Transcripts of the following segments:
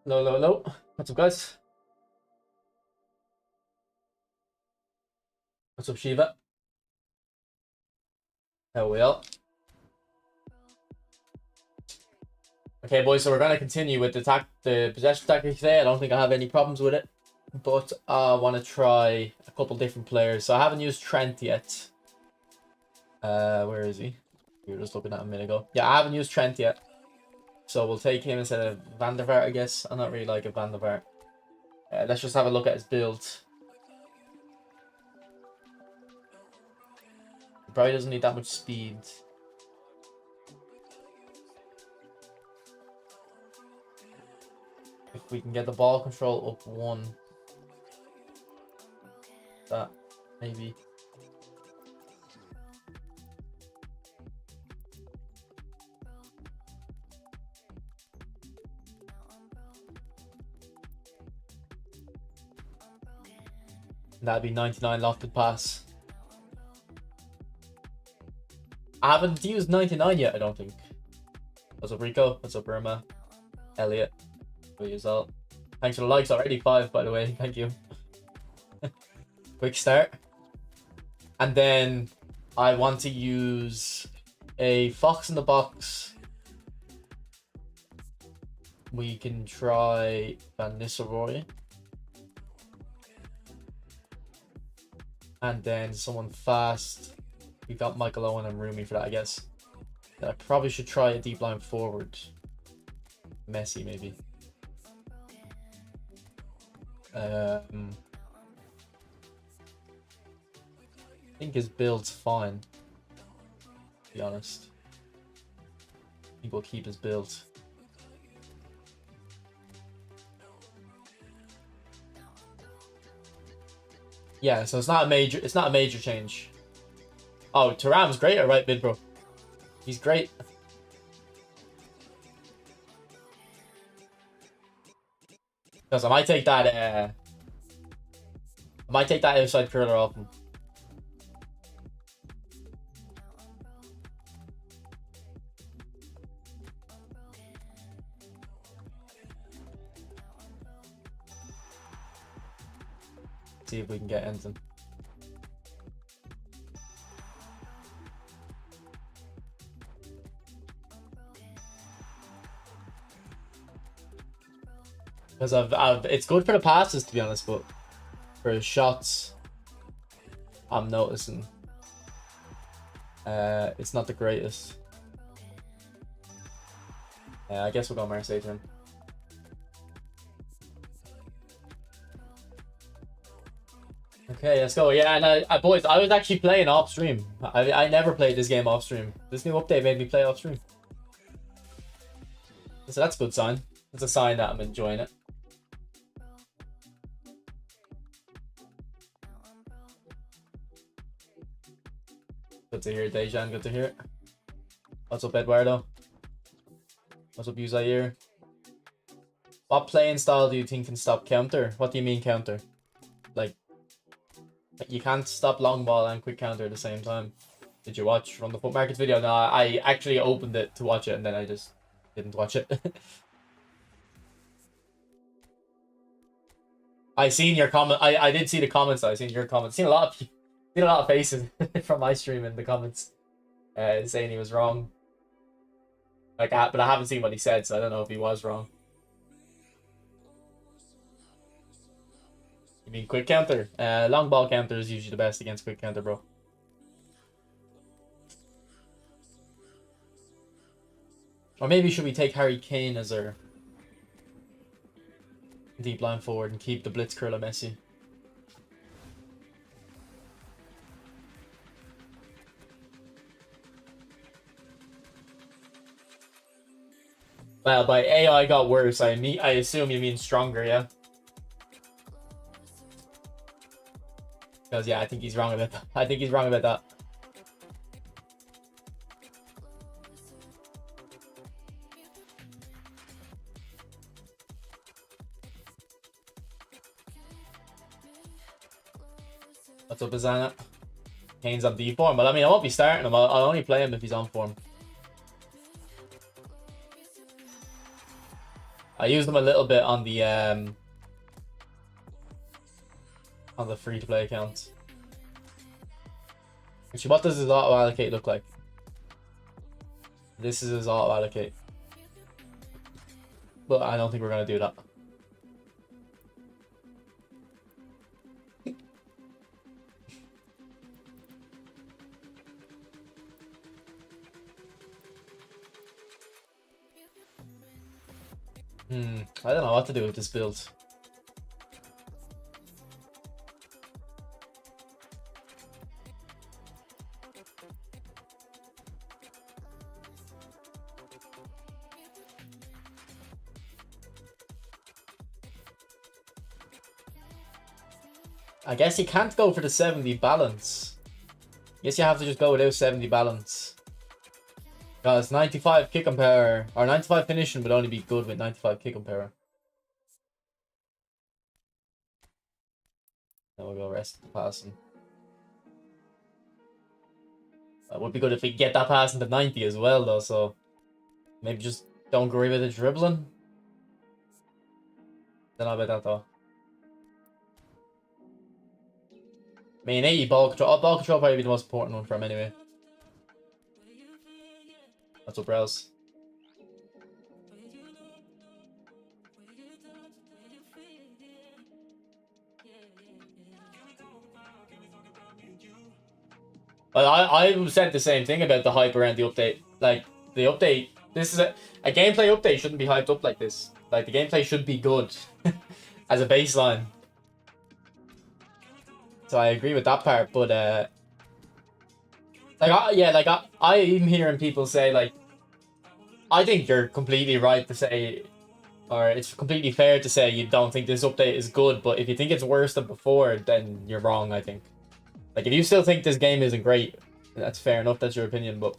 Low. What's up, guys? What's up, Shiva? How we all? Okay, boys. So we're gonna continue with the possession tactic today. I don't think I have any problems with it, but I want to try a couple different players. So I haven't used Trent yet. Where is he? We were just looking at him a minute ago. Yeah, I haven't used Trent yet. So we'll take him instead of Van der Vaart, I guess. I'm not really like a Van der Vaart. Let's just have a look at his build. He probably doesn't need that much speed. If we can get the ball control up one. That, maybe. That'd be 99 lofted pass. I haven't used 99 yet, I don't think. What's up, Rico? What's up, Burma? Elliot. We'll use that. Thanks for the likes already. 5, by the way. Thank you. Quick start. And then I want to use a fox in the box. We can try Van Nistelrooy. And then someone fast. We got Michael Owen and Rumi for that, I guess. I probably should try a deep line forward. Messi, maybe. I think his build's fine, to be honest. I think we'll keep his build. Yeah, so it's not a major change. Oh, Thuram's great at right mid, bro. He's great. Because I might take that outside curler off him. See if we can get anything. Because it's good for the passes, to be honest, but for his shots, I'm noticing it's not the greatest. I guess we'll go Marseille turn. Okay, let's go. Yeah, and boys, I was actually playing off stream. I never played this game off stream. This new update made me play off stream. So that's a good sign. It's a sign that I'm enjoying it. Good to hear, Dejan. Good to hear. What's up, Eduardo? What's up, Uzair? What playing style do you think can stop counter? What do you mean counter? Like you can't stop long ball and quick counter at the same time. Did you watch from the Foot Markets video? No, I actually opened it to watch it and then I just didn't watch it. I seen your comment. I did see the comments. I seen your comments. Seen a lot of faces from my stream in the comments saying he was wrong. Like, but I haven't seen what he said, so I don't know if he was wrong. You mean quick counter? Long ball counter is usually the best against quick counter, bro. Or maybe should we take Harry Kane as our deep line forward and keep the blitz curler Messi? Well, by AI got worse, I assume you mean stronger, yeah? Because yeah, I think he's wrong about that. I think he's wrong about that. What's up, Azana? Kane's on D form, but I mean, I won't be starting him. I'll only play him if he's on form. I used them a little bit on the free-to-play account. Actually, what does his auto-allocate look like? This is his auto-allocate. But I don't think we're going to do that. I don't know what to do with this build. I guess you can't go for the 70 balance. I guess you have to just go without 70 balance. Because 95 kick and power, or 95 finishing would only be good with 95 kick and power. Then we'll go rest the passing. It would be good if we get that passing to 90 as well, though, so maybe just don't worry about the dribbling. Don't know about that, though. I mean, 80 ball control. Oh, ball control probably be the most important one for him anyway. That's what browse. Well, I said the same thing about the hype around the update. Like, the update, this is a gameplay update shouldn't be hyped up like this. Like, the gameplay should be good as a baseline. So I agree with that part, but I even hearing people say, like, I think you're completely right to say, or it's completely fair to say you don't think this update is good, but if you think it's worse than before, then you're wrong, I think. Like, if you still think this game isn't great, that's fair enough, that's your opinion, but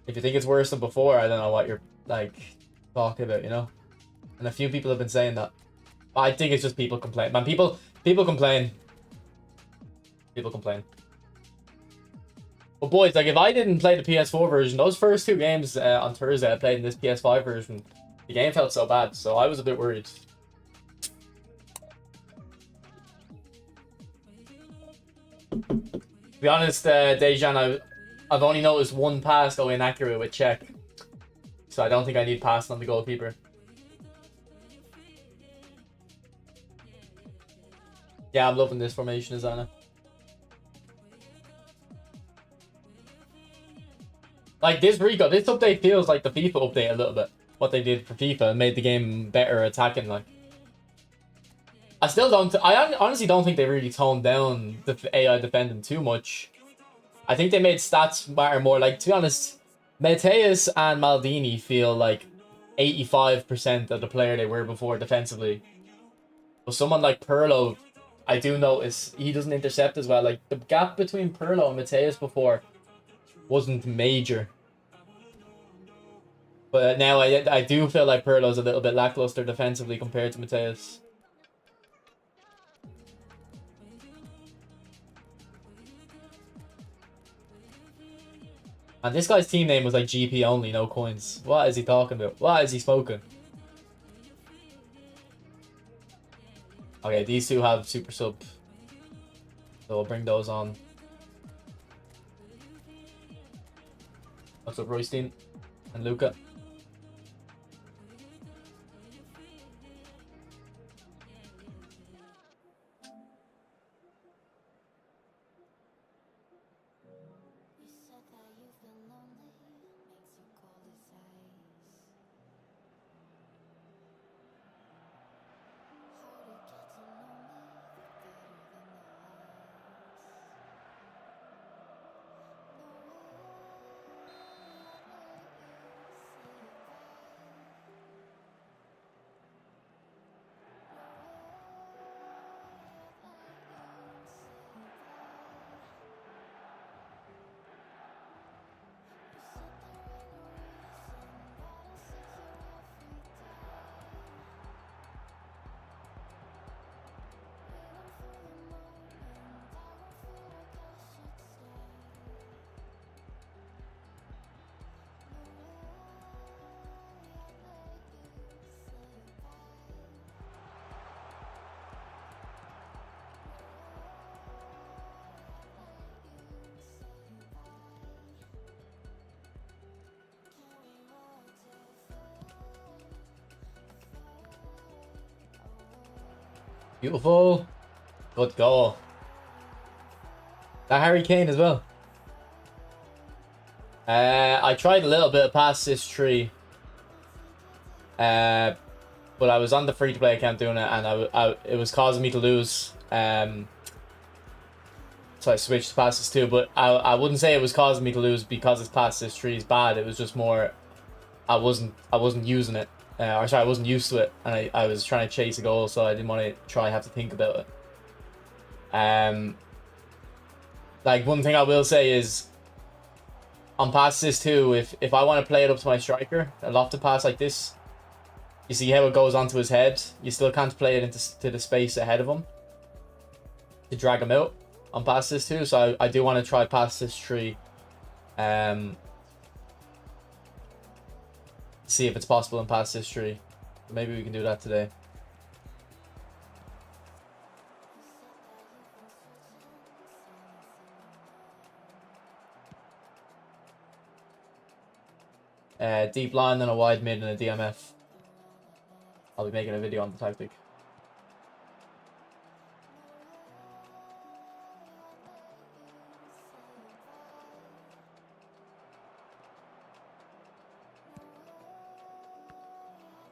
if you think it's worse than before, I don't know what you're, like, talking about, you know? And a few people have been saying that. I think it's just people complain. Man, people complain. People complain. But boys, like, if I didn't play the PS4 version, those first two games on Thursday I played in this PS5 version, the game felt so bad, so I was a bit worried. To be honest, Dejan, I've only noticed one pass go inaccurate with check. So I don't think I need passing on the goalkeeper. Yeah, I'm loving this formation, Azana. Like, this update feels like the FIFA update a little bit. What they did for FIFA and made the game better attacking, like. I honestly don't think they really toned down the AI defending too much. I think they made stats matter more. Like, to be honest, Mateus and Maldini feel like 85% of the player they were before defensively. But someone like Pirlo, I do notice he doesn't intercept as well. Like, the gap between Pirlo and Mateus before wasn't major. But now I do feel like Pirlo's a little bit lackluster defensively compared to Mateus. And this guy's team name was like GP only, no coins. What is he talking about? What is he smoking? Okay, these two have super sub. So we'll bring those on. What's up, Roystein and Luca? Beautiful. Good goal. That Harry Kane as well. I tried a little bit of pass this tree. But I was on the free-to-play account doing it, and it was causing me to lose. So I switched to pass this too, but I wouldn't say it was causing me to lose because it's pass this tree is bad. It was just more I wasn't using it. Or sorry, I wasn't used to it, and I was trying to chase a goal, so I didn't want to have to think about it. Like, one thing I will say is, on pass this too, if I want to play it up to my striker, a lofted pass like this, you see how it goes onto his head? You still can't play it into the space ahead of him to drag him out on pass this too, so I do want to try pass this tree. See if it's possible in pass this tree. Maybe we can do that today. Deep line, then a wide mid and a DMF. I'll be making a video on the tactic.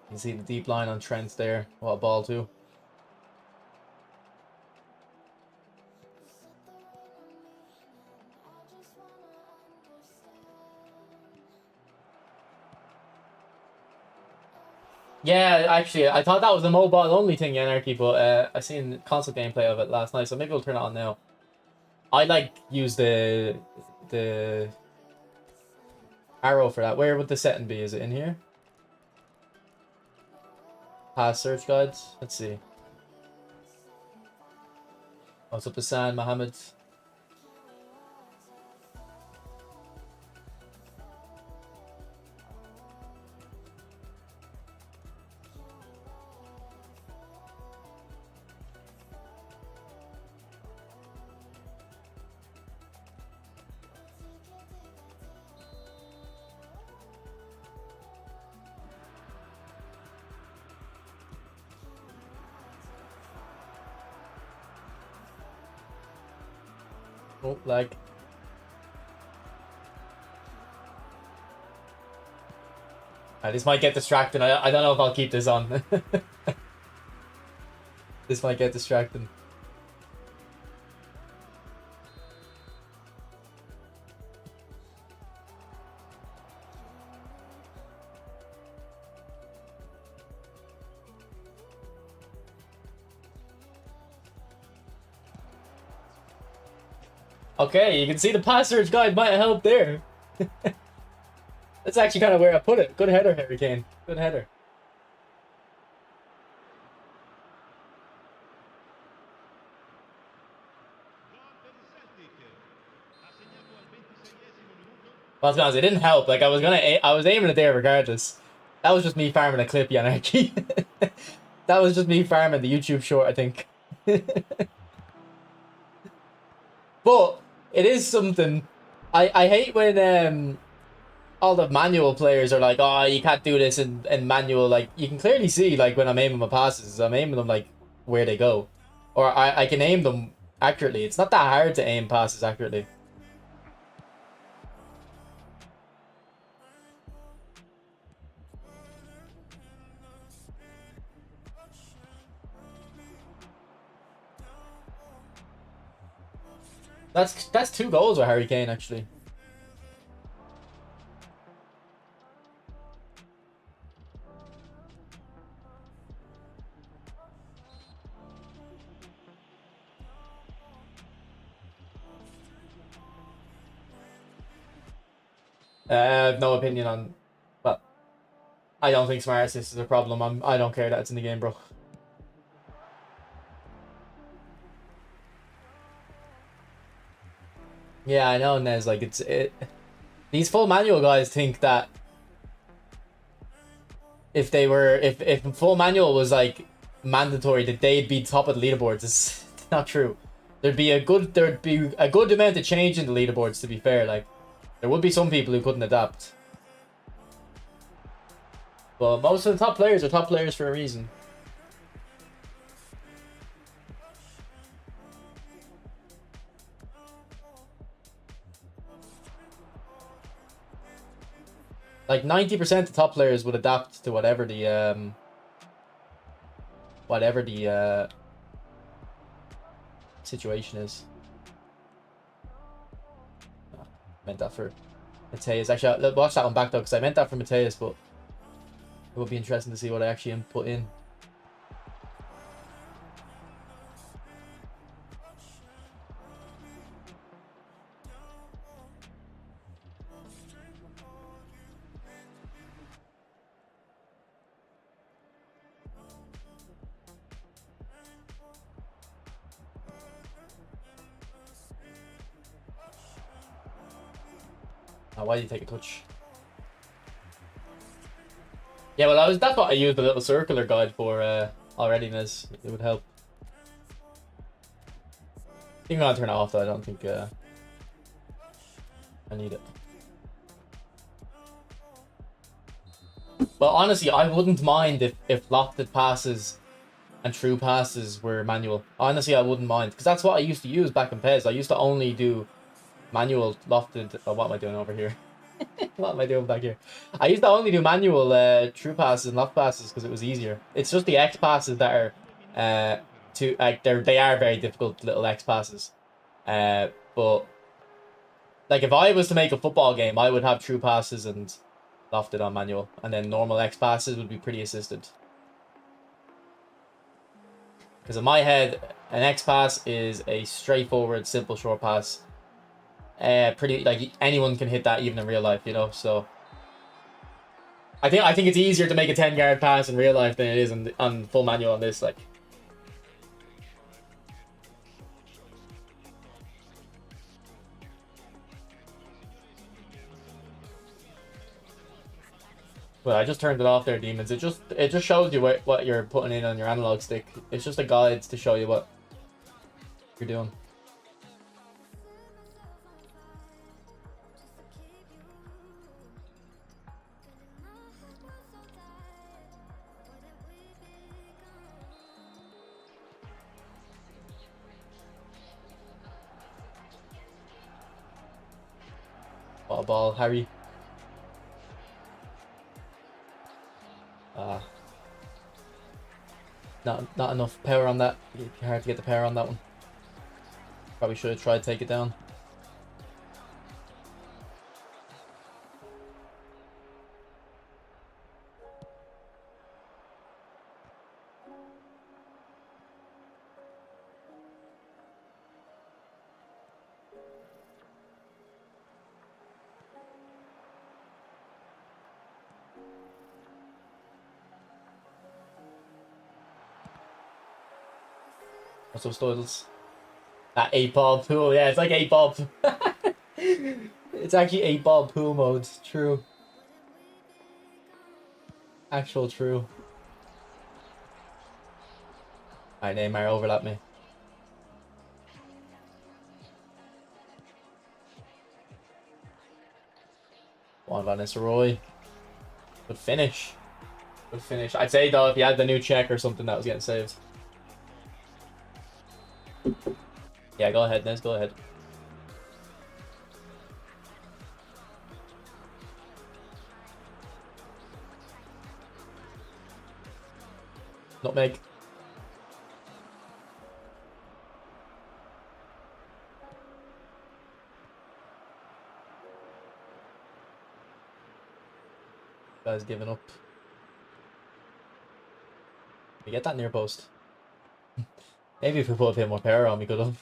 You can see the deep line on Trent there. What a ball too. Yeah, actually, I thought that was a mobile only thing, Anarchy, but I seen console gameplay of it last night, so maybe we'll turn it on now. I like use the arrow for that. Where would the setting be? Is it in here? Pass search guides. Let's see. What's up, Hassan Mohammed? Oh, lag. This might get distracting. I don't know if I'll keep this on. This might get distracting. Okay, you can see the pass search guide might have helped there. That's actually kind of where I put it. Good header, Harry Kane. Good header. Well, to be honest, it didn't help. Like, I was aiming it there regardless. That was just me farming a clip, Yanarchy. That was just me farming the YouTube short, I think. But it is something. I hate when all the manual players are like, oh, you can't do this in manual. Like, you can clearly see, like, when I'm aiming my passes, I'm aiming them like where they go, or I can aim them accurately. It's not that hard to aim passes accurately. That's 2 goals with Harry Kane, actually. I have no opinion on, but I don't think smart assist is a problem. I don't care that it's in the game, bro. Yeah, I know, Nez. Like, these full manual guys think that if full manual was like mandatory, that they'd be top of the leaderboards. It's not true. There'd be a good amount of change in the leaderboards. To be fair, like, there would be some people who couldn't adapt, but most of the top players are top players for a reason. Like 90% of top players would adapt to whatever the situation is. Oh, meant that for Mateus. Actually, I'll watch that one back though, because I meant that for Mateus, but it would be interesting to see what I actually put in. Oh, why did you take a touch? Yeah, well, that's what I used the little circular guide for already, Nez. It would help. I think I'm gonna turn it off though. I don't think I need it. But honestly, I wouldn't mind if lofted passes and true passes were manual. Honestly, I wouldn't mind, because that's what I used to use back in PES. I used to only do manual lofted. Oh, what am I doing over here? What am I doing back here? I used to only do manual true passes and loft passes because it was easier. It's just the X passes that are they are very difficult little X passes. But like if I was to make a football game, I would have true passes and lofted on manual, and then normal X passes would be pretty assisted. Because in my head, an X pass is a straightforward, simple short pass. Pretty like anyone can hit that even in real life, you know. So I think it's easier to make a 10-yard pass in real life than it is on full manual on this. Like, well, I just turned it off there, demons. It just shows you what you're putting in on your analog stick. It's just a guide to show you what you're doing. Ball, Harry. Not enough power on that. Hard to get the power on that one. Probably should have tried to take it down. What's up, Stoidles? That 8-ball pool, yeah, it's like 8-ball. It's actually 8-ball pool mode. True. Actual true. Alright, Neymar, overlap me. Juan Van Nistelrooy. Good finish. Good finish. I'd say though, if you had the new check or something, that was getting saved. Yeah, go ahead, Nez, go ahead. Nutmeg. Guy's giving up. We get that near post. Maybe if we put a bit more power on, we could have.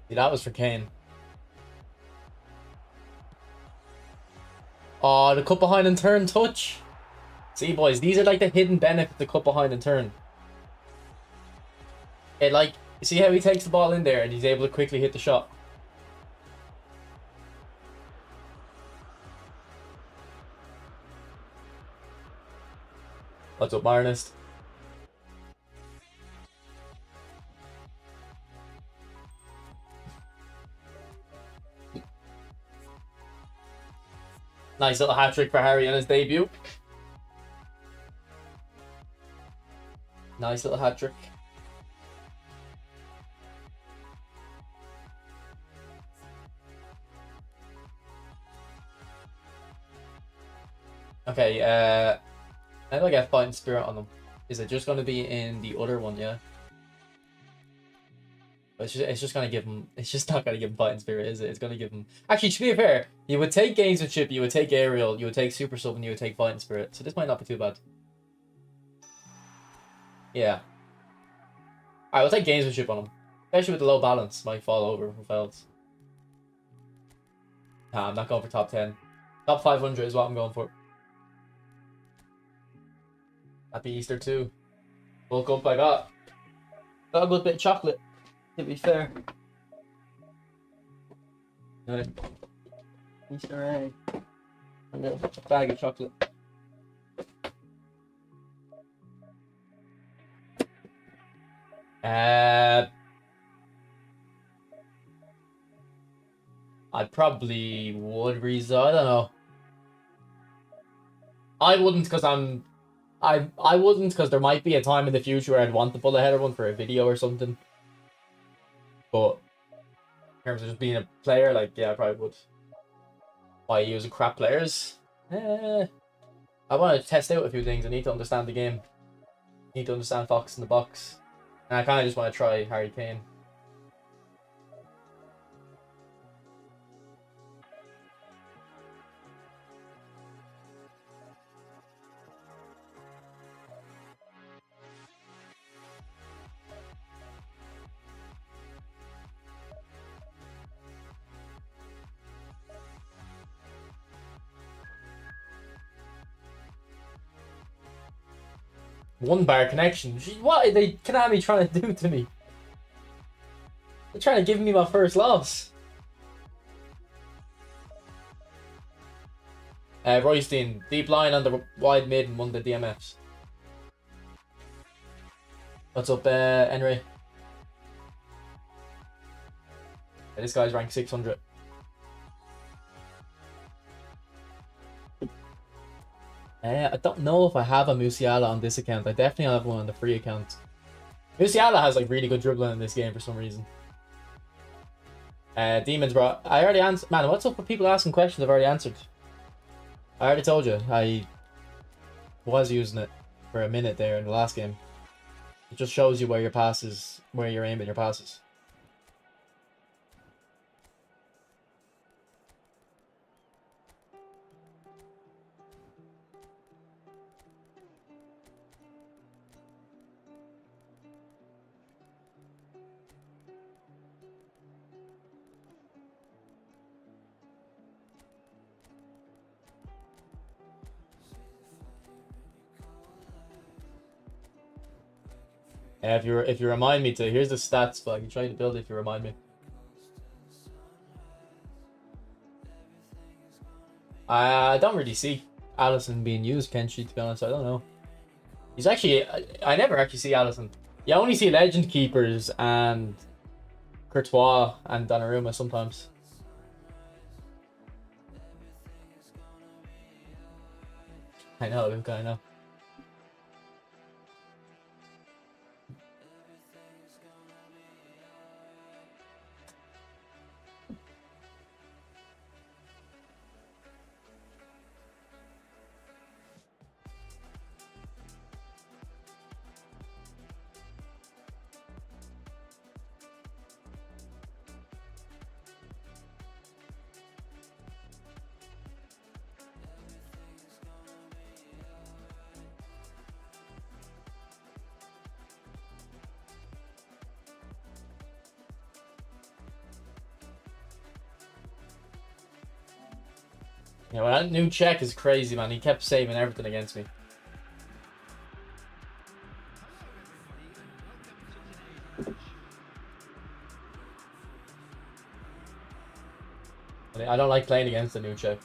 See, that was for Kane. Oh, the cut behind and turn touch. See, boys, these are like the hidden benefit of the cut behind and turn. It like, see how he takes the ball in there and he's able to quickly hit the shot. What's up, Marnist? Nice little hat trick for Harry on his debut. Nice little hat trick. Okay, how do I get Fighting Spirit on them? Is it just going to be in the other one, yeah? It's just going to give him... It's just not going to give him Fighting Spirit, is it? It's going to give him... Actually, to be fair, you would take Gamesmanship, you would take Aerial, you would take Super Sub, and you would take Fighting Spirit. So this might not be too bad. Yeah. Alright, we'll take Gamesmanship on him. Especially with the low balance. Might fall over from fails. Nah, I'm not going for top 10. Top 500 is what I'm going for. Happy Easter too. Woke up, I got a good bit of chocolate, to be fair. Right. Easter egg. A little bag of chocolate. I probably would resell. I don't know. I wouldn't because I wouldn't because there might be a time in the future where I'd want to pull a header one for a video or something. But in terms of just being a player, like, yeah, I probably would. Why using crap players? I want to test out a few things. I need to understand the game. I need to understand Fox in the box. And I kind of just want to try Harry Kane. One bar connection. What are they Konami trying to do to me? They're trying to give me my first loss. Roystein, deep line on the wide mid and won the DMFs. What's up, Henry? Yeah, this guy's ranked 600. I don't know if I have a Musiala on this account. I definitely have one on the free account. Musiala has like really good dribbling in this game for some reason. Demons, bro. I already answered. Man, what's up with people asking questions I've already answered? I already told you. I was using it for a minute there in the last game. It just shows you where your passes, where you're aiming your passes. Yeah, if you remind me to, here's the stats, but I can try to build it if you remind me. I don't really see Allison being used, Kenshi, to be honest. I don't know. He's actually, I never actually see Allison. You only see Legend Keepers and Courtois and Donnarumma sometimes. I know, Luca, I know. Yeah, well, that new check is crazy, man. He kept saving everything against me. I don't like playing against the new check.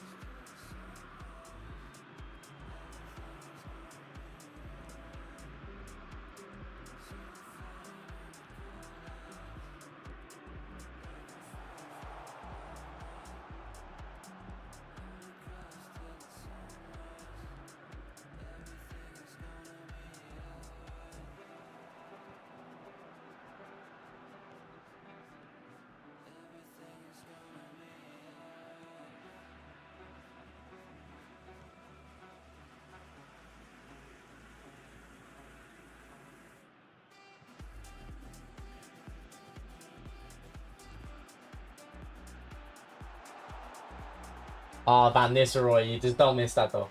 Ah, Van Nistelrooy, you just don't miss that though.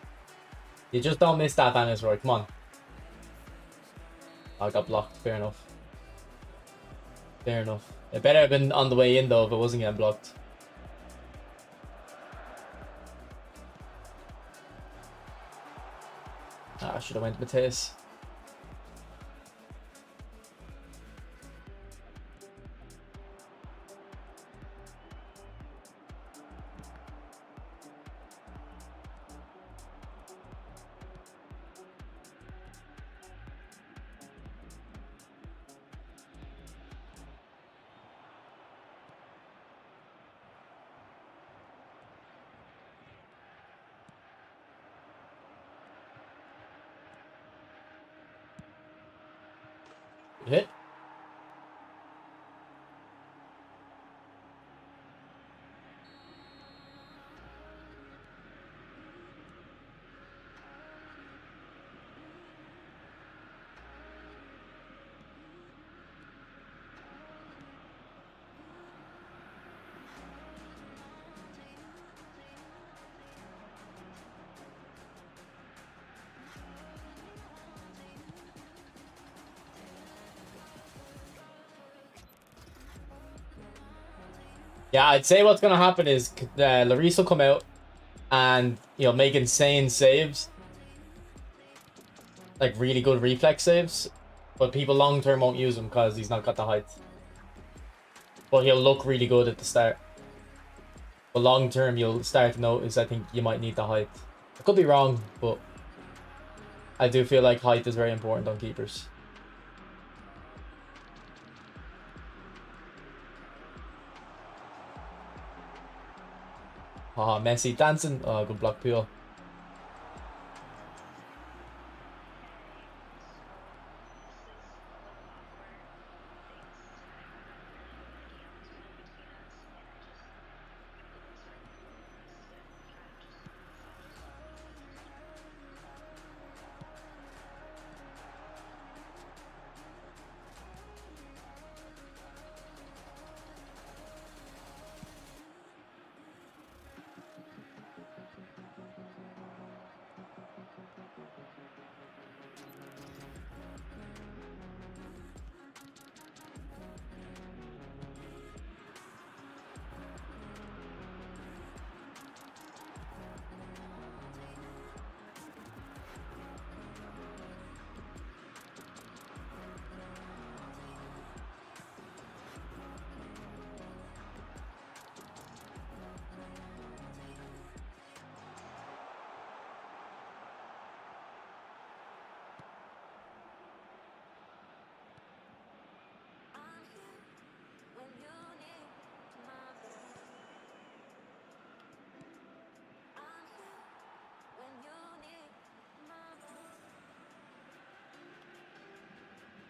You just don't miss that, Van Nistelrooy. Come on. I got blocked. Fair enough. Fair enough. It better have been on the way in though if it wasn't getting blocked. Ah, I should have went Mateus. Hit. Yeah, I'd say what's gonna happen is Lloris will come out and make insane saves, like really good reflex saves, but people long term won't use him because he's not got the height. But he'll look really good at the start. But long term, you'll start to notice. I think you might need the height. I could be wrong, but I do feel like height is very important on keepers. Ah, Messi dancing. Oh, good block, Puyol.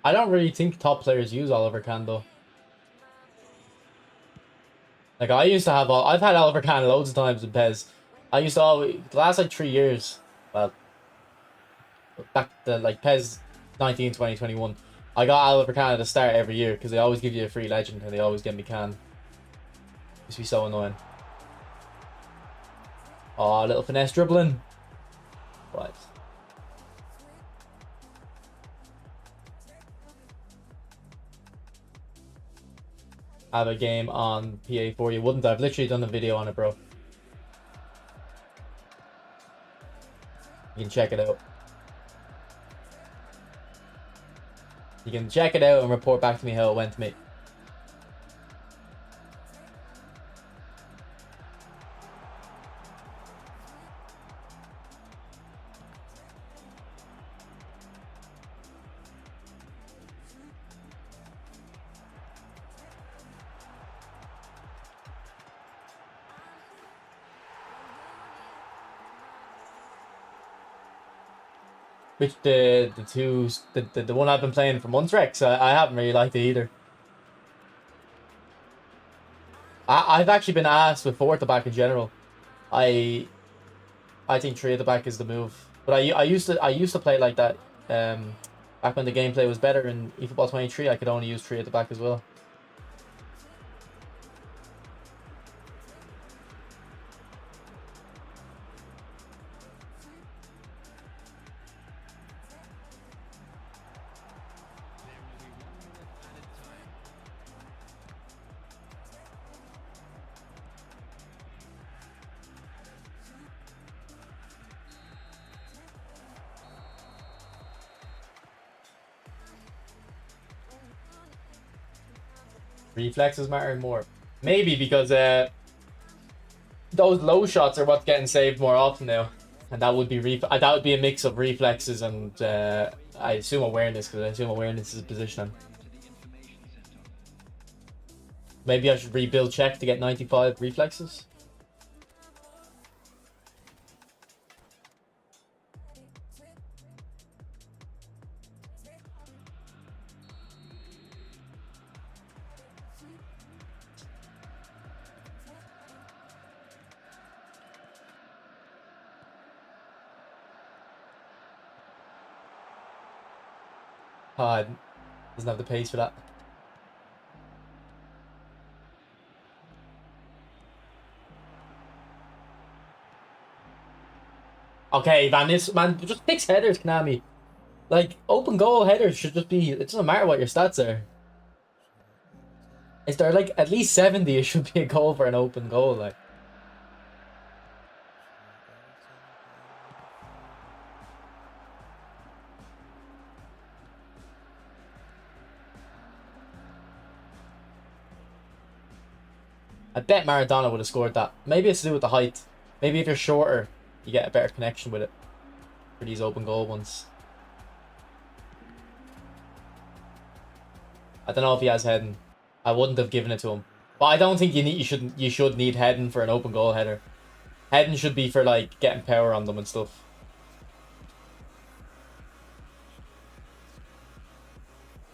I don't really think top players use Oliver Kahn though. Like I used to have, I've had Oliver Kahn loads of times in PES. I used to always, the last like 3 years, well, back to like PES 19, 20, 21. I got Oliver Kahn at the start every year because they always give you a free legend and they always get me Kahn. Used to be so annoying. Oh, little finesse dribbling. Right. Have a game on PA4, you wouldn't. I've literally done a video on it, bro. You can check it out. You can check it out and report back to me how it went to me. Which the one I've been playing for months, Rex. I haven't really liked it either. I've actually been asked before at the back in general. I think 3 at the back is the move. But I used to play like that. Back when the gameplay was better in eFootball 23, I could only use 3 at the back as well. Reflexes matter more. Maybe because those low shots are what's getting saved more often now. And that would be that would be a mix of reflexes and I assume awareness, because I assume awareness is positioning. Maybe I should rebuild check to get 95 reflexes. Doesn't have the pace for that. Okay, man, just fix headers, Konami. Like, open goal headers should just be, it doesn't matter what your stats are. Is there like at least 70? It should be a goal for an open goal, like. I bet Maradona would have scored that. Maybe it's to do with the height. Maybe if you're shorter, you get a better connection with it for these open goal ones. I don't know if he has heading. I wouldn't have given it to him. But I don't think you should need heading for an open goal header. Heading should be for like getting power on them and stuff.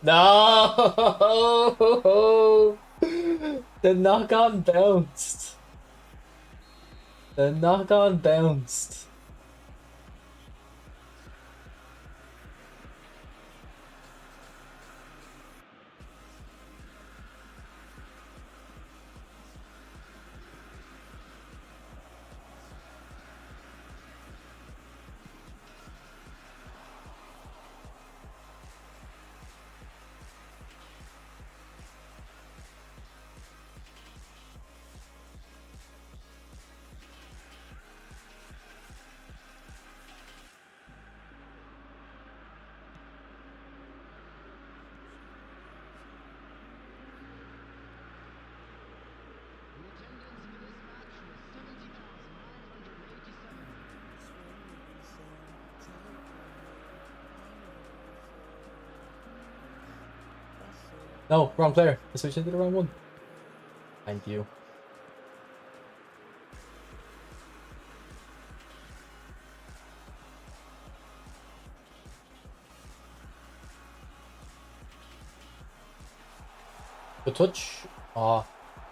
No! The knock-on bounced. The knock-on bounced. No, wrong player. I switched into the wrong one. Thank you. Good touch. Oh,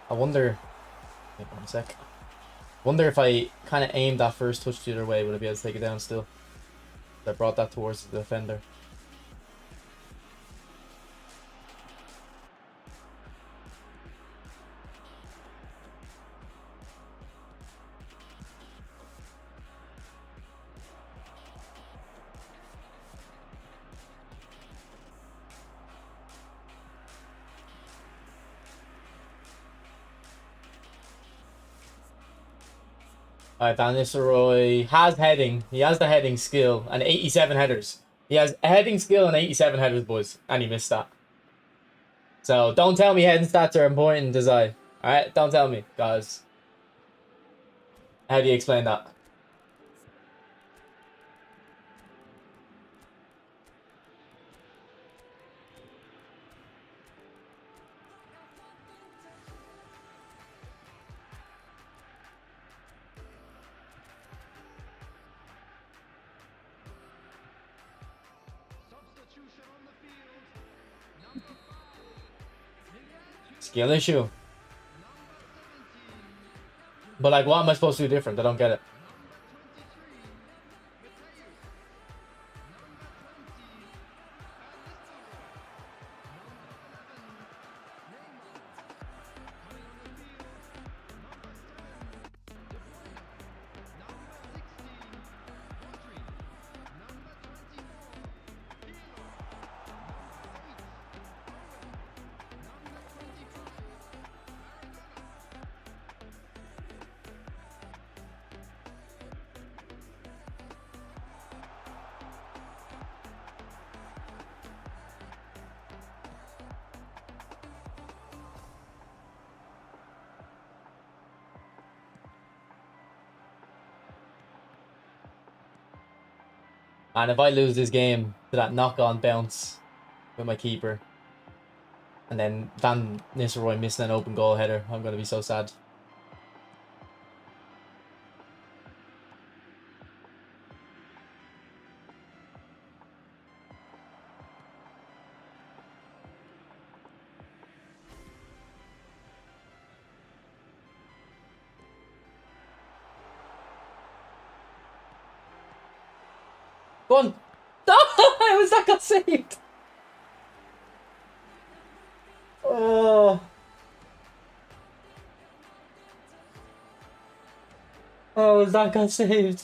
I wonder. Wait 1 sec. Wonder if I kind of aimed that first touch the other way, would I be able to take it down still? I brought that towards the defender. Alright, Van Nistelrooy has heading. He has the heading skill and 87 headers. He has heading skill and 87 headers, boys. And he missed that. So don't tell me heading stats are important, as I. Alright, don't tell me, guys. How do you explain that? Skill issue. But like, what am I supposed to do different? I don't get it. And if I lose this game to that knock-on bounce with my keeper, and then Van Nistelrooy missing an open goal header, I'm going to be so sad. Go on! No! How was that got saved? Oh. Oh, that got saved.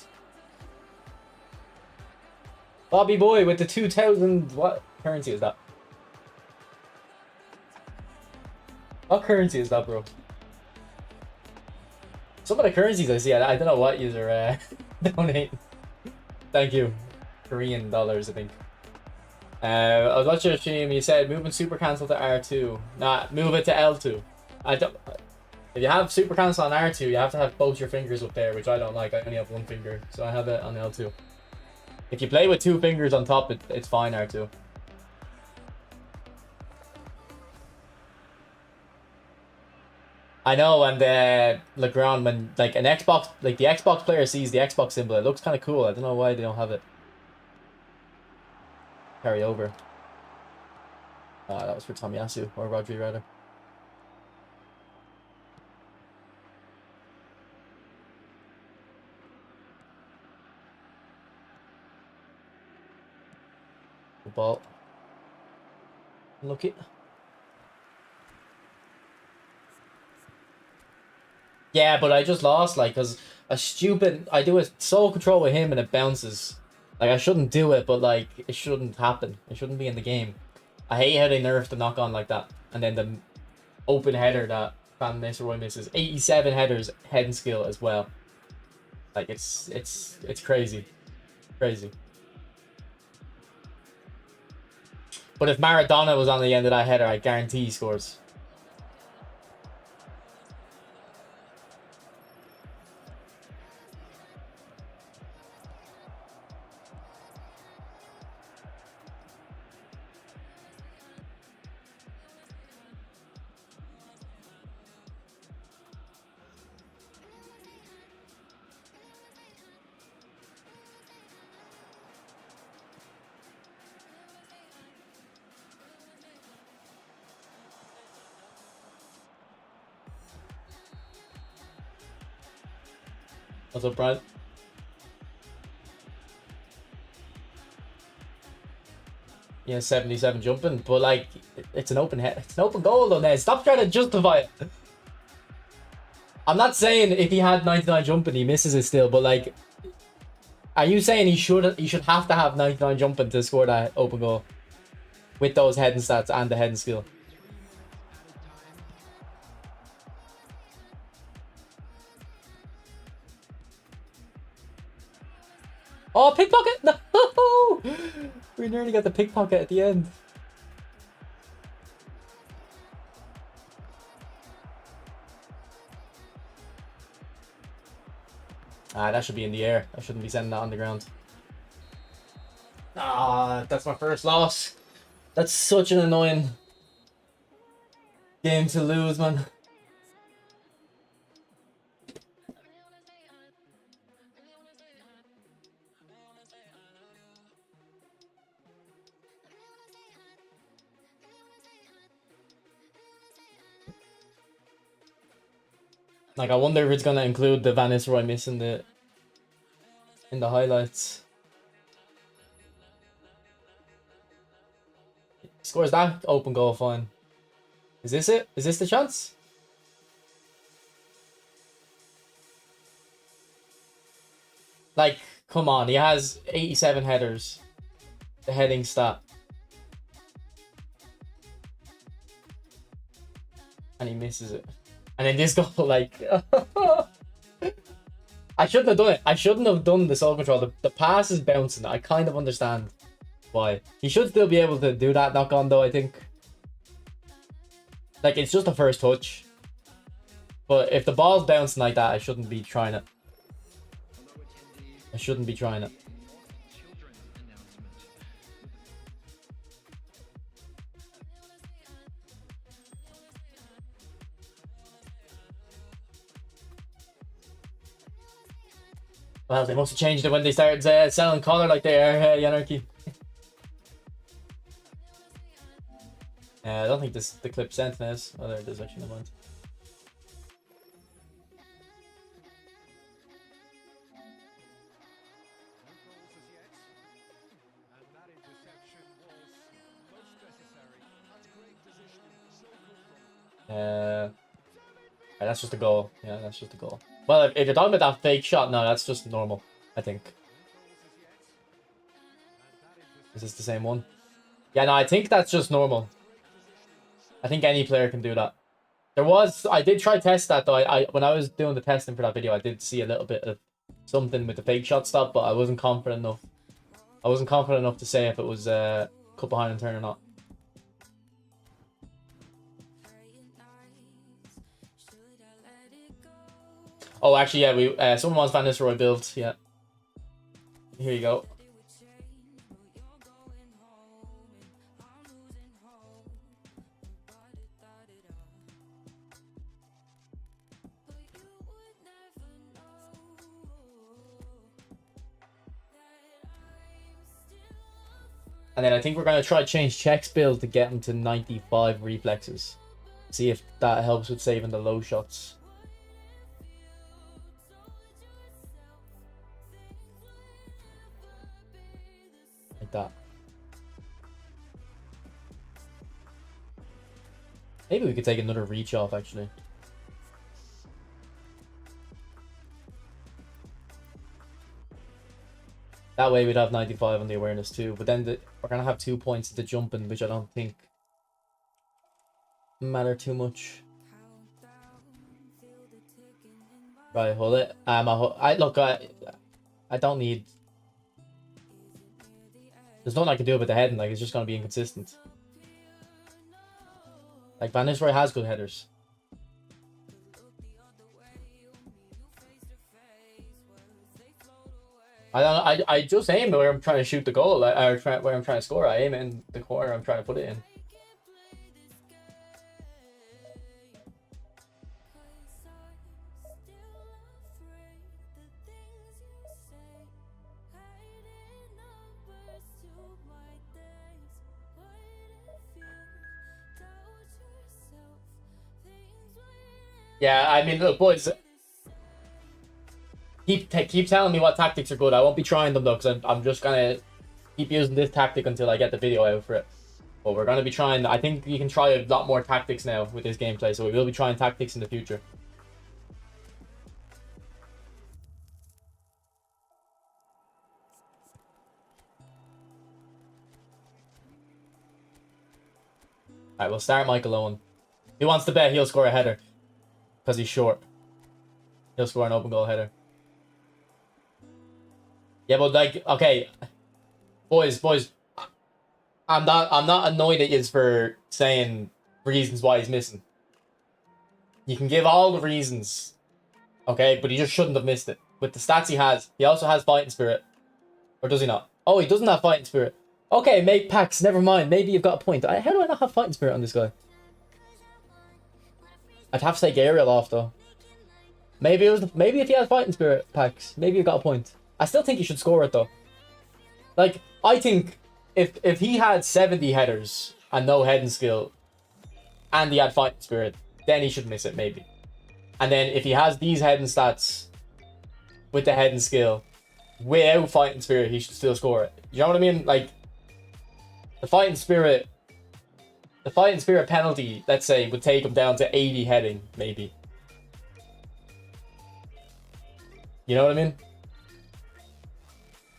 Bobby Boy with the 2000... What currency is that? What currency is that, bro? Some of the currencies I see, I don't know what user donating. Thank you. Korean dollars, I think. I was watching a stream. You said moving super cancel to R2. Nah, move it to L2. I don't. If you have super cancel on R2, you have to have both your fingers up there, which I don't like. I only have one finger, so I have it on L2. If you play with two fingers on top, it's fine R2. I know, and Legrand, when like an Xbox, like the Xbox player sees the Xbox symbol, it looks kind of cool. I don't know why they don't have it. Carry over. That was for Tomiyasu, or Rodri rather. The ball. Look it. Yeah, but I just lost, like, because I do a solo control with him and it bounces. Like, I shouldn't do it, but, like, it shouldn't happen. It shouldn't be in the game. I hate how they nerfed the knock-on like that. And then the open header that Van Nistelrooy misses. 87 headers, head and skill as well. Like, it's crazy. Crazy. But if Maradona was on the end of that header, I guarantee he scores. What's up, Brad? Yeah, 77 jumping, but like it's an open head. It's an open goal though, Ned. Stop trying to justify it. I'm not saying if he had 99 jumping he misses it still, but like, are you saying he should have to have 99 jumping to score that open goal with those heading stats and the heading skill? Oh, pickpocket! No! We nearly got the pickpocket at the end. That should be in the air. I shouldn't be sending that on the ground. That's my first loss. That's such an annoying game to lose, man. Like, I wonder if it's gonna include the Van Nistelrooy miss in the highlights. He scores that open goal, fine. Is this it? Is this the chance? Like, come on, he has 87 headers. The heading stat. And he misses it. And then this goal, like... I shouldn't have done it. I shouldn't have done the solo control. The pass is bouncing. I kind of understand why. He should still be able to do that knock-on, though, I think. Like, it's just a first touch. But if the ball's bouncing like that, I shouldn't be trying it. I shouldn't be trying it. Well, they must have changed it when they started selling color like they are, Anarchy. I don't think the clip sent this. Oh, there it is actually, never mind. That's just a goal. Yeah, that's just a goal. Well, if you're talking about that fake shot, no, that's just normal, I think. Is this the same one? Yeah, no, I think that's just normal. I think any player can do that. I did try test that though. When I was doing the testing for that video, I did see a little bit of something with the fake shot stop, but I wasn't confident enough. I wasn't confident enough to say if it was cut behind and turn or not. Oh, actually, yeah, someone wants Van Nistelrooy build. Yeah, here you go. And then I think we're going to try to change Czech's build to get him to 95 reflexes. See if that helps with saving the low shots. Like that. Maybe we could take another reach off, actually. That way we'd have 95 on the awareness too. But then we're going to have 2 points to jumping, which I don't think matter too much. Right, hold it. I don't need... There's nothing I can do about the heading. Like, it's just going to be inconsistent. Like, Van Nistelrooy has good headers. I just aim where I'm trying to shoot the goal, where I'm trying to score. I aim it in the corner I'm trying to put it in. Yeah, I mean, look, boys. Keep telling me what tactics are good. I won't be trying them though, because I'm just gonna keep using this tactic until I get the video out for it. But we're gonna be trying. I think you can try a lot more tactics now with this gameplay, so we will be trying tactics in the future. Alright, we'll start Michael Owen. He wants to bet he'll score a header because he's short. He'll score an open goal header. Yeah, but like, okay, boys, I'm not annoyed at you for saying reasons why he's missing. You can give all the reasons, okay, but he just shouldn't have missed it. With the stats he also has fighting spirit, or does he not? Oh, he doesn't have fighting spirit. Okay, mate, Pax, never mind. Maybe you've got a point. How do I not have fighting spirit on this guy? I'd have to take Ariel off though. Maybe if he had fighting spirit, Pax, maybe you've got a point. I still think he should score it though. Like, I think if he had 70 headers and no heading skill and he had fighting spirit, then he should miss it maybe. And then if he has these heading stats with the heading skill without fighting spirit, he should still score it. You know what I mean? Like, the fighting spirit penalty, let's say, would take him down to 80 heading maybe. You know what I mean?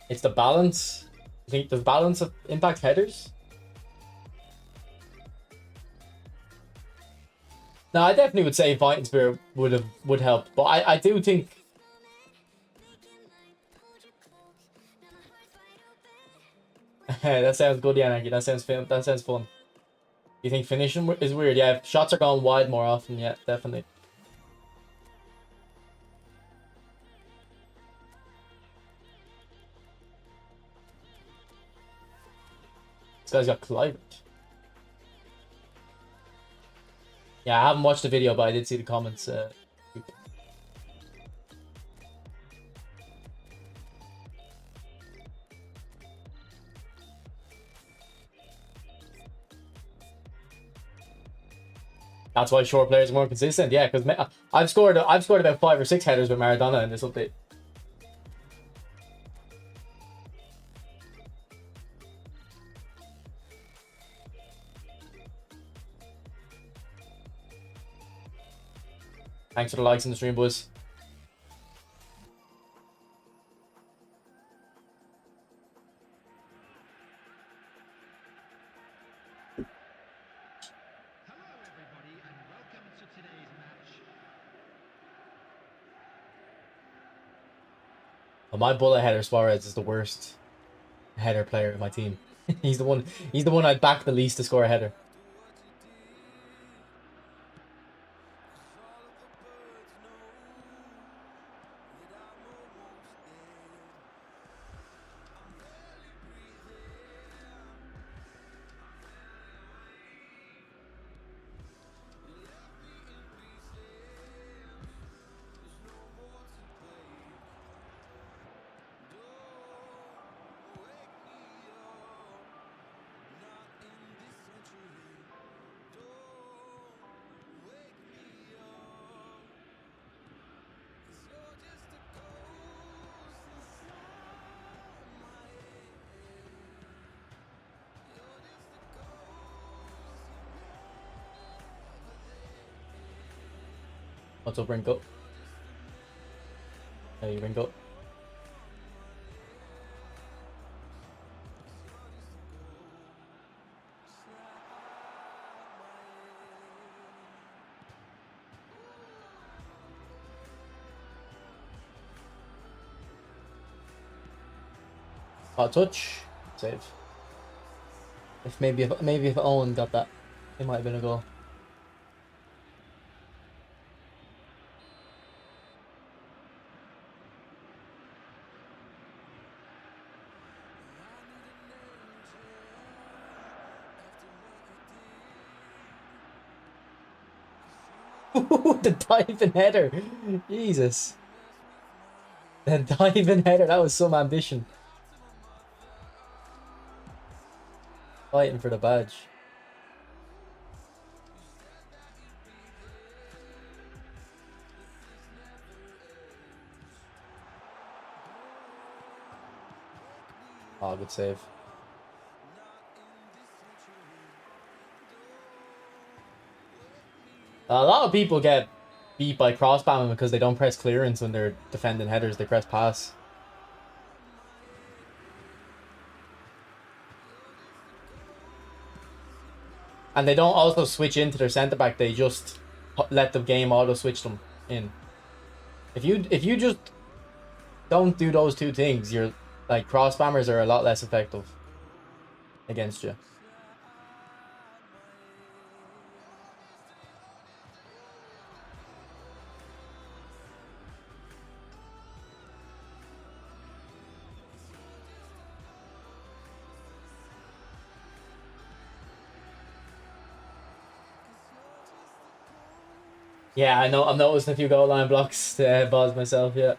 It's the balance. I think the balance of impact headers. No, I definitely would say fighting spirit would help, but I do think. That sounds good, Yanagi. That sounds fun. You think finishing is weird? Yeah, if shots are going wide more often. Yeah, definitely. This guy's got Clivert. Yeah, I haven't watched the video, but I did see the comments. That's why short players are more consistent. Yeah, because I've scored about 5 or 6 headers with Maradona in this update. Thanks for the likes in the stream, boys. Oh, my bullet header Suarez is the worst header player in my team. He's the one I'd back the least to score a header. What's up, Rinko? Hey, Rinko. Hot touch. Save. If Owen got that, it might have been a goal. The diving header. Jesus. The diving header. That was some ambition. Fighting for the badge. Oh, good save. A lot of people get beat by cross spamming because they don't press clearance when they're defending headers. They press pass. And they don't also switch into their centre back. They just let the game auto switch them in. If you just don't do those two things, you're like cross spammers are a lot less effective against you. Yeah, I know. I'm noticing a few goal line blocks to balls myself. Yeah.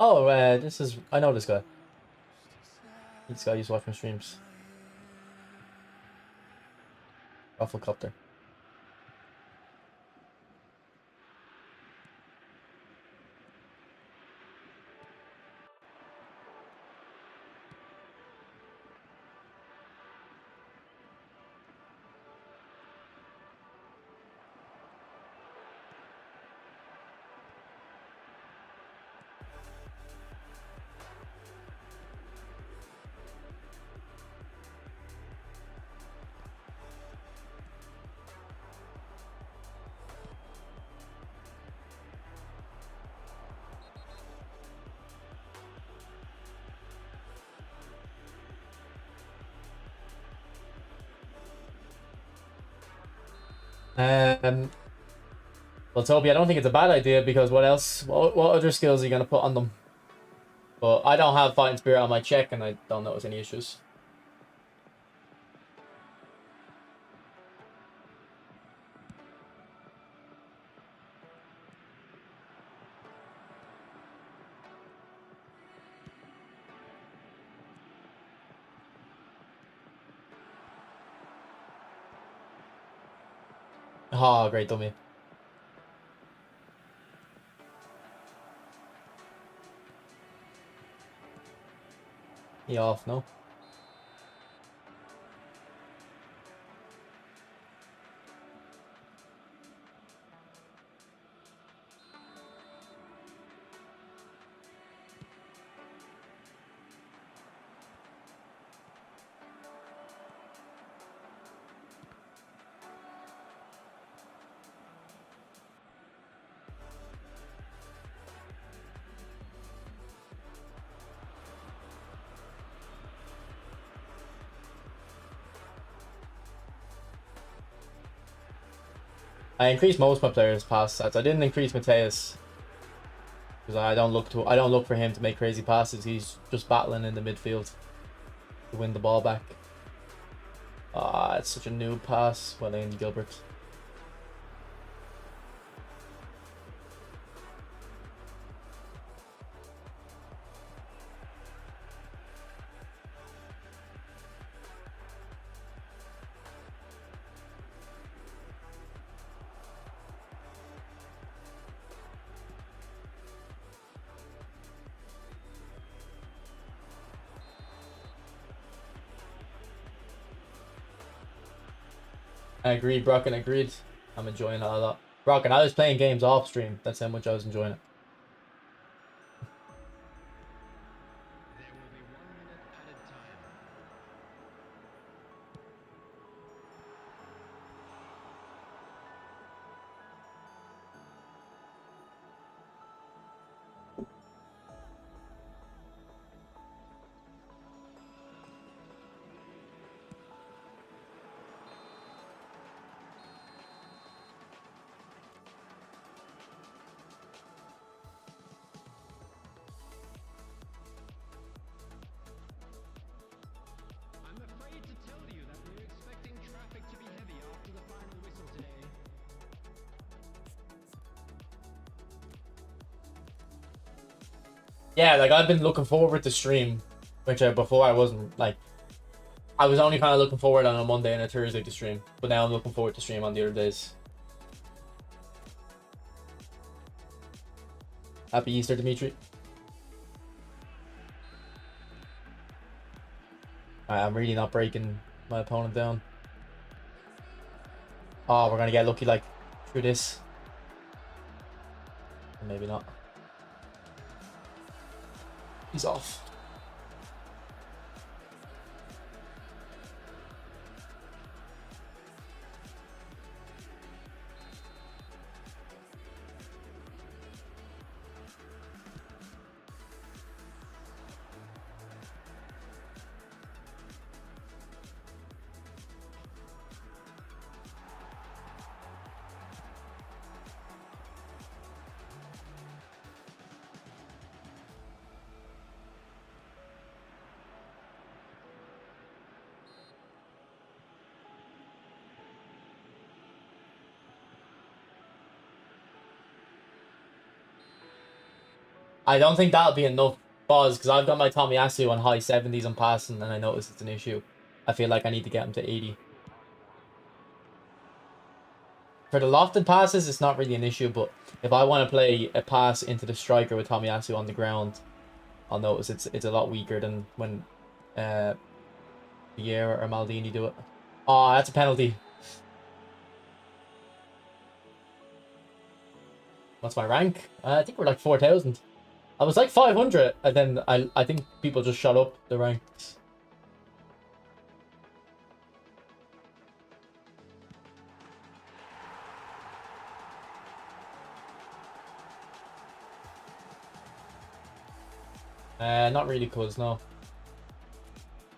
Oh, this is... I know this guy. This guy used to watch my streams. Rafflecopter. Well, Toby, I don't think it's a bad idea because what else? What other skills are you gonna put on them? But I don't have fighting spirit on my check, and I don't notice any issues. Oh, great dummy. He off, no? I increased most of my players' pass stats. I didn't increase Mateus because I don't look for him to make crazy passes. He's just battling in the midfield to win the ball back. Ah, it's such a noob pass. Well, in Gilbert. I agreed, Brocken, agreed. I'm enjoying it a lot. Brocken, I was playing games off stream. That's how much I was enjoying it. Yeah, like I've been looking forward to stream, which before I wasn't like. I was only kind of looking forward on a Monday and a Thursday to stream, but now I'm looking forward to stream on the other days. Happy Easter, Dimitri. I'm really not breaking my opponent down. Oh, we're gonna get lucky like through this. Maybe not. He's off. I don't think that'll be enough buzz because I've got my Tomiyasu on high 70s on passing and I notice it's an issue. I feel like I need to get him to 80. For the lofted passes, it's not really an issue, but if I want to play a pass into the striker with Tomiyasu on the ground, I'll notice it's a lot weaker than when Vieira or Maldini do it. Oh, that's a penalty. What's my rank? I think we're like 4,000. I was like 500, and then I think people just shut up the ranks. Not really, cuz no.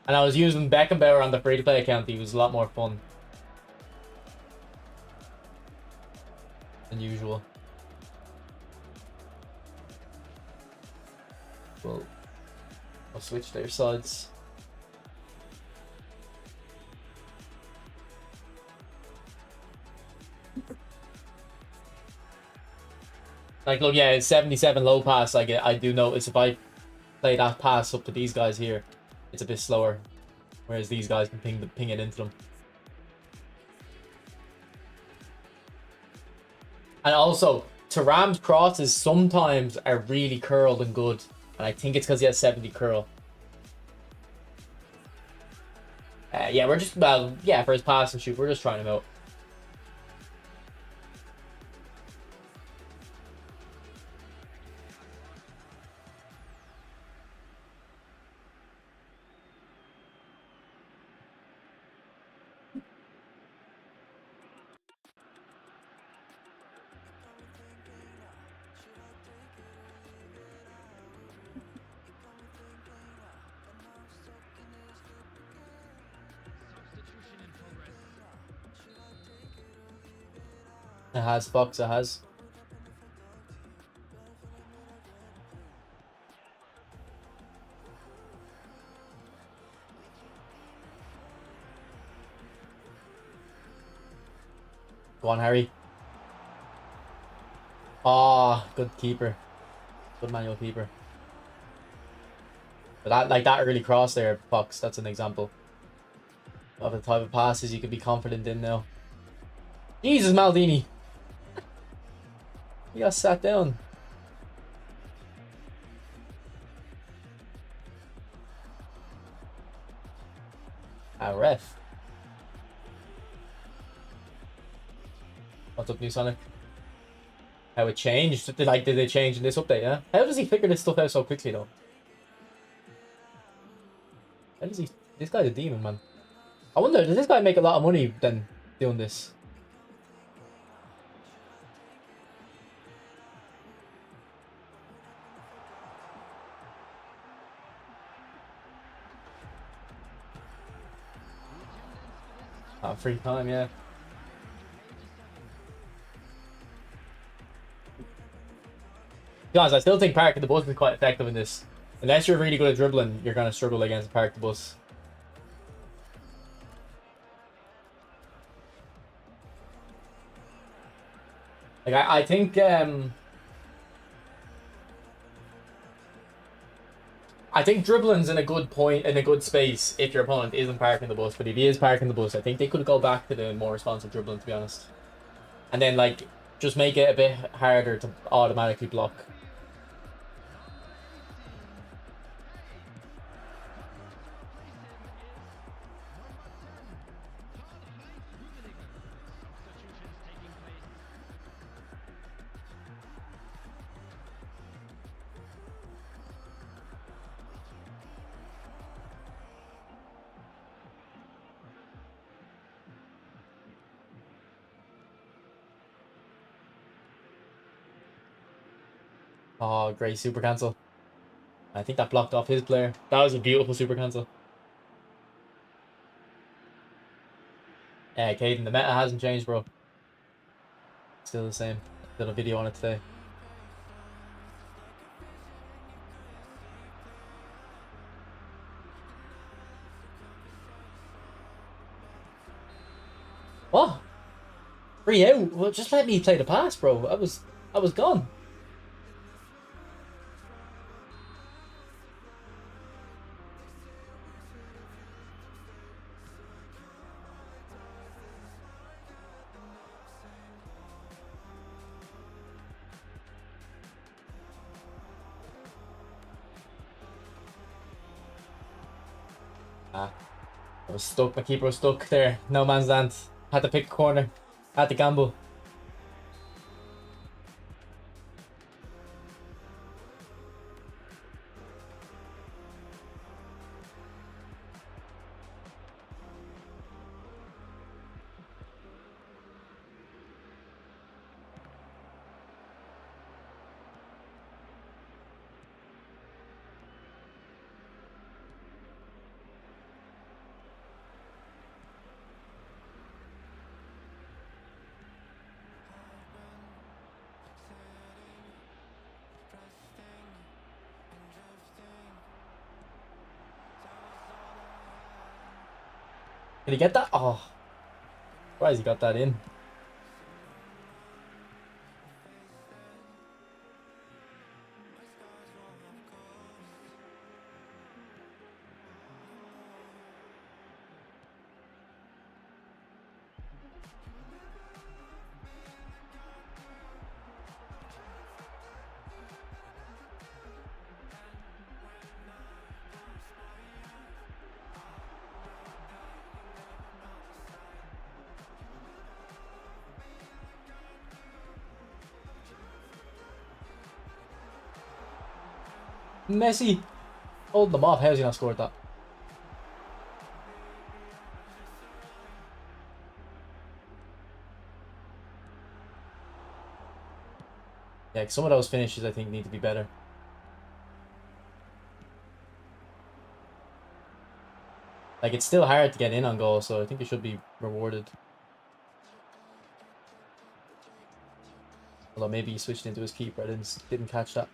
And I was using Beckenbauer on the free-to-play account. He was a lot more fun. We'll switch their sides. Like, look, yeah, it's 77 low pass. Like, I do notice if I play that pass up to these guys here, it's a bit slower. Whereas these guys can ping it into them. And also, Thuram's crosses sometimes are really curled and good. And I think it's because he has 70 curl. Yeah, we're just, well, yeah, for his pass and shoot, we're just trying him out. It has, Fox, it has. Go on, Harry. Oh, good keeper. Good manual keeper. But that, like, that early cross there, Fox, that's an example of the type of passes you could be confident in now. Jesus, Maldini. He got sat down. Ref. What's up, New Sonic? How it changed? Did they change in this update, yeah? How does he figure this stuff out so quickly, though? How does he... This guy's a demon, man. I wonder, does this guy make a lot of money then doing this? Free time, yeah. Guys, I still think Park the Bus is quite effective in this. Unless you're really good at dribbling, you're going to struggle against Park the Bus. Like, I think dribbling's in a good point, in a good space if your opponent isn't parking the bus. But if he is parking the bus, I think they could go back to the more responsive dribbling, to be honest. And then, like, just make it a bit harder to automatically block. Oh, great super cancel. I think that blocked off his player. That was a beautiful super cancel. Caden, the meta hasn't changed, bro. Still the same. Did a video on it today. What? Free out? Well, just let me play the pass, bro. I was gone. I was stuck. My keeper was stuck there. No man's land. Had to pick a corner. Had to gamble. Did he get that? Oh, surprised he got that in. Messi holding them off. How's he not scored that? Yeah, some of those finishes I think need to be better. Like, it's still hard to get in on goal, so I think it should be rewarded. Although maybe he switched into his keeper. I didn't catch that.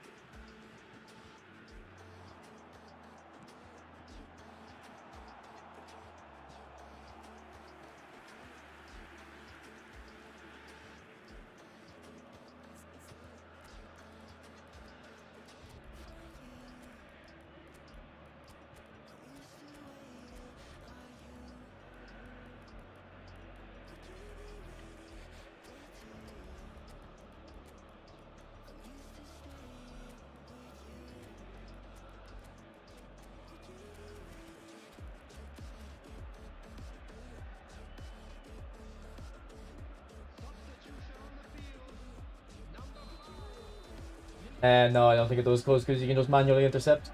No, I don't think it does close because you can just manually intercept.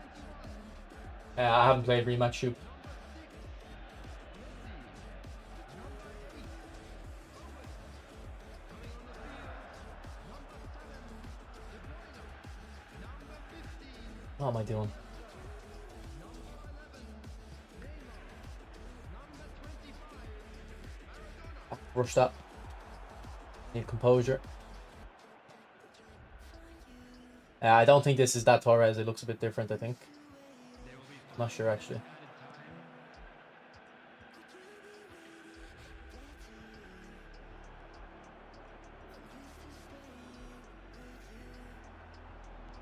I haven't played rematch shoot. What am I doing? Rush that. Need composure. I don't think this is that Torres. It looks a bit different, I think. Not sure, actually.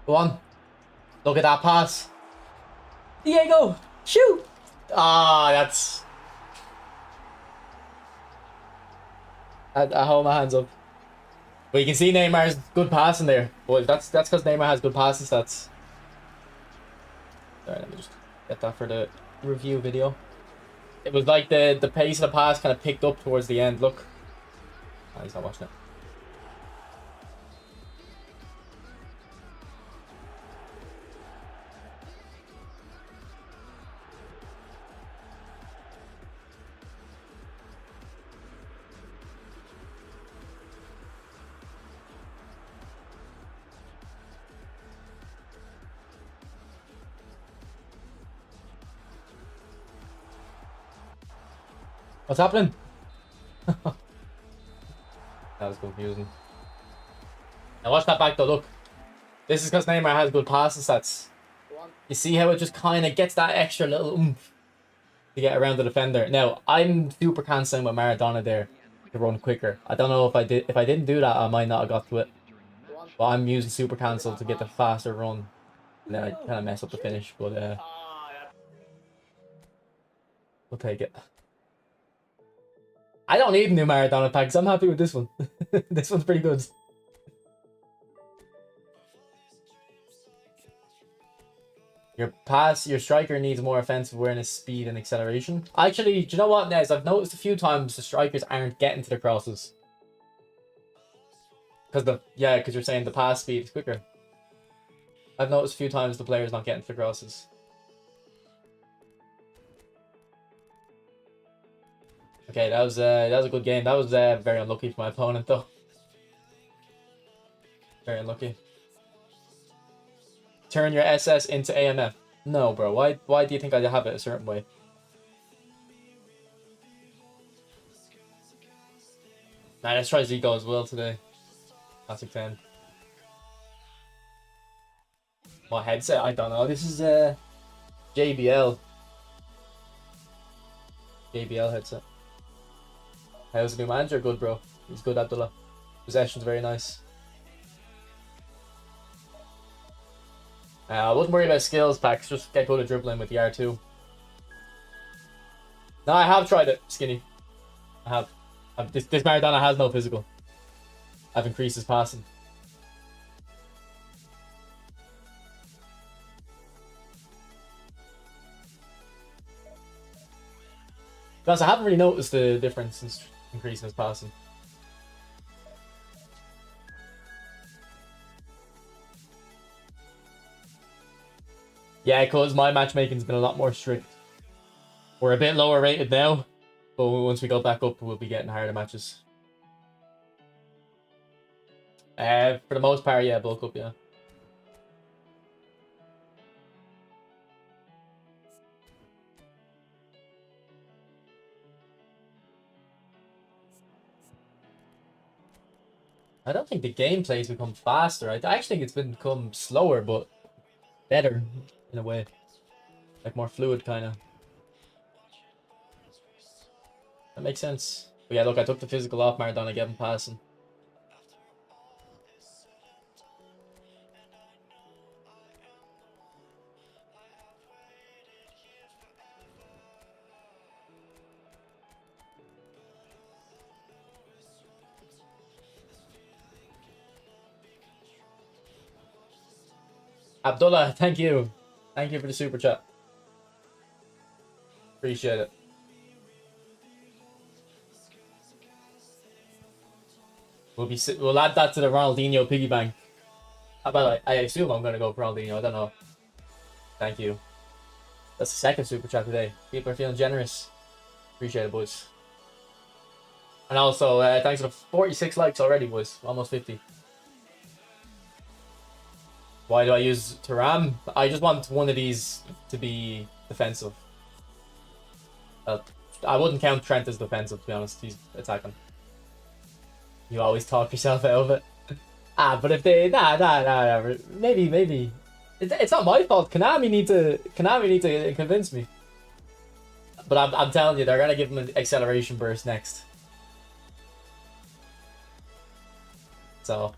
Go on. Look at that pass. Diego, shoot! Ah, that's... I hold my hands up. But you can see Neymar's good passing there. Well, that's because Neymar has good passing stats. Sorry, let me just get that for the review video. It was like the pace of the pass kind of picked up towards the end. Look. Oh, he's not watching it. What's happening? That was confusing. Now watch that back though, look. This is because Neymar has good passing stats. You see how it just kind of gets that extra little oomph to get around the defender. Now, I'm super cancelling with Maradona there to run quicker. I don't know if I didn't do that, I might not have got to it. But I'm using super cancel to get the faster run. And then I kind of mess up the finish, but we'll take it. I don't need new Maradona packs. I'm happy with this one. This one's pretty good. Your striker needs more offensive awareness, speed, and acceleration. Actually, do you know what, Nez? I've noticed a few times the strikers aren't getting to the crosses. Because you're saying the pass speed is quicker. I've noticed a few times the player's not getting to the crosses. Okay, that was a good game. That was very unlucky for my opponent, though. Very unlucky. Turn your SS into AMF. No, bro. Why do you think I have it a certain way? Nah, let's try Zico as well today. Classic 10. What headset? I don't know. This is JBL. JBL headset. How's the new manager? Good, bro. He's good, Abdullah. Possession's very nice. I wouldn't worry about skills packs. Just get good at dribbling with the R2. No, I have tried it, Skinny. I have. This Maradona has no physical. I've increased his passing. Because I haven't really noticed the difference since increasing his passing. Yeah, because my matchmaking's been a lot more strict. We're a bit lower rated now, but once we go back up, we'll be getting harder matches. For the most part, yeah, bulk up, yeah. I don't think the gameplay's become faster. I actually think it's become slower, but better in a way. Like more fluid, kind of. That makes sense. But yeah, look, I took the physical off Maradona, gave him passing. Abdullah, thank you. Thank you for the super chat. Appreciate it. We'll add that to the Ronaldinho piggy bank. How about I assume I'm gonna go for Ronaldinho. I don't know. Thank you. That's the second super chat today. People are feeling generous. Appreciate it, boys. And also, thanks for the 46 likes already, boys. Almost 50. Why do I use Thuram? I just want one of these to be defensive. I wouldn't count Trent as defensive, to be honest. He's attacking. You always talk yourself out of it. But if they... Nah. Maybe. It's not my fault. Konami need to convince me. But I'm telling you, they're going to give him an acceleration burst next. So...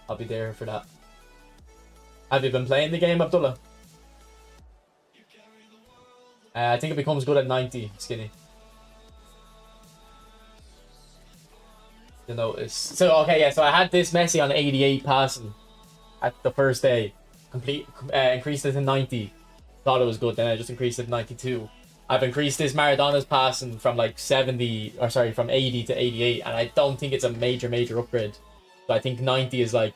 I'll be there for that. Have you been playing the game, Abdullah? I think it becomes good at 90, Skinny. You know, so okay, yeah. So I had this Messi on 88 passing at the first day. Increased it to 90. Thought it was good. Then I just increased it to 92. I've increased this Maradona's passing from like 70, or sorry, from 80 to 88, and I don't think it's a major upgrade. So I think 90 is like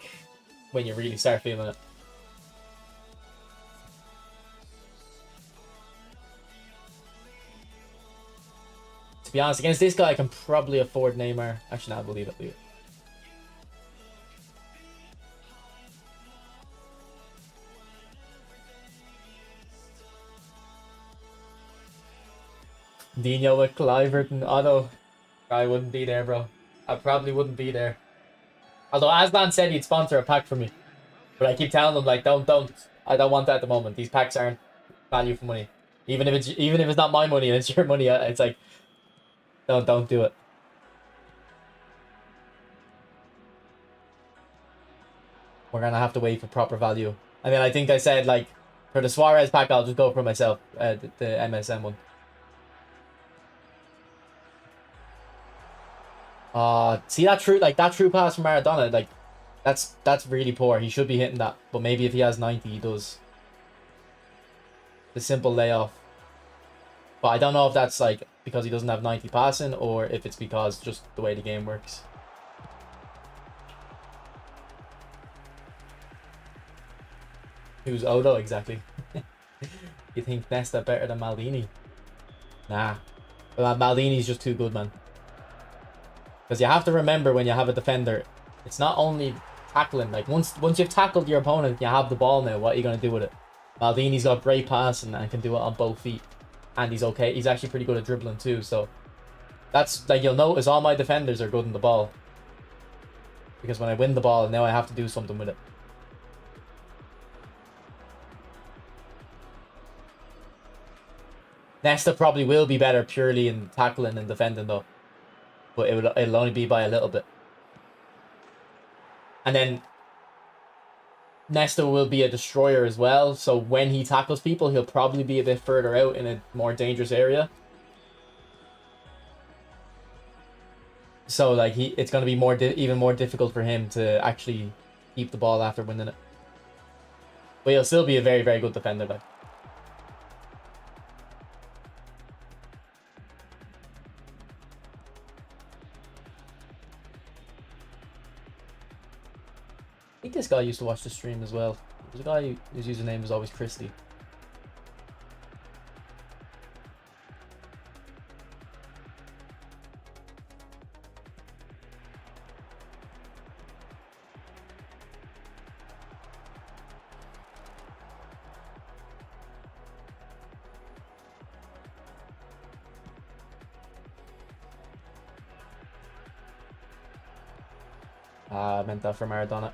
when you really start feeling it. To be honest, against this guy, I can probably afford Neymar. Actually, no, I'll leave it. Dino with Clivert and Otto. I wouldn't be there, bro. I probably wouldn't be there. Although Aslan said he'd sponsor a pack for me. But I keep telling him, like, don't. I don't want that at the moment. These packs aren't value for money. Even if it's not my money and it's your money, it's like, don't do it. We're gonna have to wait for proper value. I mean, I think I said, like, for the Suarez pack, I'll just go for myself, the MSM one. See that true pass from Maradona, like, that's really poor. He should be hitting that, but maybe if he has 90, he does. The simple layoff. But I don't know if that's like because he doesn't have 90 passing or if it's because just the way the game works. Who's Odo exactly? You think Nesta better than Maldini? Nah. Well, Maldini's just too good, man. Because you have to remember when you have a defender, it's not only tackling. Like once you've tackled your opponent, you have the ball now. What are you gonna do with it? Maldini's got great passing and can do it on both feet. And he's okay. He's actually pretty good at dribbling too. So that's like, you'll notice all my defenders are good in the ball. Because when I win the ball, now I have to do something with it. Nesta probably will be better purely in tackling and defending though, but it'll only be by a little bit. And then Nesta will be a destroyer as well, so when he tackles people, he'll probably be a bit further out in a more dangerous area. So like it's going to be even more difficult for him to actually keep the ball after winning it. But he'll still be a very, very good defender, like. I think this guy used to watch the stream as well. There's a guy whose username was always Christy. I meant that for Maradona.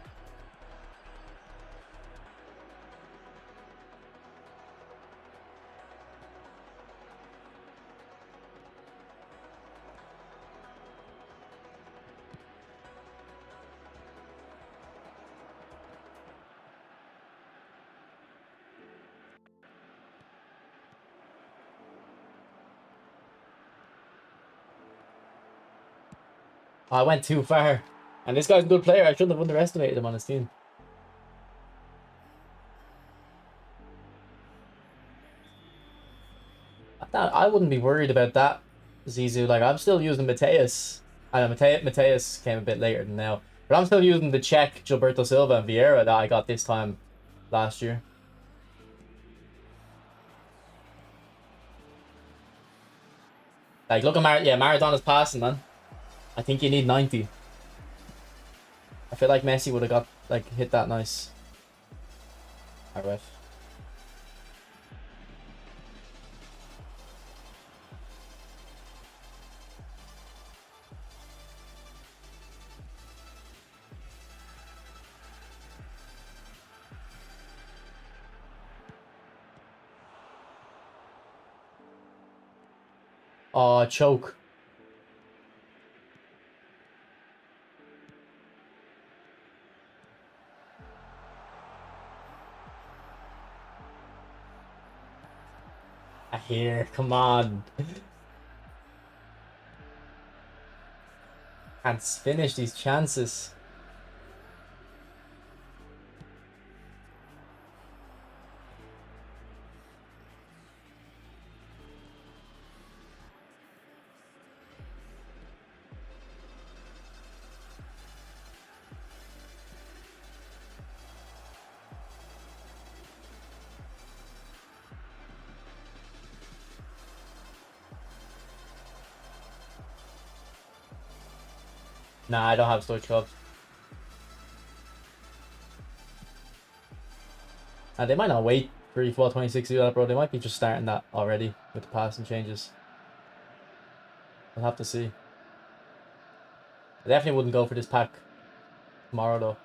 I went too far. And this guy's a good player. I shouldn't have underestimated him on his team. I wouldn't be worried about that, Zizou. Like, I'm still using Mateus. I know Mateus came a bit later than now. But I'm still using the Czech, Gilberto Silva and Vieira that I got this time last year. Like, look at Maradona's passing, man. I think you need 90. I feel like Messi would have got, like, hit that nice. Alright. Oh, choke. Here, come on. Can't finish these chances. Nah, I don't have Stoichkov. And they might not wait for eFootball 26 to do that, bro. They might be just starting that already with the passing changes. We'll have to see. I definitely wouldn't go for this pack tomorrow, though.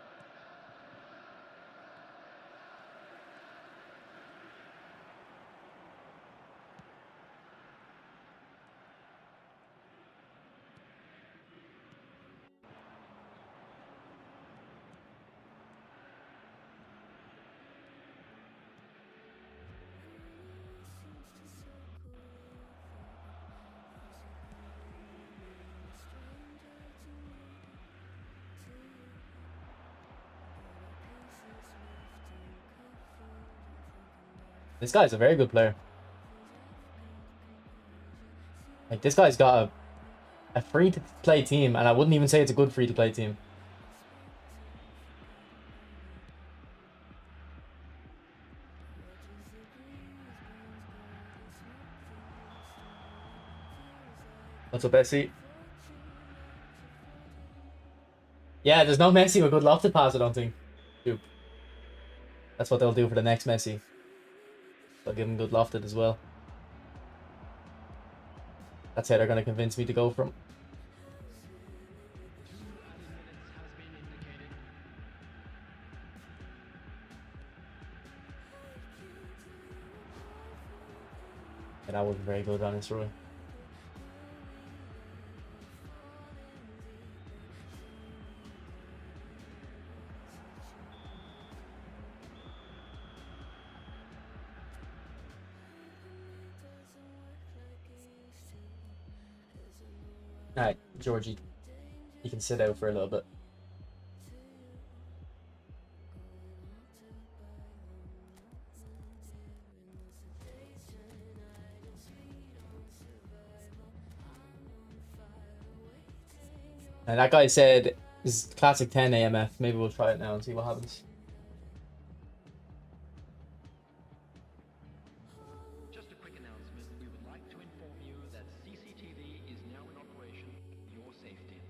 This guy's a very good player. Like, this guy's got a free-to-play team, and I wouldn't even say it's a good free-to-play team. What's up, Bessie? Yeah, there's no Messi with good lofted pass, I don't think. Dude. That's what they'll do for the next Messi. They'll give him good lofted as well. That's how they're going to convince me to go from. Yeah, that wasn't very good on this Roy. Alright, Georgie, you can sit out for a little bit. And that guy said this is classic 10 AMF. Maybe we'll try it now and see what happens. Just a quick announcement. We would like to inform you that CCTV is now in operation for your safety.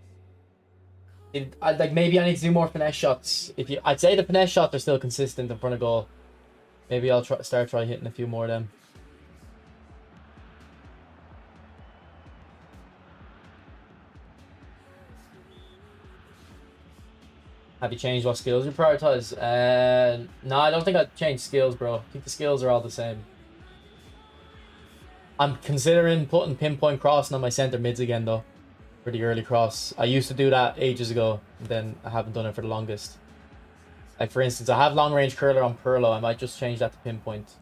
Like maybe I need to do more finesse shots. I'd say the finesse shots are still consistent in front of goal. Maybe I'll try hitting a few more of them. Have you changed what skills you prioritize? No, I don't think I'd change skills, bro. I think the skills are all the same. I'm considering putting pinpoint crossing on my center mids again, though. For the early cross. I used to do that ages ago, then I haven't done it for the longest. Like, for instance, I have long range curler on Perlo. I might just change that to pinpoint.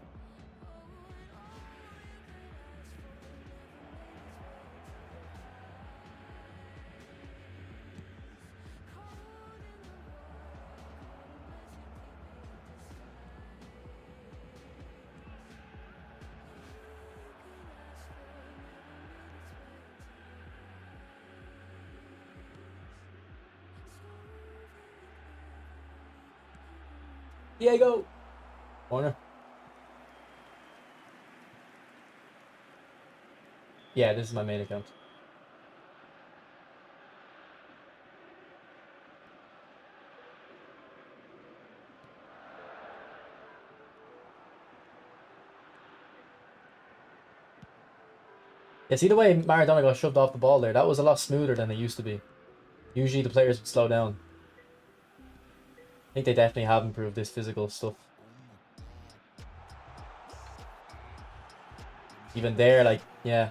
Diego! Corner. Yeah, this is my main account. Yeah, see the way Maradona got shoved off the ball there? That was a lot smoother than it used to be. Usually the players would slow down. I think they definitely have improved this physical stuff. Even there, like, yeah.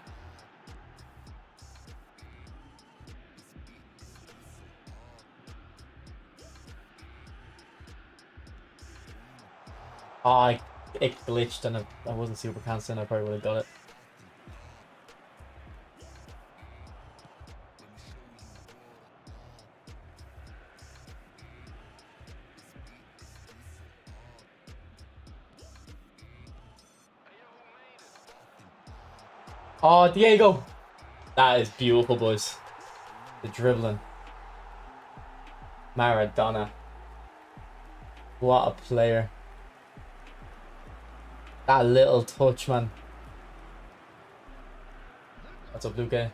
Oh, it glitched and I wasn't super constant. I probably would have got it. Oh, Diego! That is beautiful, boys. The dribbling. Maradona. What a player. That little touch, man. What's up, Luque?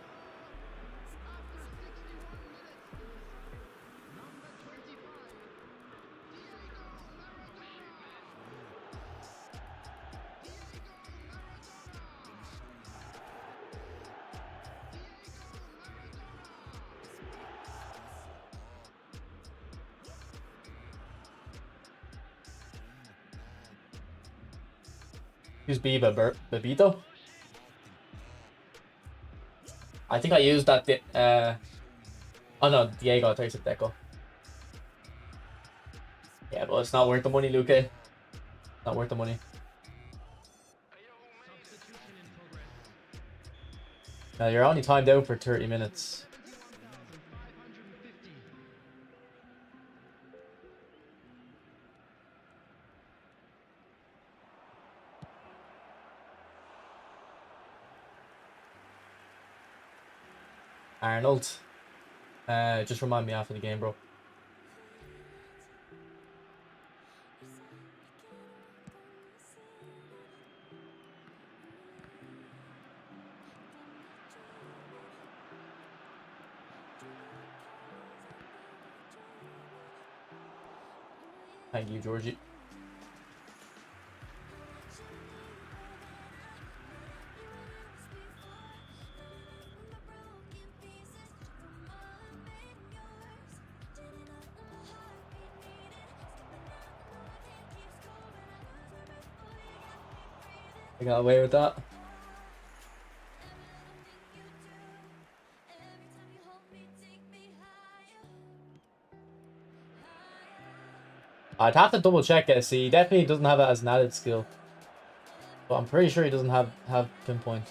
Who's Biba? Babito? I think I used that. Oh no, Diego. I thought you said Deco. Yeah, but it's not worth the money, Luque. Not worth the money. Now you're only timed out for 30 minutes. Arnold. Just remind me after the game, bro. Thank you, Georgie. I got away with that. I'd have to double check it. See, he definitely doesn't have it as an added skill. But I'm pretty sure he doesn't have pinpoint.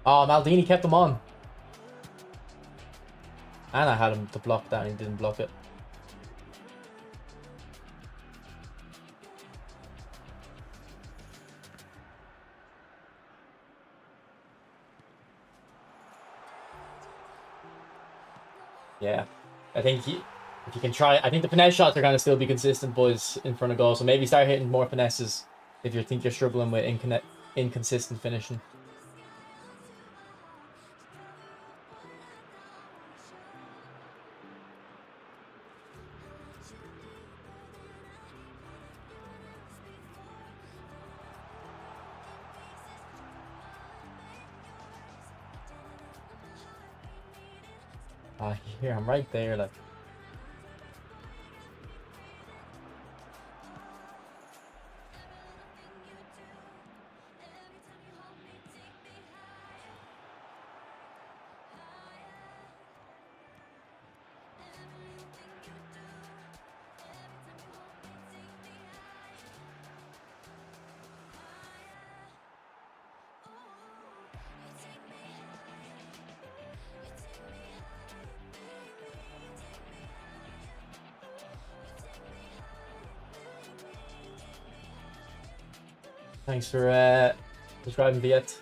Oh, Maldini kept him on. And I had him to block that and he didn't block it. Yeah. I think if you can try, I think the finesse shots are going to still be consistent, boys, in front of goal. So maybe start hitting more finesses if you think you're struggling with inconsistent finishing. Here, I'm right there, like. Thanks for subscribing, Viet.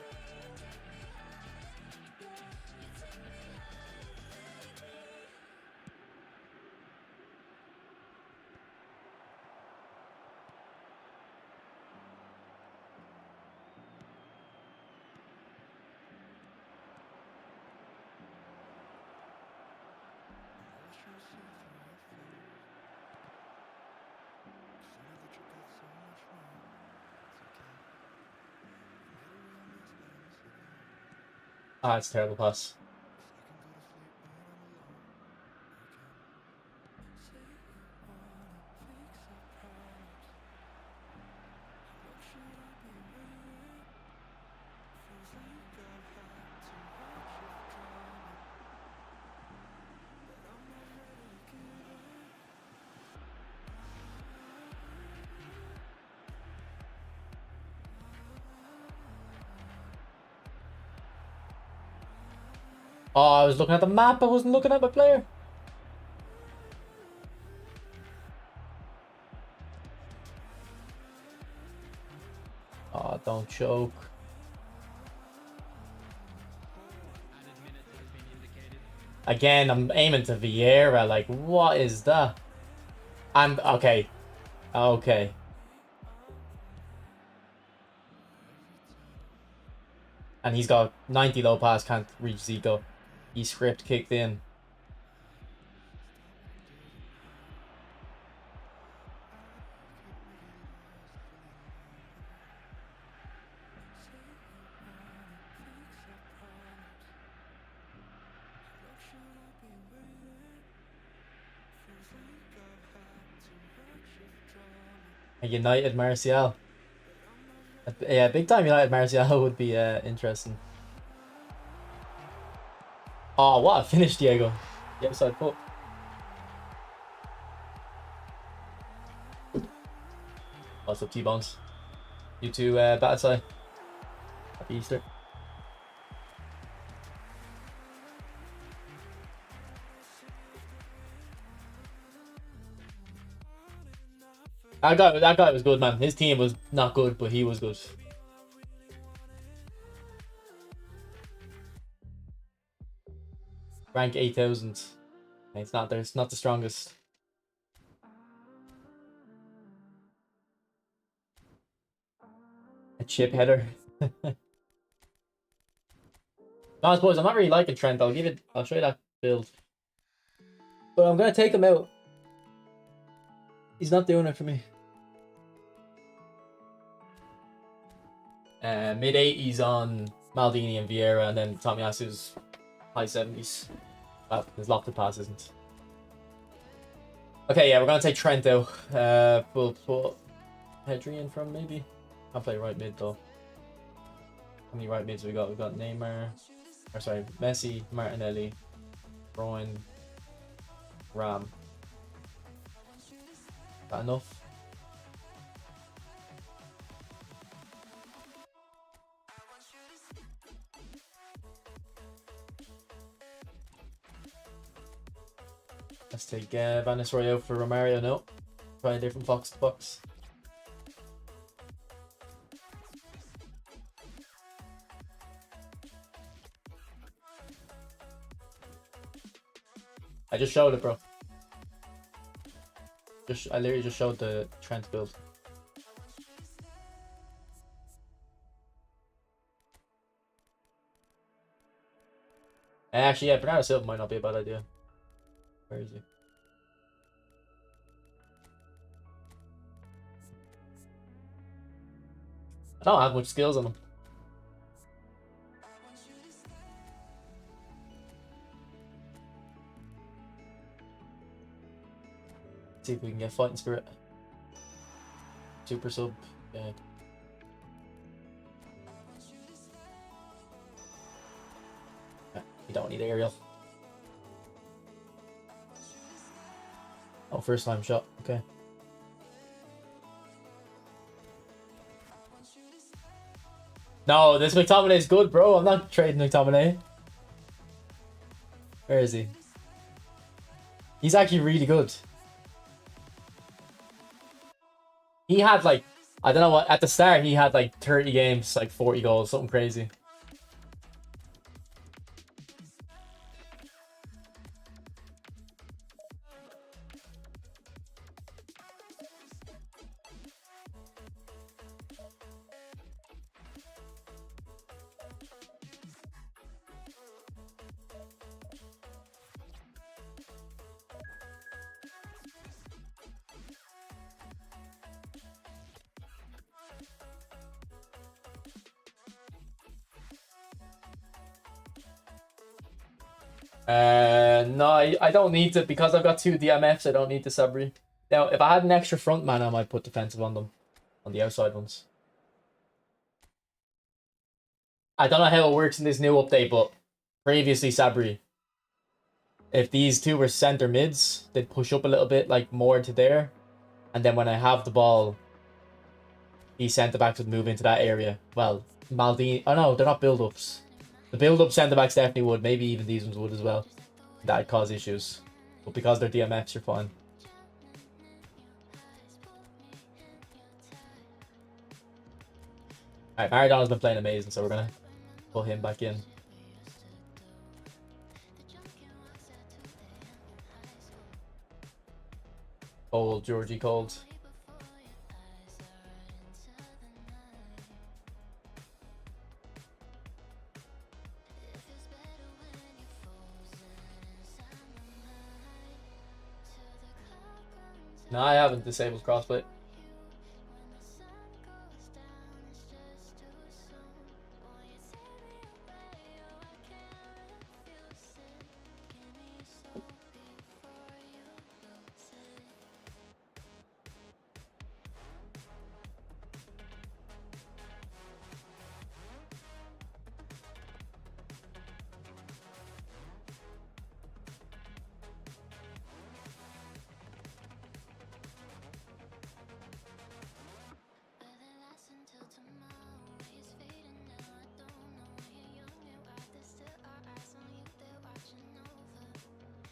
Ah, it's a terrible pass. Oh, I was looking at the map. I wasn't looking at my player. Oh, don't choke. Again, I'm aiming to Vieira. Like, what is that? I'm okay. Okay. And he's got 90 low pass, can't reach Zico. He's script kicked in. A United Martial. Yeah, big time United Martial would be interesting. Oh, what a finish, Diego. The outside foot. What's up, T-Bones? You too, bad side. Happy Easter. That guy was good, man. His team was not good, but he was good. Rank 8,000. It's not there. It's not the strongest. A chip header. No, I suppose I'm not really liking Trent. I'll show you that build. But I'm gonna take him out. He's not doing it for me. Mid 80s on Maldini and Vieira, and then Tomiyasu's high 70s. Well, his lofted pass isn't. Okay, yeah, we're gonna take Trent out. We'll put Pedri in from maybe. I'll play right mid though. How many right mids we got? We got Neymar, or sorry, Messi, Martinelli, Brian, Ram. That enough? Let's take Van Nistelrooy out for Romario. No, try a different box to box. I just showed it, bro. I literally just showed the Trent build. Actually, yeah, Bernardo Silva might not be a bad idea. Where is he? I don't have much skills on him. Let's see if we can get fighting spirit. Super sub. Yeah. You don't need aerial. Oh, first time shot. Okay. No, this McTominay is good, bro. I'm not trading McTominay. Where is he? He's actually really good. He had like, I don't know what, at the start he had like 30 games, like 40 goals, something crazy. No, I don't need to, because I've got 2 DMFs, I don't need the Sabri. Now, if I had an extra front man, I might put defensive on them, on the outside ones. I don't know how it works in this new update, but previously Sabri, if these 2 were center mids, they'd push up a little bit, like more to there, and then when I have the ball, these centre backs would move into that area. Well, Maldini, oh no, they're not build-ups. The build-up centre-backs definitely would. Maybe even these ones would as well. That'd cause issues. But because they're DMFs, you're fine. Alright, Maradona's been playing amazing, so we're going to pull him back in. Cold, Georgie Cold. No, I haven't disabled crossplay.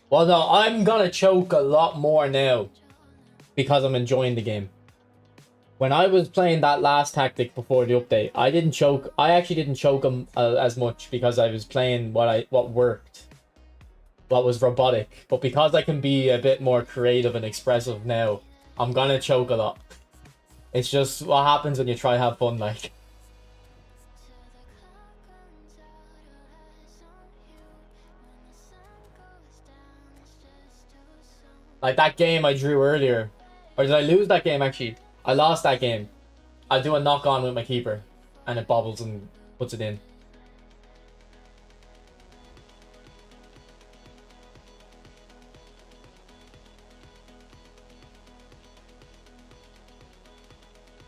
Well, no, I'm gonna choke a lot more now because I'm enjoying the game. When I was playing that last tactic before the update, I didn't choke. I actually didn't choke him as much because I was playing what worked, what was robotic. But because I can be a bit more creative and expressive now, I'm gonna choke a lot. It's just what happens when you try to have fun, like. Like that game I drew earlier. Or did I lose that game, actually? I lost that game. I do a knock-on with my keeper. And it bobbles and puts it in.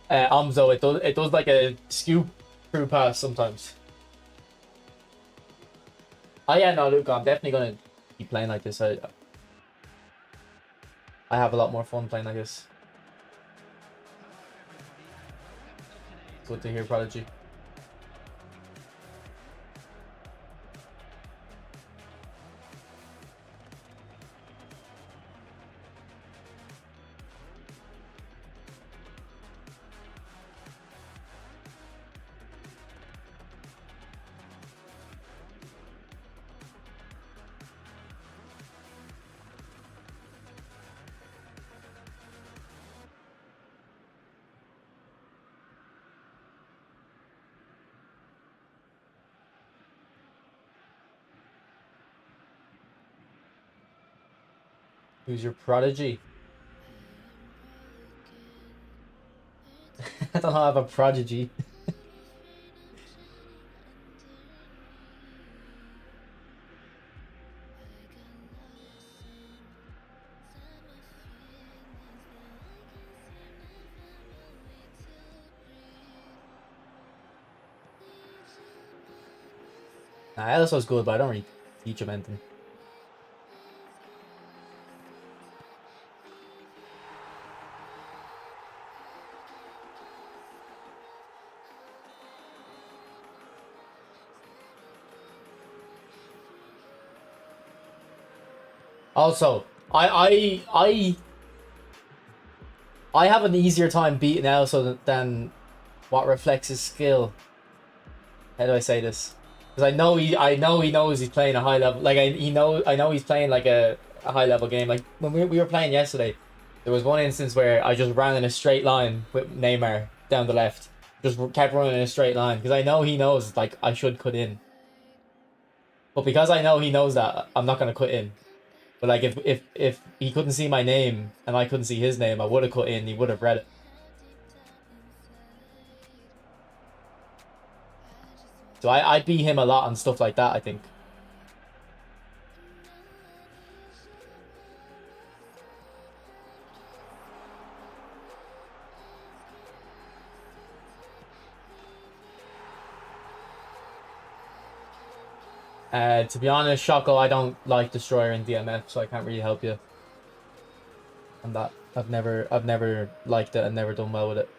Amzo, it does like a scoop through pass sometimes. Oh yeah, no, Luke, I'm definitely gonna keep playing like this. I have a lot more fun playing like this. Good to hear, Prodigy. Who's your prodigy? I don't have a prodigy. Nah, Elso's good, but I don't really teach him anything. Also, I have an easier time beating Elso than what reflects his skill. How do I say this? Because I know he knows he's playing a high level. Like I know he's playing like a high level game. Like when we were playing yesterday, there was one instance where I just ran in a straight line with Neymar down the left. Just kept running in a straight line because I know he knows like I should cut in. But because I know he knows that, I'm not gonna cut in. But like if he couldn't see my name and I couldn't see his name, I would have cut in. He would have read it. So I beat him a lot on stuff like that, I think. To be honest, Shoko, I don't like Destroyer in DMF, so I can't really help you on that. I've never liked it and never done well with it.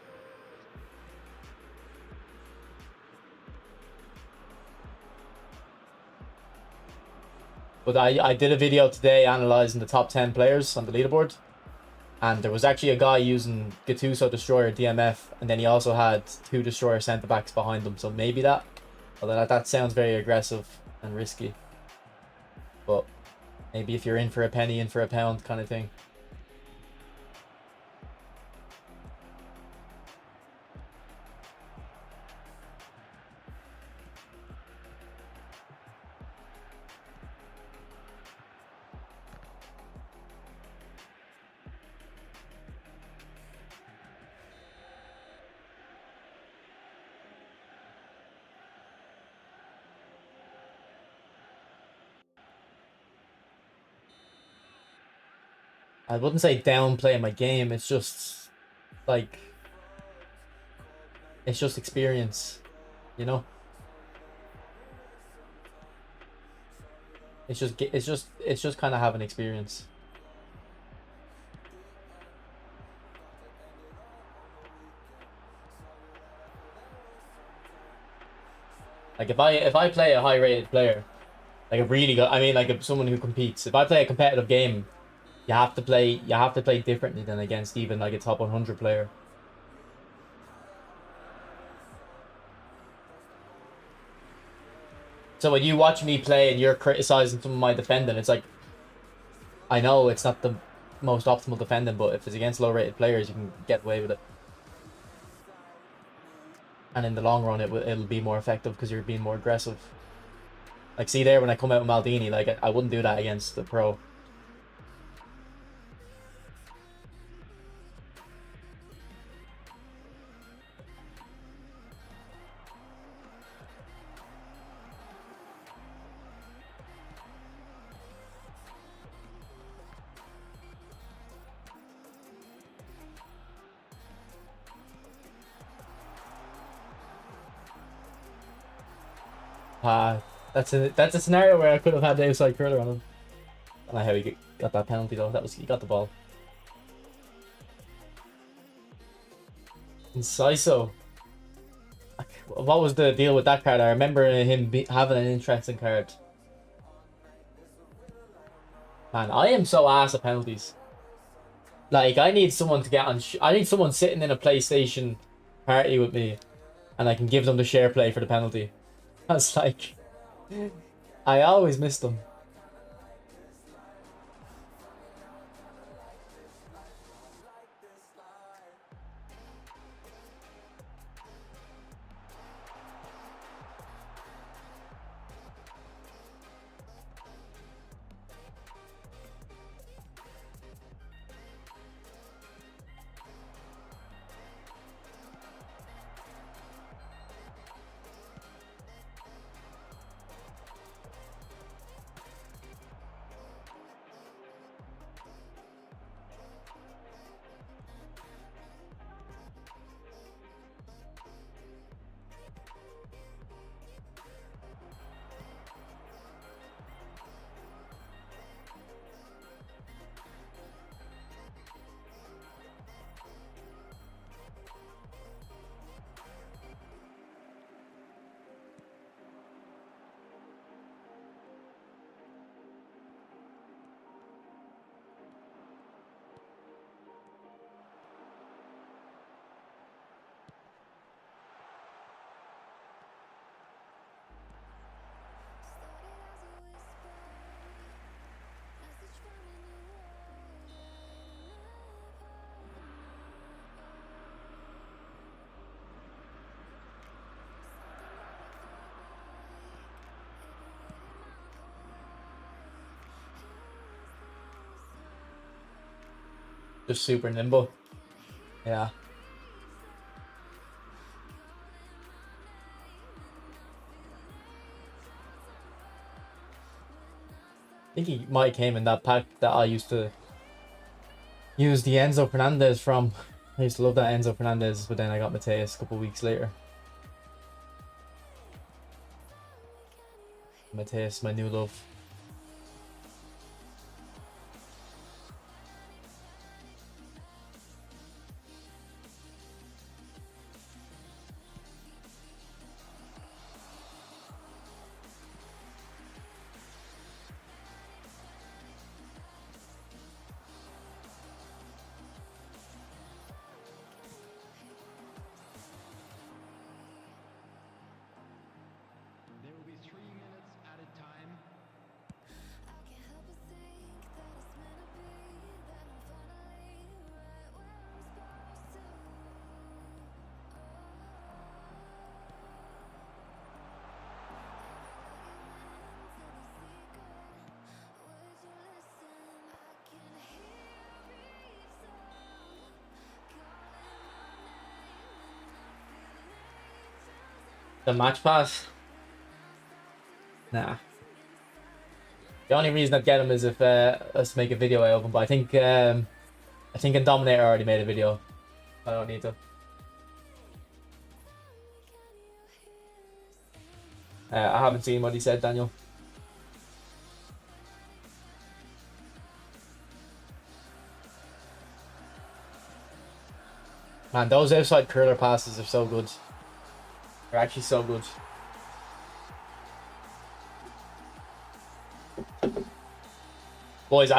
But I did a video today analyzing the top 10 players on the leaderboard. And there was actually a guy using Gattuso Destroyer DMF, and then he also had 2 Destroyer centre-backs behind him. So maybe that. Although that sounds very aggressive and risky. But maybe if you're in for a penny, in for a pound kind of thing. I wouldn't say downplay my game, it's just like it's just experience, you know? It's just kind of having experience. Like if I play a high rated player, like a really good, I mean like someone who competes, if I play a competitive game, you have to play differently than against even like a top 100 player. So when you watch me play and you're criticizing some of my defending, it's like, I know it's not the most optimal defending, but if it's against low rated players, you can get away with it. And in the long run, it'll be more effective because you're being more aggressive. Like, see there, when I come out with Maldini, like, I wouldn't do that against the pro. That's a scenario where I could have had the outside curler on him. I don't know how he got that penalty though. He got the ball. Inciso. What was the deal with that card? I remember him having an interesting card. Man, I am so ass at penalties. Like, I need someone to get on. I need someone sitting in a PlayStation party with me, and I can give them the share play for the penalty. That's like, I always miss them. Just super nimble. Yeah. I think he might have came in that pack that I used to use the Enzo Fernandez from. I used to love that Enzo Fernandez, but then I got Mateus a couple weeks later. Mateus, my new love. There will be 3 minutes at a time. The match pass? Nah. The only reason I'd get him is if us make a video of him, but I think Indominator already made a video. I don't need to. I haven't seen what he said, Daniel. Man, those outside curler passes are so good. They're actually so good. Boys, SC,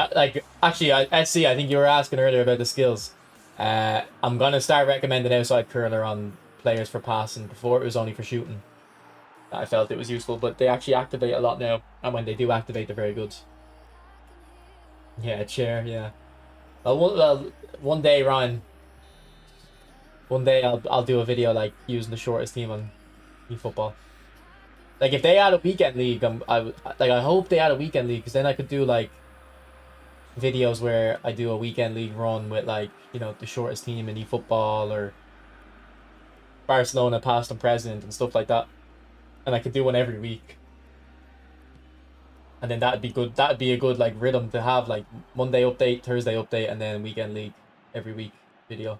I think you were asking earlier about the skills. I'm gonna start recommending outside curler on players for passing. Before it was only for shooting. I felt it was useful, but they actually activate a lot now, and when they do activate, they're very good. Yeah, chair, yeah. Well, one day, Ryan. One day I'll do a video like using the shortest team on eFootball. Like if they add a weekend league, I hope they add a weekend league, because then I could do like videos where I do a weekend league run with like, you know, the shortest team in eFootball or Barcelona past and present and stuff like that. And I could do one every week. And then that'd be good. That'd be a good like rhythm to have, like Monday update, Thursday update, and then weekend league every week video.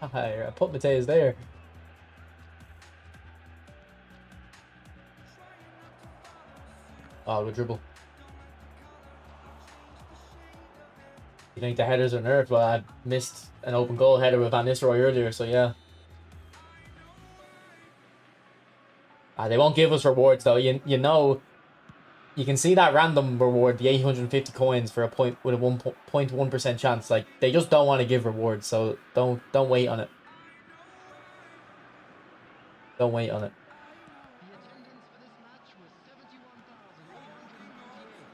I put Mateus there. Oh, good dribble. You think the headers are nerfed? Well, I missed an open goal header with Van Nistelrooy earlier, so yeah. They won't give us rewards though. You know, you can see that random reward, the 850 coins for a point with a 1.1% chance. Like they just don't want to give rewards, so don't wait on it. Don't wait on it. The attendance for this match was 71,898.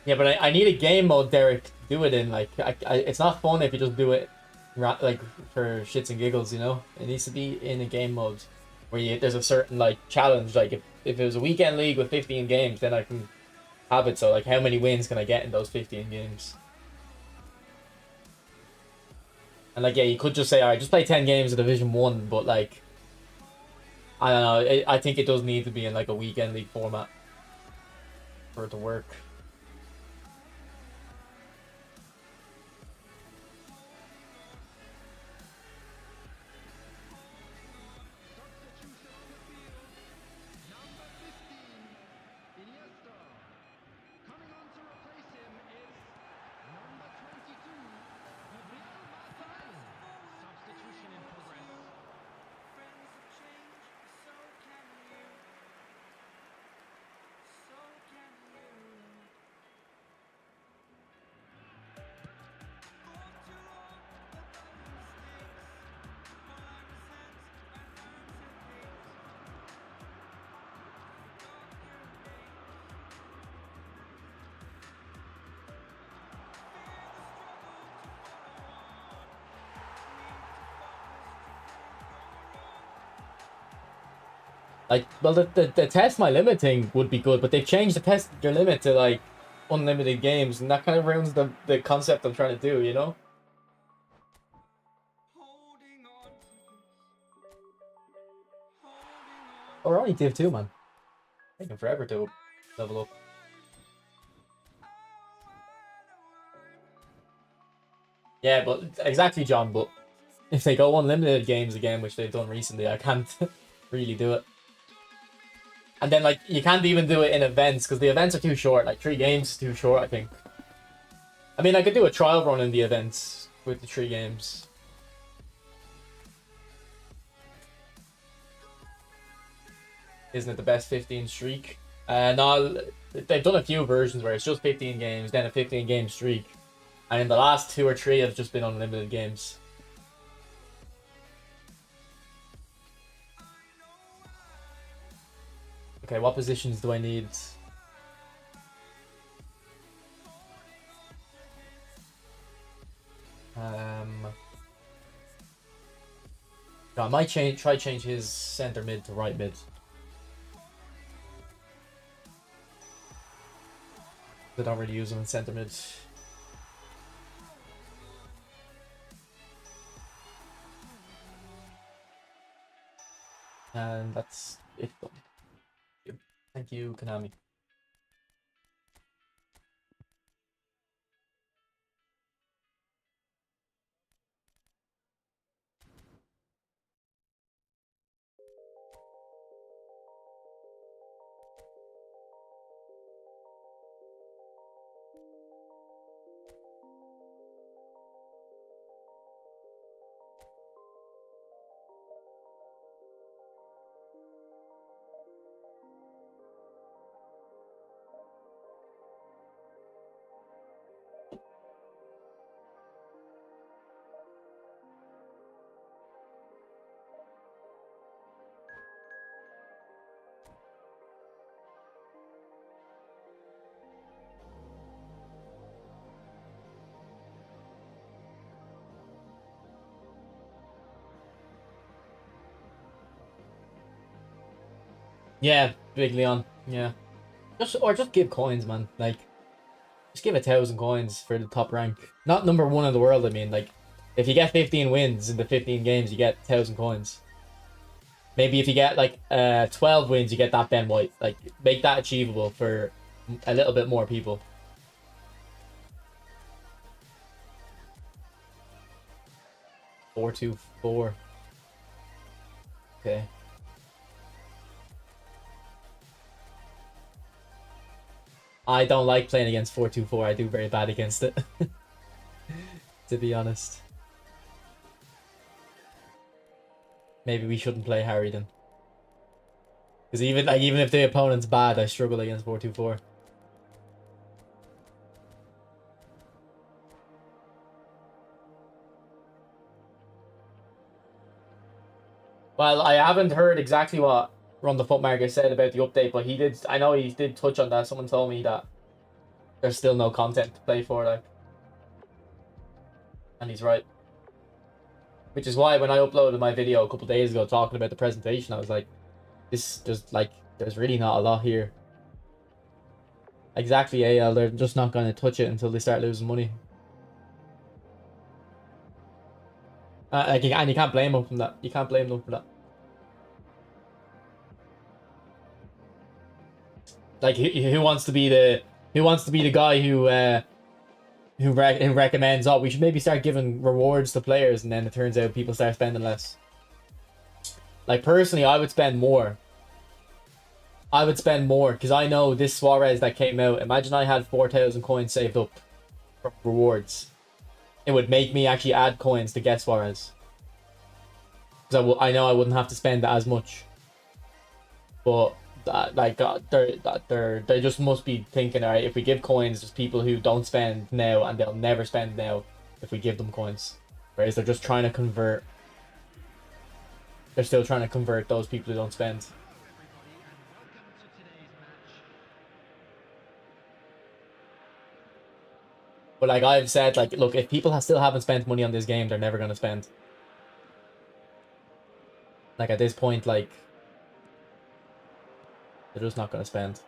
Yeah, but I need a game mode, Derek, to do it in. Like, it's not fun if you just do it, like, for shits and giggles, you know? It needs to be in a game mode where there's a certain, like, challenge. Like, if it was a weekend league with 15 games, then I can have it. So, like, how many wins can I get in those 15 games? And, like, yeah, you could just say, all right, just play 10 games of Division 1, but, like, I don't know. I think it does need to be in, like, a weekend league format for it to work. Substitution on the field. Number 15, Iniesta. Coming on to replace him is number 22, Gabriel Martin. Substitution in progress. Like, well, the test my limit thing would be good, but they've changed your limit to, like, unlimited games, and that kind of ruins the concept I'm trying to do, you know? Oh, we're only Div 2, man. Taking forever to level up. Yeah, but exactly, John, but if they go unlimited games again, which they've done recently, I can't really do it. And then, like, you can't even do it in events, because the events are too short. Like, 3 games is too short, I think. I mean, I could do a trial run in the events with the 3 games. Isn't it the best 15 streak? No, they've done a few versions where it's just 15 games, then a 15-game streak. And in the last 2 or 3 have just been unlimited games. Okay, what positions do I need? I might try change his center mid to right mid. I don't really use him in center mid. And that's it done. Thank you, Konami. Yeah, Big Leon. Yeah. Just give coins, man. Like, Just give 1,000 coins for the top rank. Not number 1 in the world, I mean. Like, if you get 15 wins in the 15 games, you get 1,000 coins. Maybe if you get, like, 12 wins, you get that Ben White. Like, make that achievable for a little bit more people. $424. Okay. I don't like playing against 424. I do very bad against it. To be honest. Maybe we shouldn't play Harry then. Because even if the opponent's bad, I struggle against 424. Well, I haven't heard exactly what Run the Footmarker said about the update, but he did. I know he did touch on that. Someone told me that there's still no content to play for, like, and he's right. Which is why when I uploaded my video a couple days ago talking about the presentation, I was like, this just like there's really not a lot here. Exactly, AL. They're just not going to touch it until they start losing money. And you can't blame them from that. You can't blame them for that. Like, who wants to be the guy who recommends, oh, we should maybe start giving rewards to players, and then it turns out people start spending less. Like, personally, I would spend more. I would spend more because I know this Suarez that came out. Imagine I had 4,000 coins saved up for rewards. It would make me actually add coins to get Suarez. Because I know I wouldn't have to spend as much. But they just must be thinking, alright, if we give coins, there's people who don't spend now and they'll never spend now if we give them coins. Whereas they're just trying to convert. They're still trying to convert those people who don't spend. But like I've said, like, look, if people still haven't spent money on this game, they're never going to spend. Like, at this point, like, they're just not going to spend.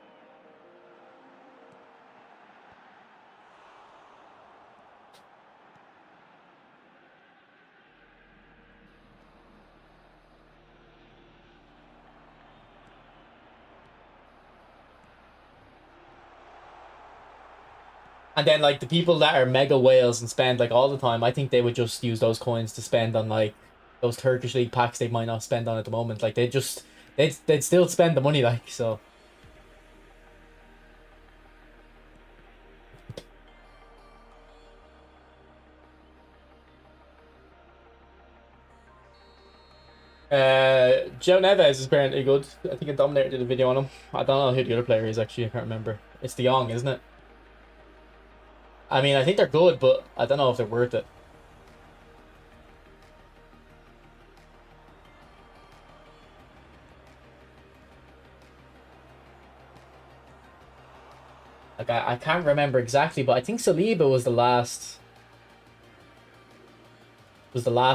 And then, like, the people that are mega whales and spend, like, all the time, I think they would just use those coins to spend on, like, those Turkish League packs they might not spend on at the moment. Like, they'd still spend the money, like, so. Joe Neves is apparently good. I think Dominator did a video on him. I don't know who the other player is, actually. I can't remember. It's De Jong, isn't it? I mean, I think they're good, but I don't know if they're worth it. Like, I can't remember exactly, but I think Saliba was the last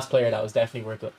player that was definitely worth it.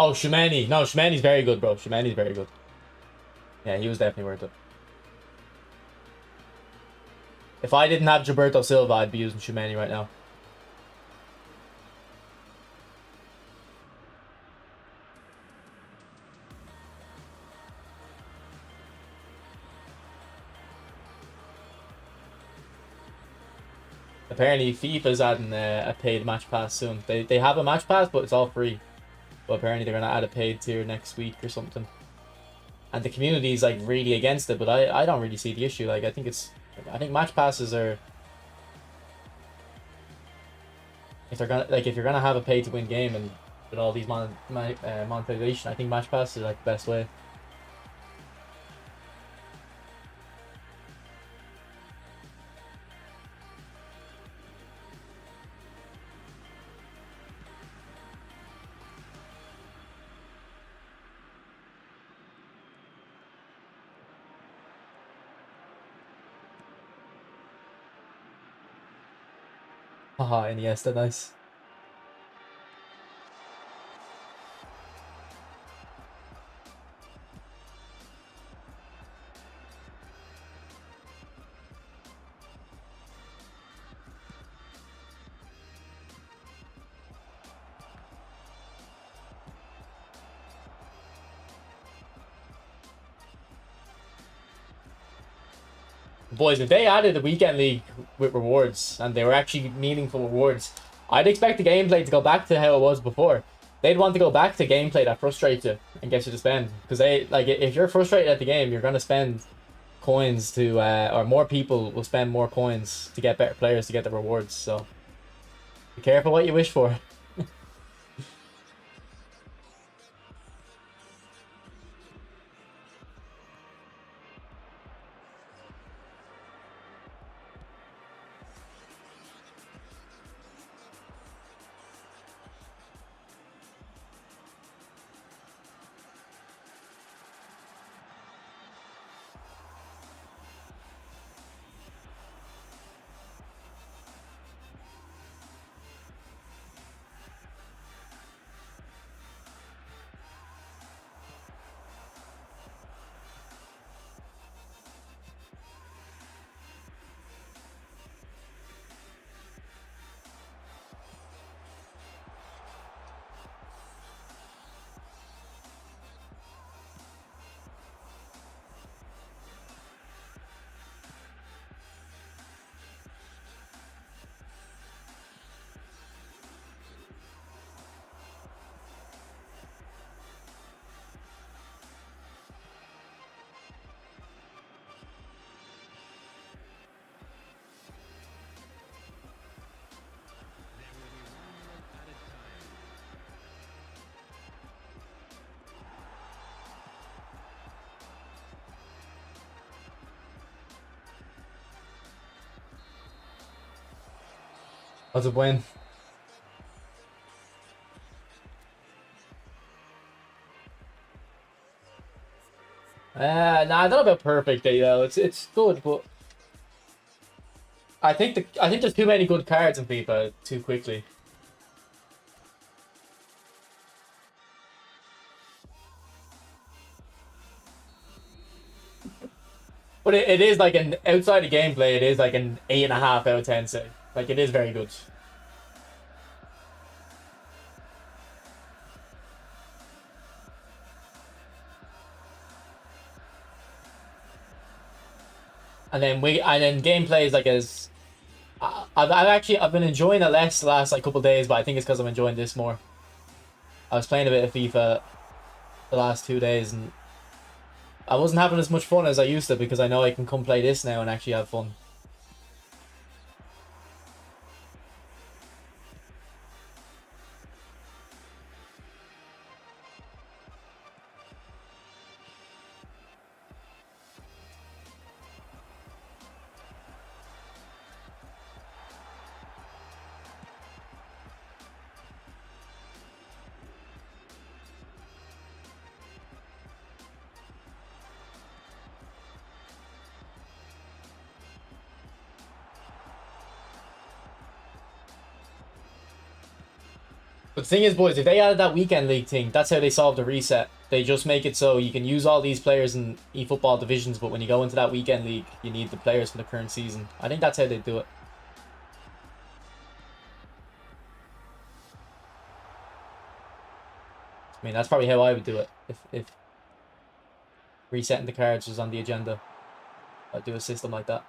Oh, Shumani. No, Shumani's very good, bro. Shumani's very good. Yeah, he was definitely worth it. If I didn't have Gilberto Silva, I'd be using Tchouaméni right now. Apparently, FIFA's adding a paid match pass soon. They have a match pass, but it's all free. But apparently, they're gonna add a paid tier next week or something. And the community is like really against it, but I don't really see the issue. Like I think match passes are, if you're gonna have a pay to win game and with all these monetization, I think match passes are like the best way. Haha, Iniesta, nice. Boys, if they added a weekend league with rewards and they were actually meaningful rewards, I'd expect the gameplay to go back to how it was before. They'd want to go back to gameplay that frustrates you and gets you to spend. Because if you're frustrated at the game, you're gonna spend coins to or more people will spend more coins to get better players to get the rewards. So be careful what you wish for. That's a win. Nah, I don't know about perfect though. It's good, but I think there's too many good cards in FIFA too quickly. But it is like an outside of gameplay, it is like an 8.5 out of 10 say. Like it is very good. And then gameplay is like as I've been enjoying it less the last like couple days, but I think it's because I'm enjoying this more. I was playing a bit of FIFA the last 2 days and I wasn't having as much fun as I used to because I know I can come play this now and actually have fun. But the thing is, boys, if they added that weekend league thing, that's how they solve the reset. They just make it so you can use all these players in eFootball divisions, but when you go into that weekend league, you need the players from the current season. I think that's how they do it. I mean, that's probably how I would do it if resetting the cards was on the agenda. I'd do a system like that.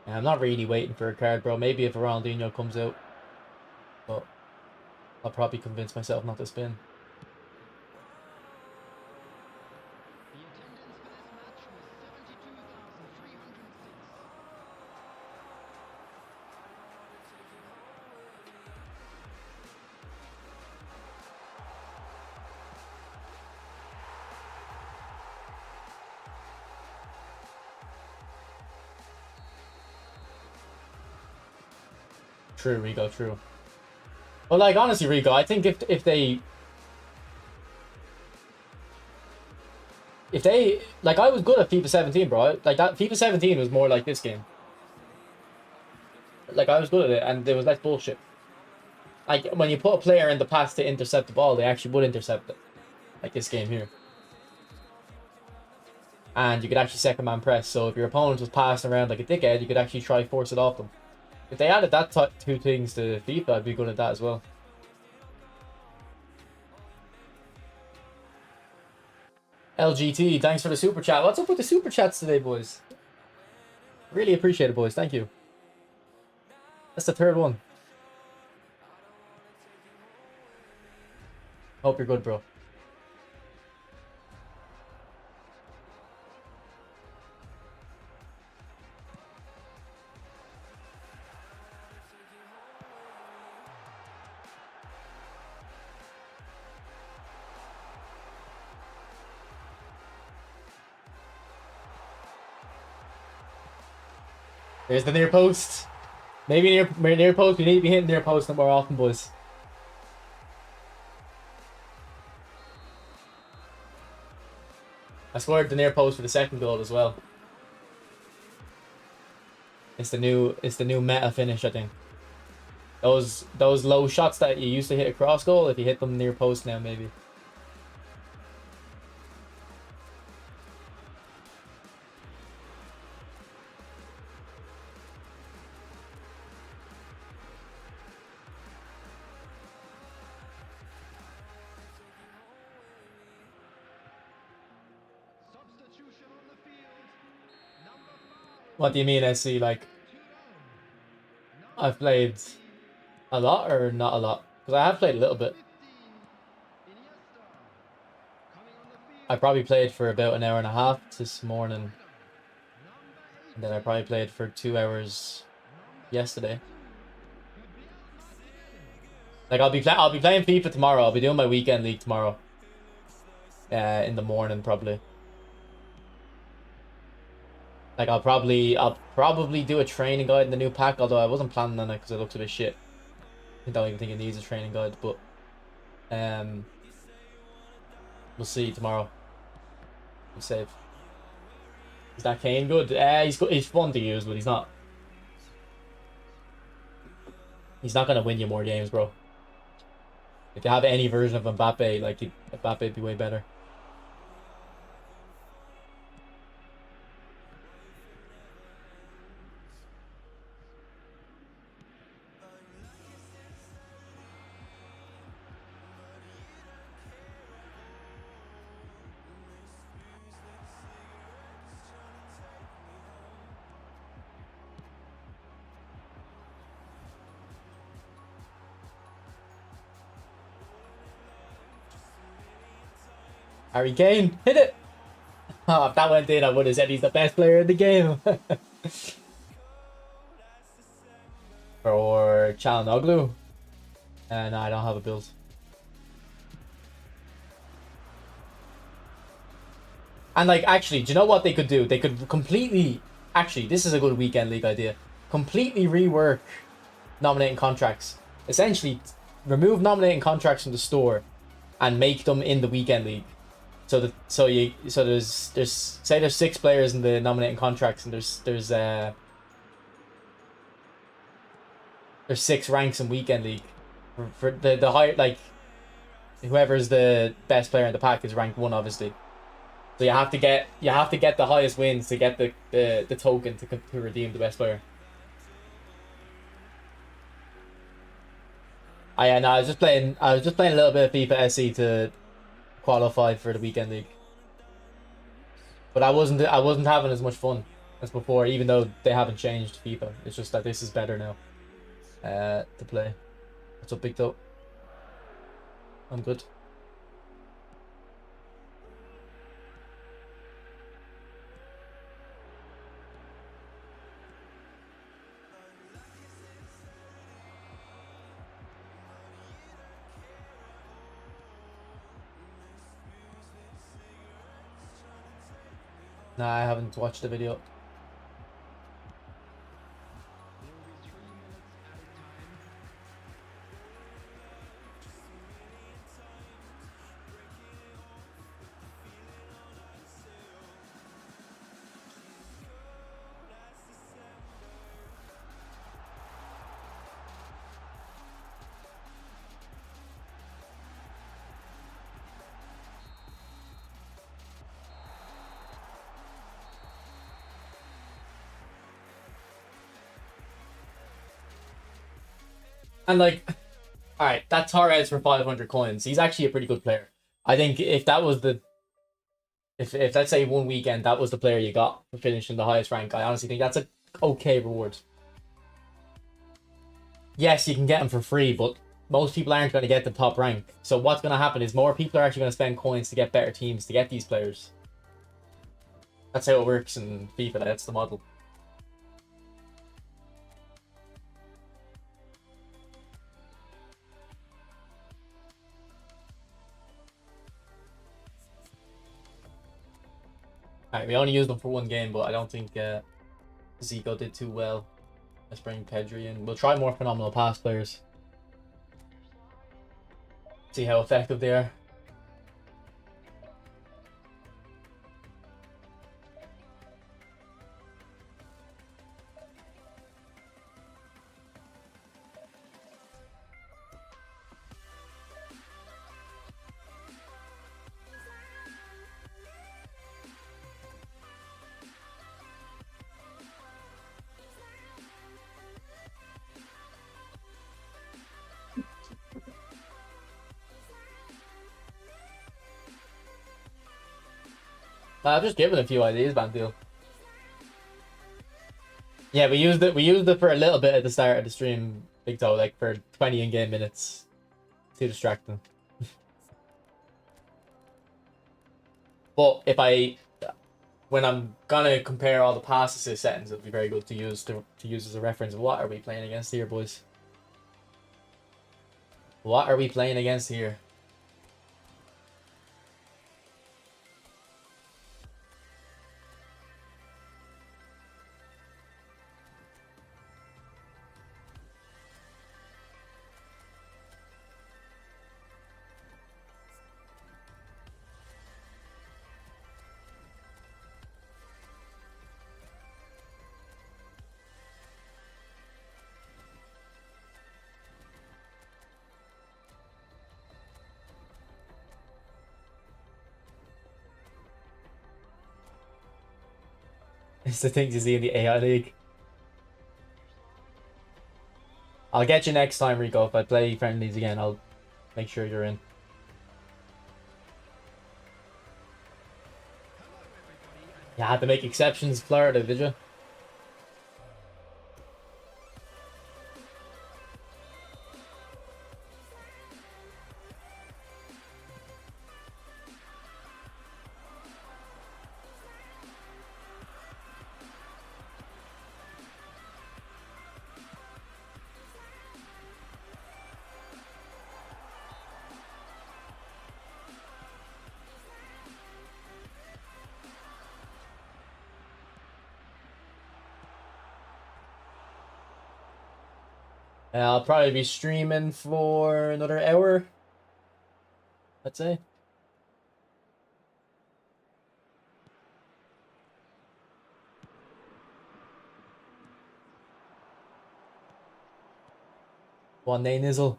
Yeah, I'm not really waiting for a card, bro. Maybe if Ronaldinho comes out, but I'll probably convince myself not to spin. The attendance for this match was 72,306. True, Rico, true. Well, like, honestly, Rico, I think if they like, I was good at FIFA 17, bro. Like, that FIFA 17 was more like this game. Like, I was good at it, and there was less bullshit. Like, when you put a player in the pass to intercept the ball, they actually would intercept it. Like this game here. And you could actually second man press, so if your opponent was passing around like a dickhead, you could actually try force it off them. If they added that two things to FIFA, I'd be good at that as well. LGT, thanks for the super chat. What's up with the super chats today, boys? Really appreciate it, boys. Thank you. That's the third one. Hope you're good, bro. There's the near post. Maybe near post. We need to be hitting near post more often, boys. I scored the near post for the second goal as well. It's the new meta finish, I think. Those low shots that you used to hit a cross goal, if you hit them near post now, maybe. Substitution on the field. Number 5. What do you mean, SC? Like, I've played a lot or not a lot? Because I have played a little bit. 15. Iniesta. Coming on the field. I probably played for about an hour and a half this morning. Number 8. And then I probably played for 2 hours yesterday. Like, I'll be playing FIFA tomorrow. I'll be doing my weekend league tomorrow. In the morning, probably. Like, I'll probably do a training guide in the new pack, although I wasn't planning on it because it looks a bit shit. I don't even think it needs a training guide, but we'll see tomorrow. We'll save. Is that Kane good? He's good. He's fun to use, but he's not. He's not gonna win you more games, bro. If you have any version of Mbappe, like, Mbappe would be way better. Harry Kane, hit it! Oh, if that went in, I would have said he's the best player in the game. For Çalhanoğlu. No, I don't have a build. And, like, actually, do you know what they could do? They could completely... Actually, this is a good weekend league idea. Completely rework nominating contracts. Essentially, remove nominating contracts from the store and make them in the weekend league. there's say there's 6 players in the nominating contracts, and there's 6 ranks in weekend league. For the high, like, whoever's the best player in the pack is rank 1, obviously. So you have to get the highest wins to get the token to redeem the best player. I was just playing a little bit of FIFA SE to qualify for the weekend league. But I wasn't having as much fun as before, even though they haven't changed FIFA. It's just that this is better now to play. What's up, Big Toe? I'm good. Nah, I haven't watched the video. There will be 3 minutes added time. And like, all right, that Torres for 500 coins. He's actually a pretty good player. I think if that was if let's say one weekend that was the player you got for finishing the highest rank, I honestly think that's a okay reward. Yes, you can get him for free, but most people aren't going to get the top rank. So what's going to happen is more people are actually going to spend coins to get better teams to get these players. That's how it works in FIFA. That's the model. Alright, we only used them for one game, but I don't think Zico did too well. Let's bring Pedri in. We'll try more phenomenal pass players. See how effective they are. I've just given a few ideas, Bandil. Yeah, we used it for a little bit at the start of the stream, Big Toe, like for 20 in-game minutes to distract them. But when I'm gonna compare all the pass assist settings, it'll be very good to use as a reference. What are we playing against here, boys? What are we playing against here? It's the things you see in the AI League. I'll get you next time, Rico. If I play friendlies again, I'll make sure you're in. You had to make exceptions, Florida, did you? I'll probably be streaming for another hour, I'd say. One day Nizzle.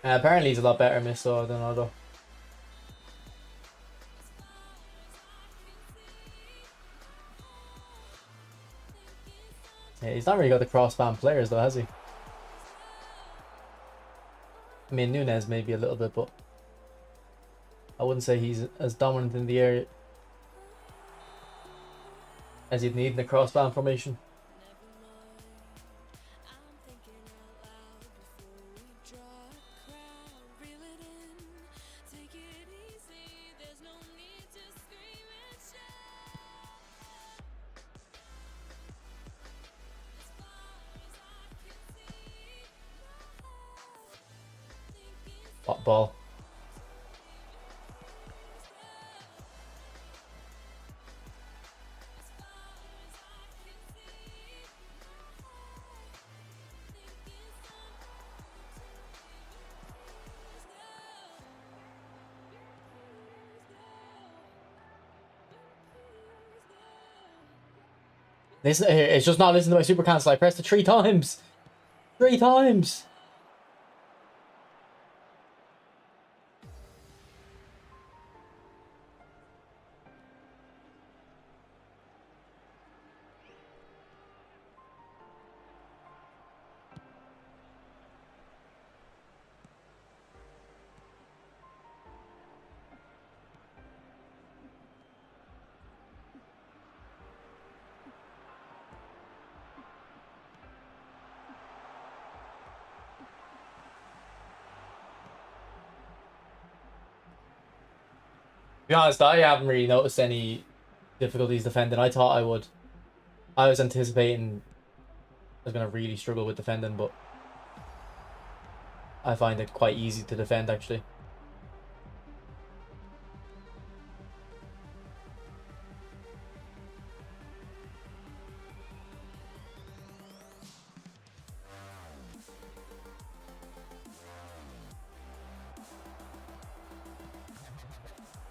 Apparently he's a lot better Misso than Odo. Yeah, he's not really got the cross-band players though, has he? I mean, Nunez maybe a little bit, but I wouldn't say he's as dominant in the area as you'd need in the cross-band formation. Ball. Listen, it's just not listening to my super cancel. I pressed it 3 times. 3 times. To be honest, I haven't really noticed any difficulties defending. I thought I would. I was anticipating I was going to really struggle with defending, but I find it quite easy to defend, actually.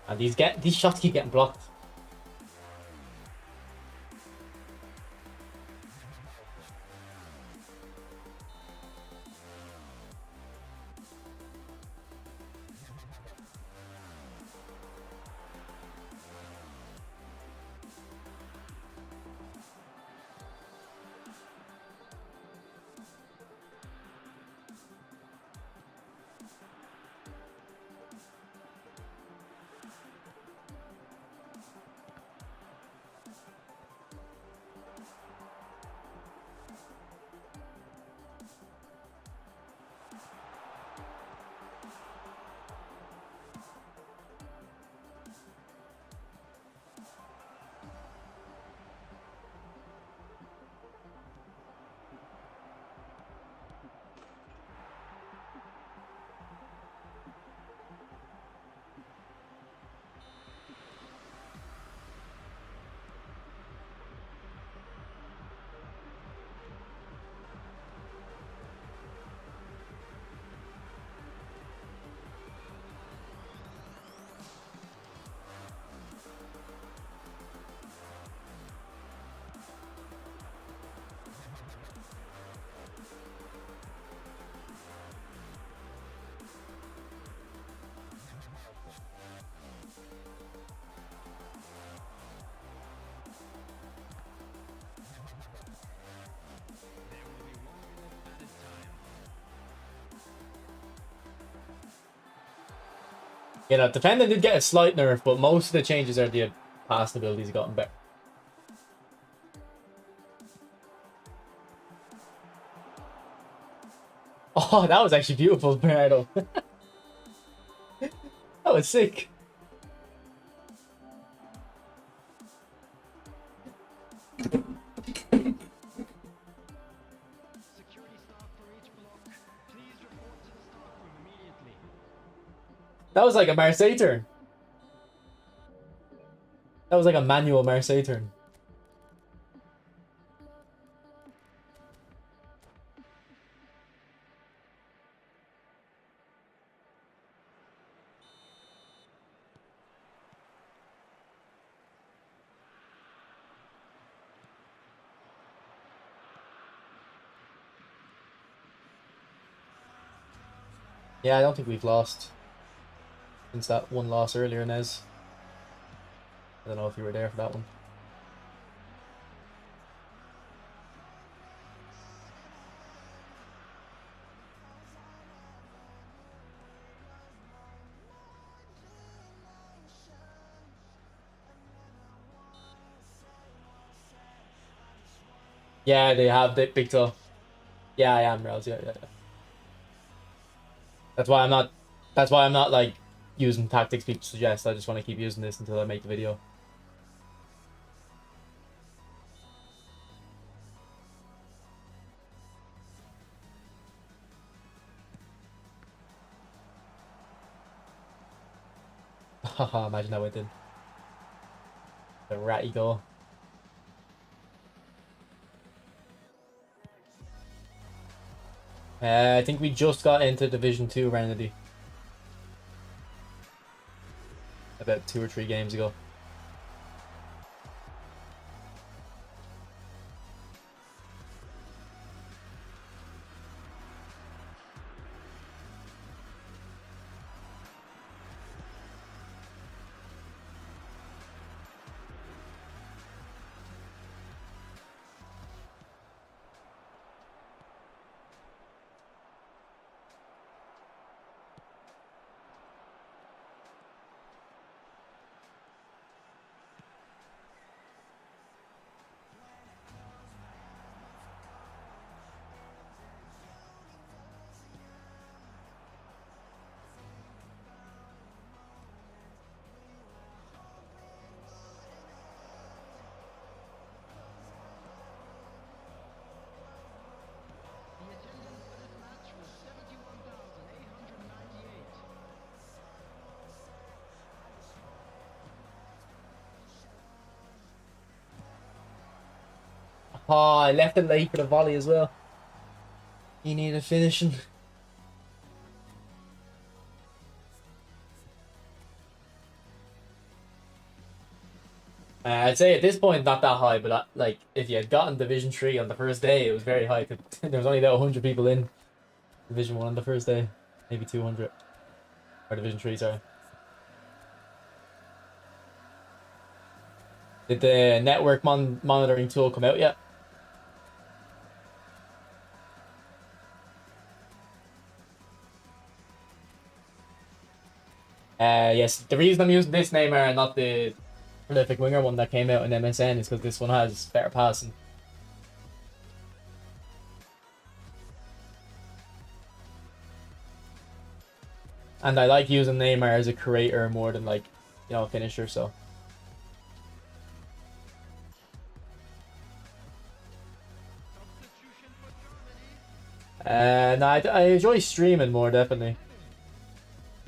And these shots keep getting blocked. You know, defending did get a slight nerf, but most of the changes are the passing abilities have gotten better. Oh, that was actually beautiful, Bernardo. That was sick. Security staff for each block, please report to the staff room immediately. That was like a Marseille turn. That was like a manual Marseille turn. Yeah, I don't think we've lost since that one loss earlier, Nez. I don't know if you were there for that one. Yeah, they have the big toe. Yeah, I am, Rails. Yeah, yeah, yeah. That's why I'm not. That's why I'm not like using tactics people suggest. I just want to keep using this until I make the video. Haha, imagine that went in. The ratty goal. I think we just got into Division 2 Randy. About 2 or 3 games ago. The attendance for this match was 71,898. Oh, I left it late for the volley as well. He needed finishing. I'd say at this point not that high, but like if you had gotten Division 3 on the first day, it was very high. There was only about 100 people in Division 1 on the first day, maybe 200, or Division 3, sorry. Did the network monitoring tool come out yet? Yes. The reason I'm using this Neymar and not the prolific winger one that came out in MSN is because this one has better passing. And I like using Neymar as a creator more than like, you know, a finisher, so. Substitution for Germany. No, I enjoy streaming more, definitely.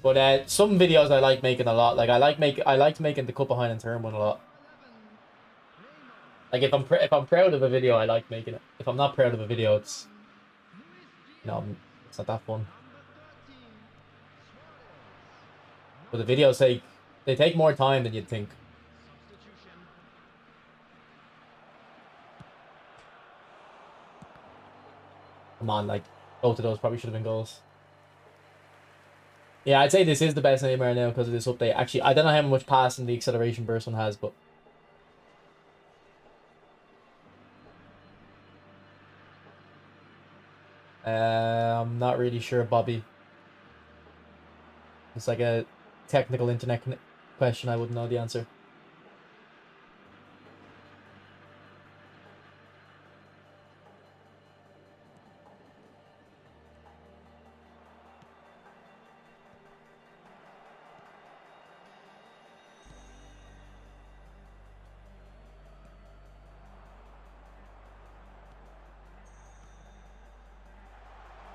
But some videos I like making a lot. Like I liked making the Cup of Highland Turn one a lot. Like if I'm proud of a video, I like making it. If I'm not proud of a video, it's, you know, it's not that fun. But the videos they take more time than you'd think. Substitution. Come on, like both of those probably should have been goals. Yeah, I'd say this is the best Neymar now because of this update. Actually, I don't know how much passing the acceleration burst one has, but I'm not really sure, Bobby. It's like a technical internet question, I wouldn't know the answer.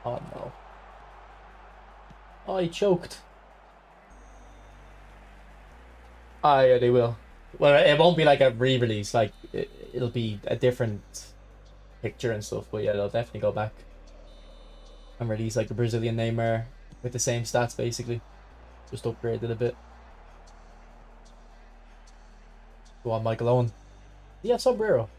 Oh no. Oh, he choked. Ah, yeah, they will. Well, it won't be like a re-release. Like it'll be a different picture and stuff. But yeah, they'll definitely go back and release like a Brazilian Neymar with the same stats, basically, just upgraded a bit. Go on, Michael Owen. Yeah, Sombrero.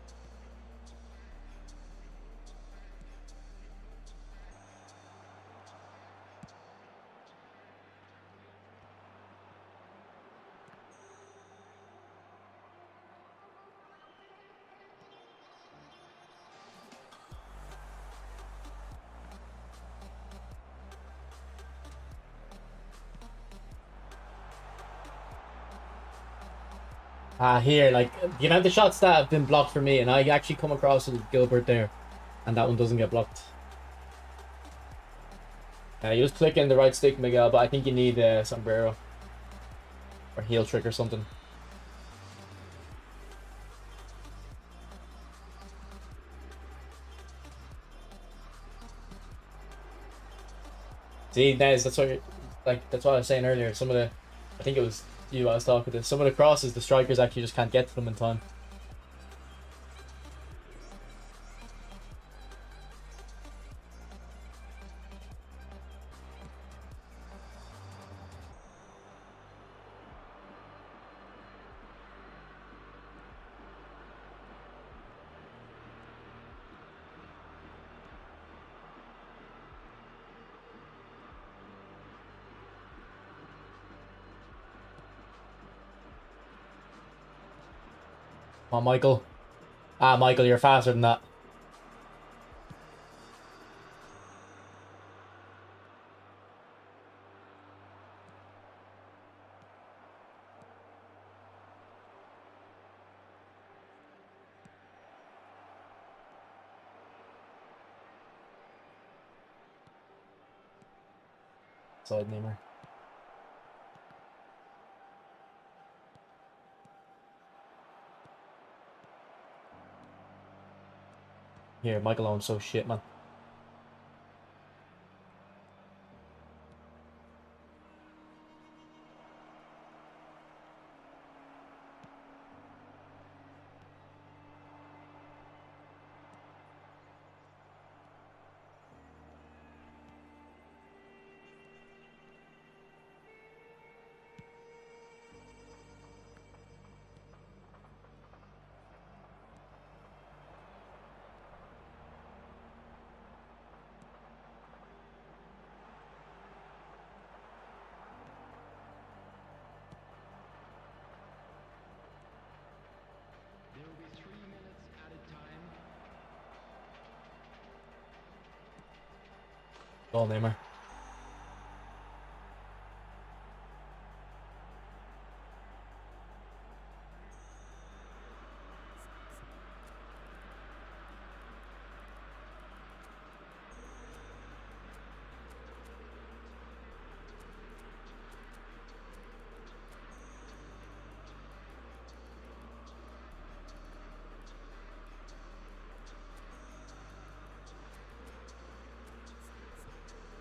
Here, like the amount of shots that have been blocked for me, and I actually come across with Gilbert there, and that one doesn't get blocked. You just click in the right stick, Miguel, but I think you need Sombrero or heel trick or something. See, Nez, that's what that's what I was saying earlier. Some of the, I think it was you I was talking to. Some of the crosses, the strikers actually just can't get to them in time. Come on, Michael. Michael, you're faster than that. Side Neymar. Here, Michael Owen's so shit, man. There will be 3 minutes added time. Go on, Neymar.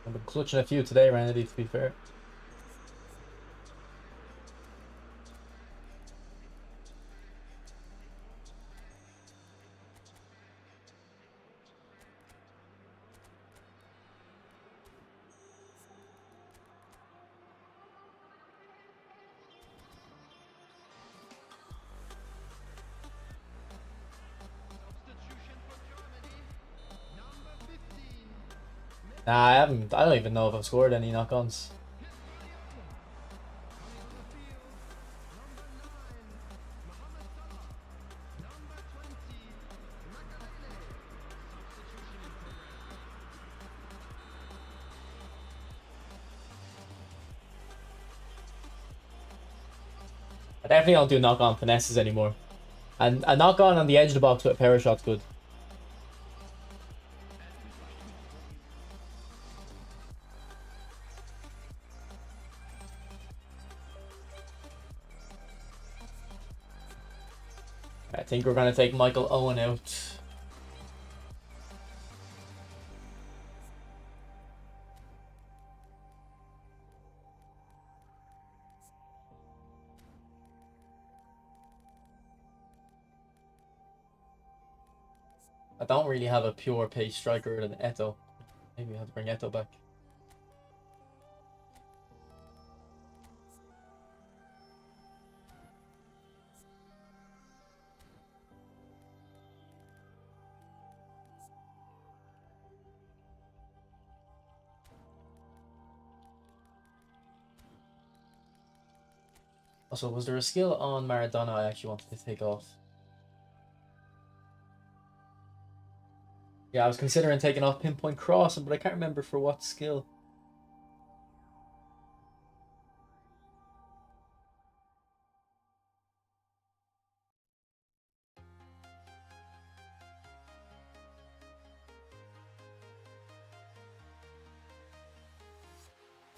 I've been clutching a few today, Randy, to be fair. Substitution for Germany. Number 15. Nah, I haven't. I don't even know if I've scored any knock-ons. Coming on the field. Number 9. Mohamed Salah. Number 20. Makalele. Substitution in progress. definitely don't do knock-on finesses anymore. And a knock-on on the edge of the box with a power shot's good. I think we're going to take Michael Owen out. I don't really have a pure pace striker than Eto. Maybe I have to bring Eto back. Also, was there a skill on Maradona I actually wanted to take off? Yeah, I was considering taking off Pinpoint Crossing, but I can't remember for what skill.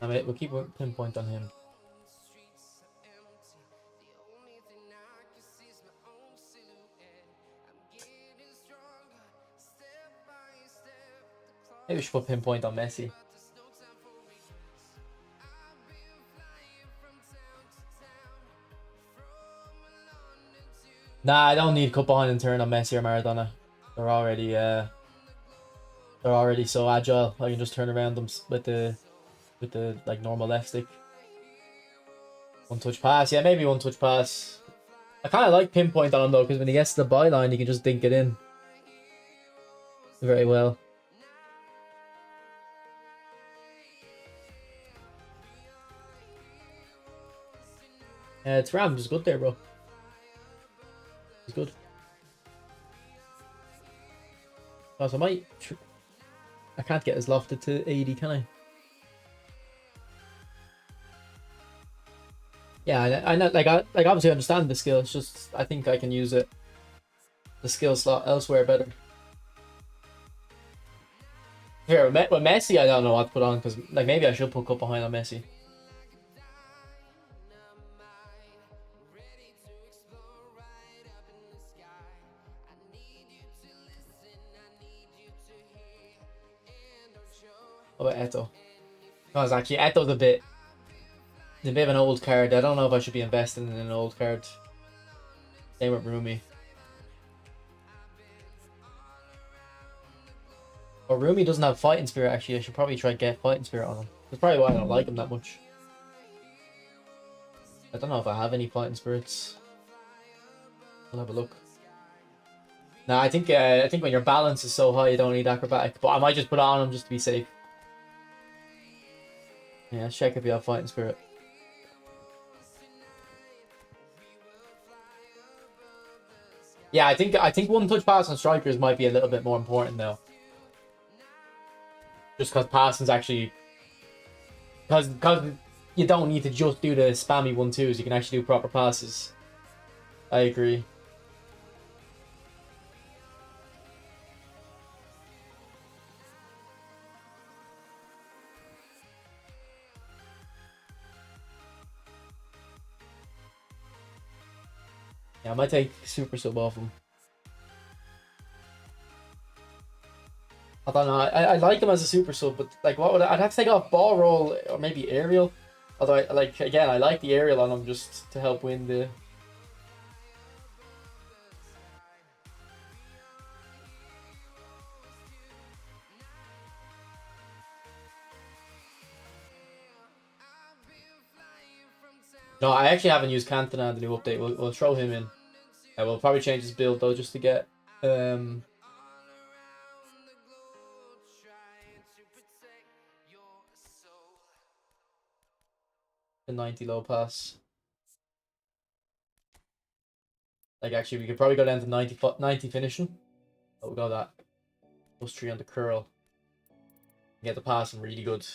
I mean, we'll keep Pinpoint on him. Maybe we should put Pinpoint on Messi. Nah, I don't need cut behind and turn on Messi or Maradona. They're already so agile. I can just turn around them with the like normal left stick. One touch pass, yeah, maybe one touch pass. I kind of like Pinpoint on him though, because when he gets to the byline, he can just dink it in very well. Thuram is good there, bro. He's good. Also, I can't get his lofted to 80, can I? Yeah, I know. Like, I obviously understand the skill. It's just I think I can use it, the skill slot elsewhere better. Here with Messi, I don't know what to put on because like maybe I should put cut behind on Messi. What about Eto? Because actually Eto's a bit of an old card. I don't know if I should be investing in an old card. Same with Rumi. But Rumi doesn't have fighting spirit actually. I should probably try and get fighting spirit on him. That's probably why I don't like him that much. I don't know if I have any fighting spirits. I'll have a look. Nah, I think when your balance is so high you don't need acrobatic. But I might just put it on him just to be safe. Yeah, let's check if you have fighting spirit. Yeah, I think one touch pass on strikers might be a little bit more important though. Just because passing's actually because you don't need to just do the spammy 1-2s. You can actually do proper passes. I agree. Yeah, I might take super sub off him. I don't know. I like him as a super sub, but like, what would I'd have to take off ball roll or maybe aerial. Although, I like the aerial on him just to help win the. No, I actually haven't used Cantona in the new update. We'll throw him in. We'll probably change his build though just to get the 90 low pass. Like actually we could probably go down to 90 finishing. But we'll go that +3 on the curl. Get the passing really good.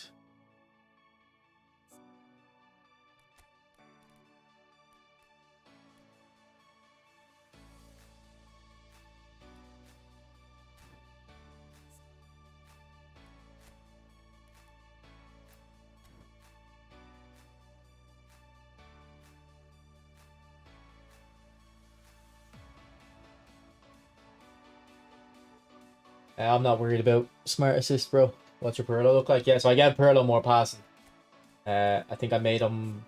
I'm not worried about smart assist, bro. What's your Pirlo look like? Yeah, so I gave Pirlo more passing. I think I made him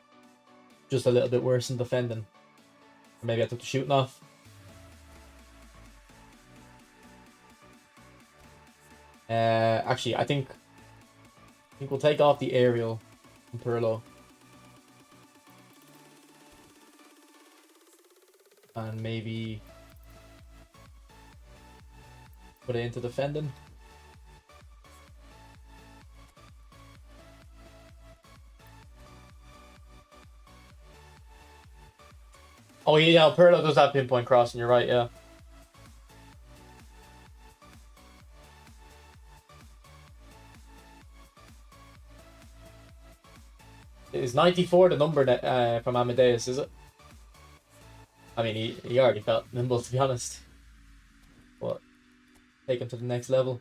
just a little bit worse in defending. Or maybe I took the shooting off. Actually, I think we'll take off the aerial from Pirlo. And maybe put it into defending. Oh yeah, Pirlo does have pinpoint crossing, you're right, yeah. Is 94 the number that, from Amadeus, is it? I mean, he already felt nimble, to be honest. But take him to the next level.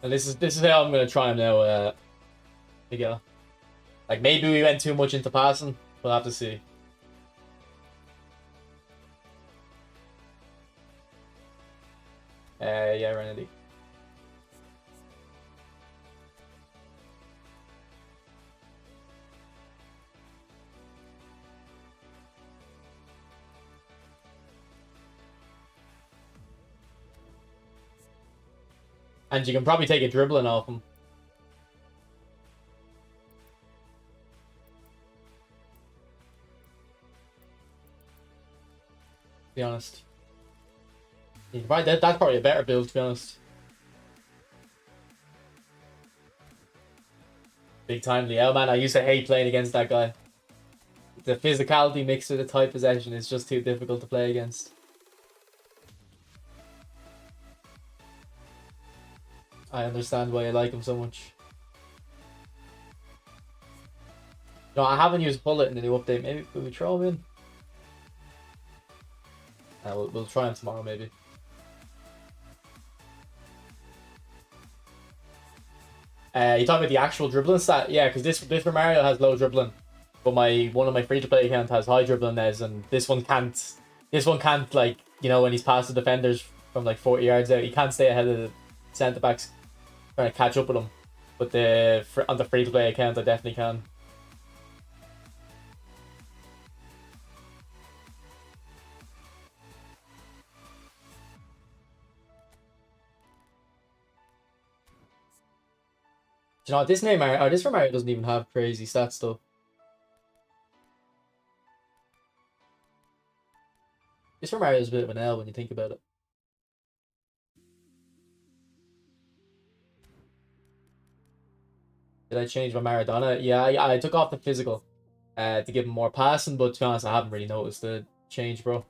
And this is how I'm gonna try him now, Miguel. Like maybe we went too much into passing. We'll have to see. Yeah, Renedy. And you can probably take a dribbling off him. To be honest. That's probably a better build, to be honest. Big time Liao, man. I used to hate playing against that guy. The physicality mixed with the tight possession is just too difficult to play against. I understand why I like him so much. No, I haven't used Bullet in the new update. Maybe we throw him in? We'll try him tomorrow, maybe. You talking about the actual dribbling stat? Yeah, because this Mario has low dribbling, but one of my free to play account has high dribbling as, and this one can't. This one can't, like, you know, when he's past the defenders from like 40 yards out, he can't stay ahead of the centre backs trying to catch up with him. But on the free to play account, I definitely can. Do you know what, this Neymar, or this Mario doesn't even have crazy stats though. This Mario is a bit of an L when you think about it. Did I change my Maradona? Yeah, I took off the physical to give him more passing, but to be honest, I haven't really noticed the change, bro.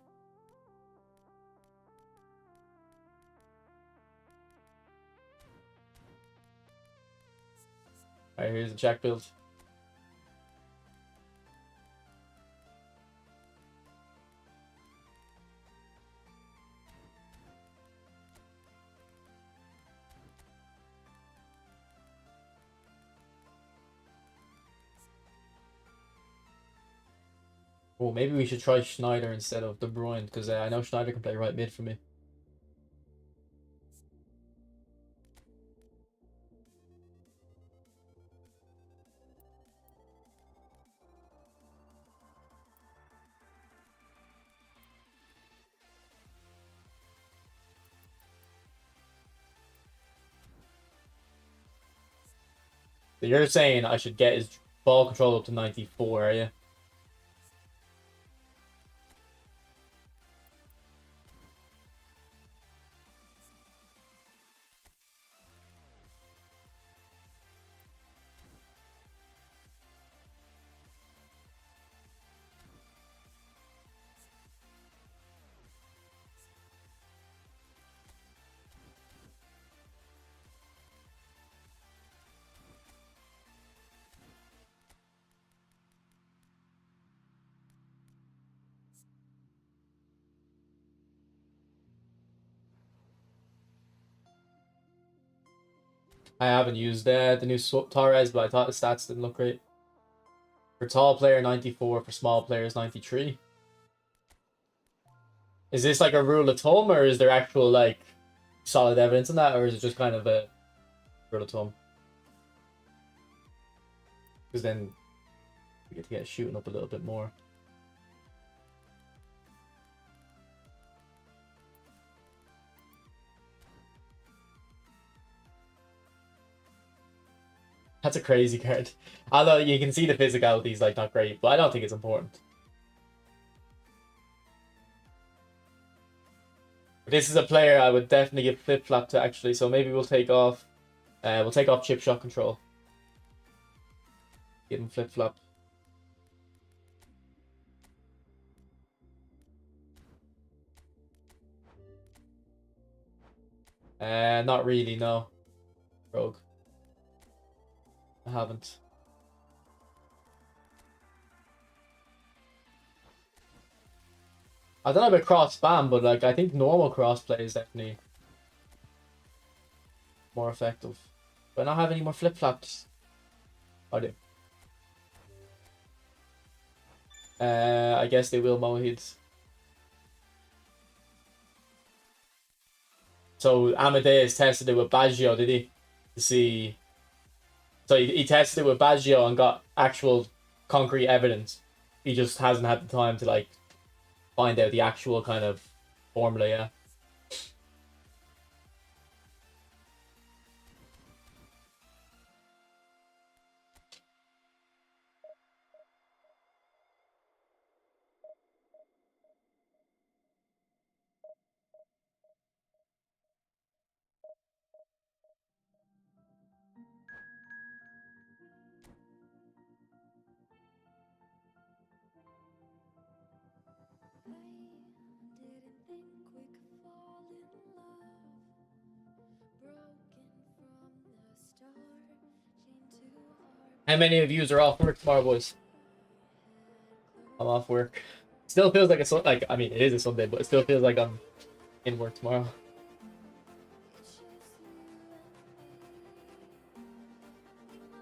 Alright, here's the check build. Oh, maybe we should try Schneider instead of De Bruyne, because I know Schneider can play right mid for me. So you're saying I should get his ball control up to 94, are you? I haven't used the new Torres, but I thought the stats didn't look great. For tall player, 94. For small players, 93. Is this like a rule of thumb, or is there actual like solid evidence in that, or is it just kind of a rule of thumb? Because then we get to get shooting up a little bit more. That's a crazy card. Although you can see the physicality is like not great, but I don't think it's important. This is a player I would definitely give flip flop to actually. So maybe we'll take off chip shot control. Give him flip flop. Not really, no. Rogue. I haven't. I don't know about cross spam, but like I think normal crossplay is definitely more effective. Do I not have any more flip flops? I do. I guess they will Mohids. So Amadeus tested it with Baggio, did he? To see. So he tested it with Baggio and got actual concrete evidence. He just hasn't had the time to like find out the actual kind of formula, yeah. How many of you are off work tomorrow, boys? I'm off work. Still feels like I mean, it is a Sunday, but it still feels like I'm in work tomorrow.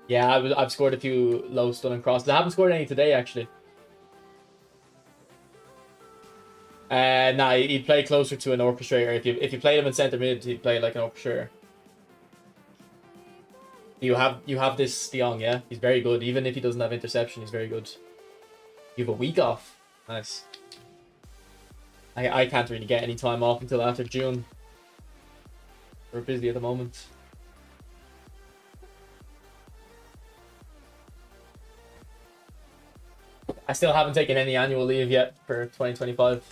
Yeah, I've scored a few low stunning crosses. I haven't scored any today actually. Nah, he'd play closer to an orchestrator. If you played him in centre mid, he'd play like an orchestrator. You have this De Jong, yeah? He's very good. Even if he doesn't have interception, he's very good. You have a week off. Nice. I can't really get any time off until after June. We're busy at the moment. I still haven't taken any annual leave yet for 2025.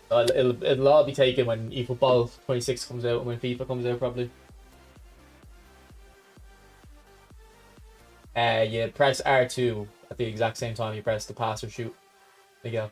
So it'll all be taken when eFootball 26 comes out and when FIFA comes out probably. You press R2 at the exact same time you press the pass or shoot. There you go.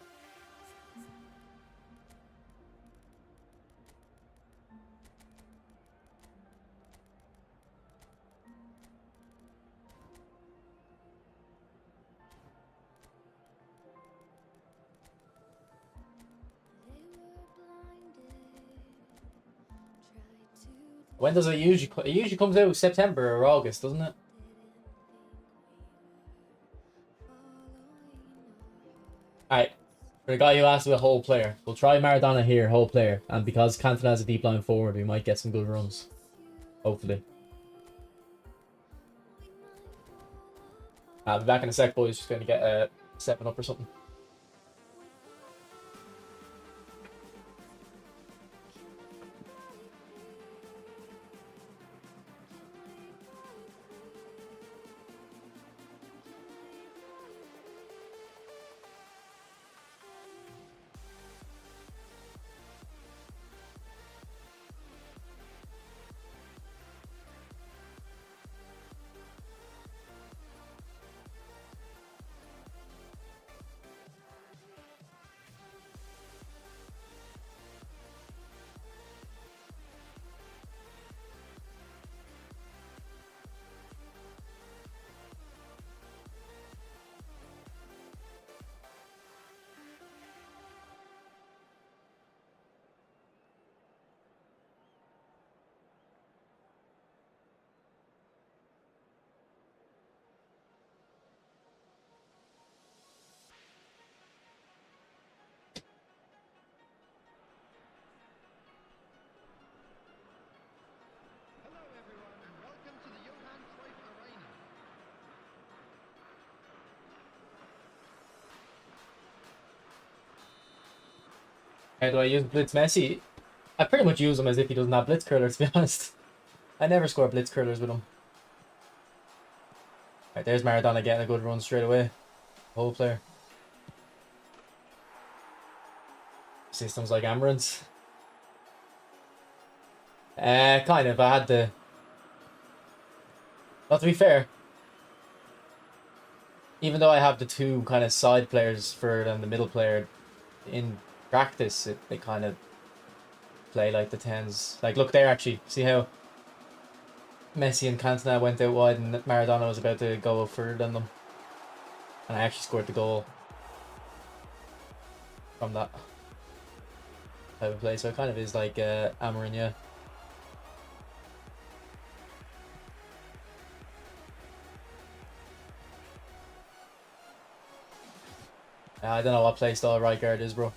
When does it usually? It usually comes out September or August, doesn't it? Alright. For the guy who asked about whole player, we'll try Maradona here, whole player. And because Cantona has a deep line forward, we might get some good runs. Hopefully. I'll be back in a sec, boys. Just going to get a 7-up or something. How do I use Blitz Messi? I pretty much use him as if he doesn't have Blitz curlers, to be honest. I never score Blitz curlers with him. Right, there's Maradona getting a good run straight away. Whole player. Systems like Amaranth. Kind of. I had to. Well, to be fair, even though I have the two kind of side players for and the middle player, in practice, they kind of play like the 10s. Like, look there, actually. See how Messi and Cantona went out wide and Maradona was about to go further than them. And I actually scored the goal from that type of play. So it kind of is like Amarin, yeah. I don't know what playstyle right guard is, bro.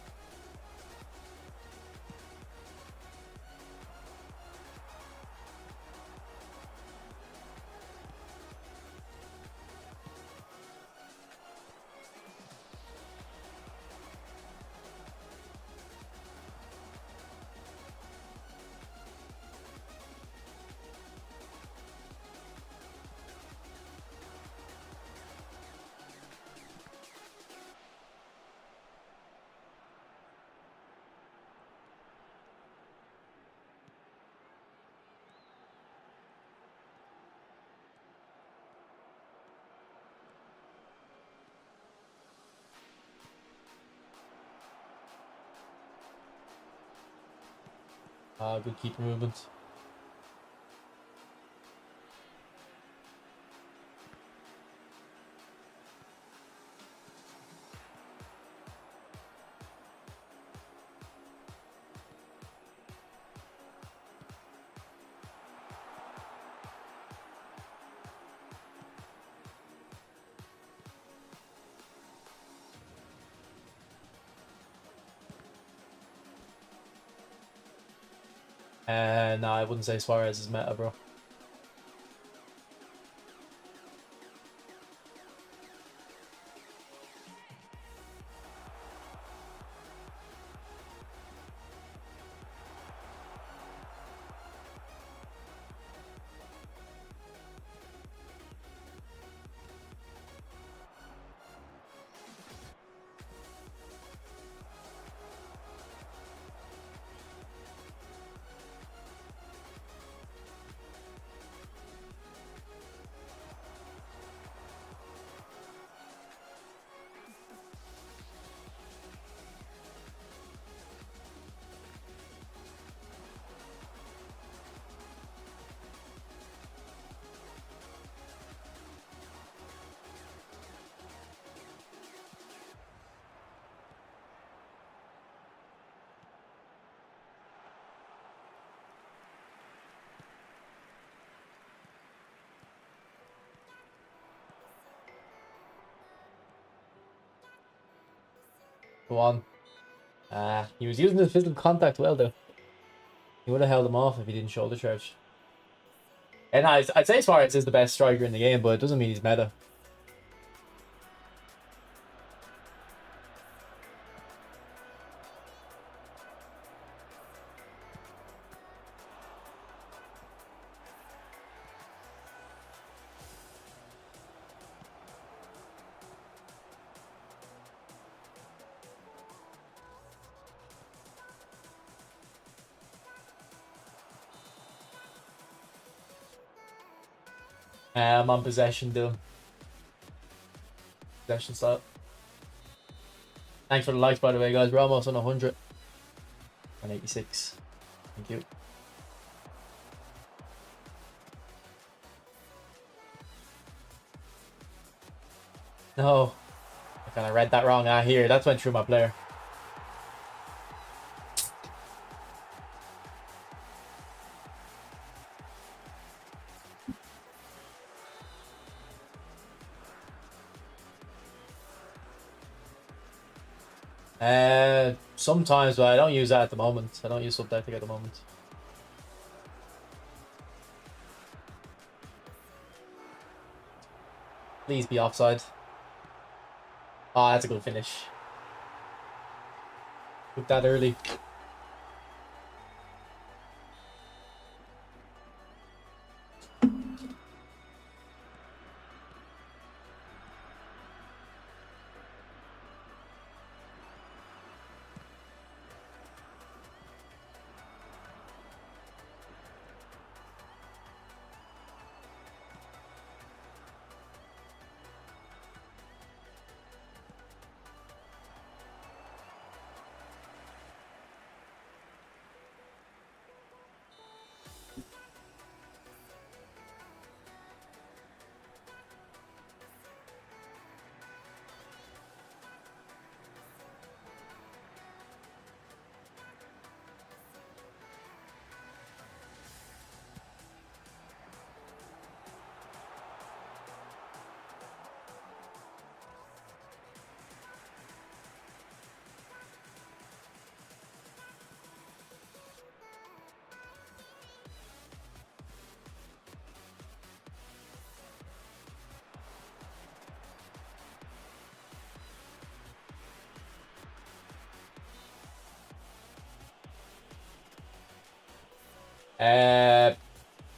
Good keeper movement. No, I wouldn't say Suarez is meta, bro. Go on. He was using his physical contact well, though. He would have held him off if he didn't shoulder charge. And I'd say Suarez is the best striker in the game, but it doesn't mean he's meta. I'm on possession, Dylan. Possession style. Thanks for the likes, by the way, guys. We're almost on 100. 186. Thank you. No. I kind of read that wrong. Here. That's went through my player. Sometimes, but I don't use that at the moment. I don't use Subtactic at the moment. Please be offside. Oh, that's a good finish. Took that early.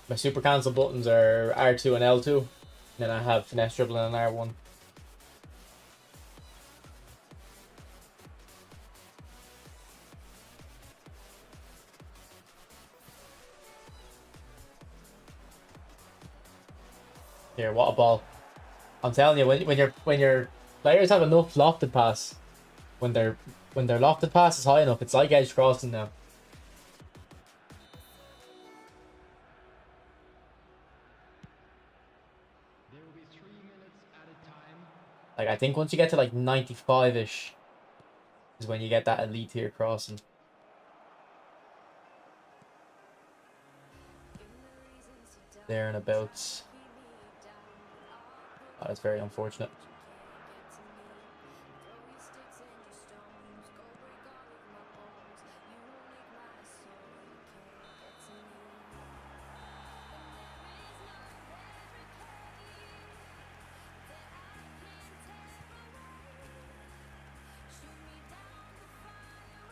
My super cancel buttons are R2 and L2. Then I have finesse dribbling and R1. Here, what a ball! I'm telling you, when your players have enough lofted pass, when their lofted pass is high enough, it's like edge crossing now. There will be 3 minutes at a time. Like I think once you get to like 95-ish is when you get that elite tier crossing. There and about. Oh, that's very unfortunate.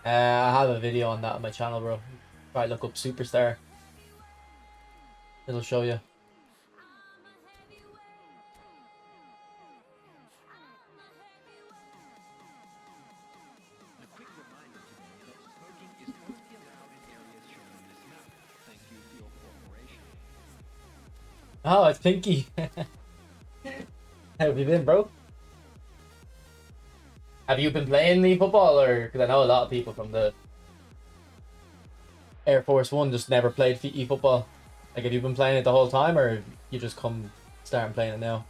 I have a video on that on my channel, bro. Try look up Superstar. It'll show you. A quick reminder today that smoking is only allowed in areas shown on this map. Thank you for your cooperation. Oh, it's Pinky. How have you been, bro? Have you been playing the football, or because I know a lot of people from the Air Force One just never played football? Like, have you been playing it the whole time, or you just come starting playing it now?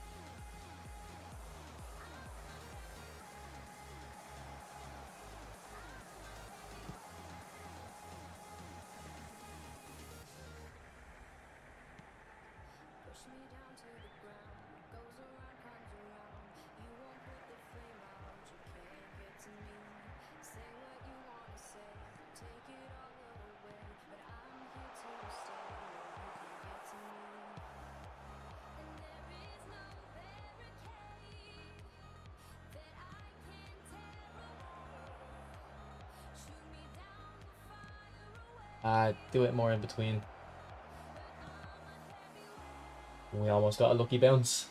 Do it more in between. We almost got a lucky bounce.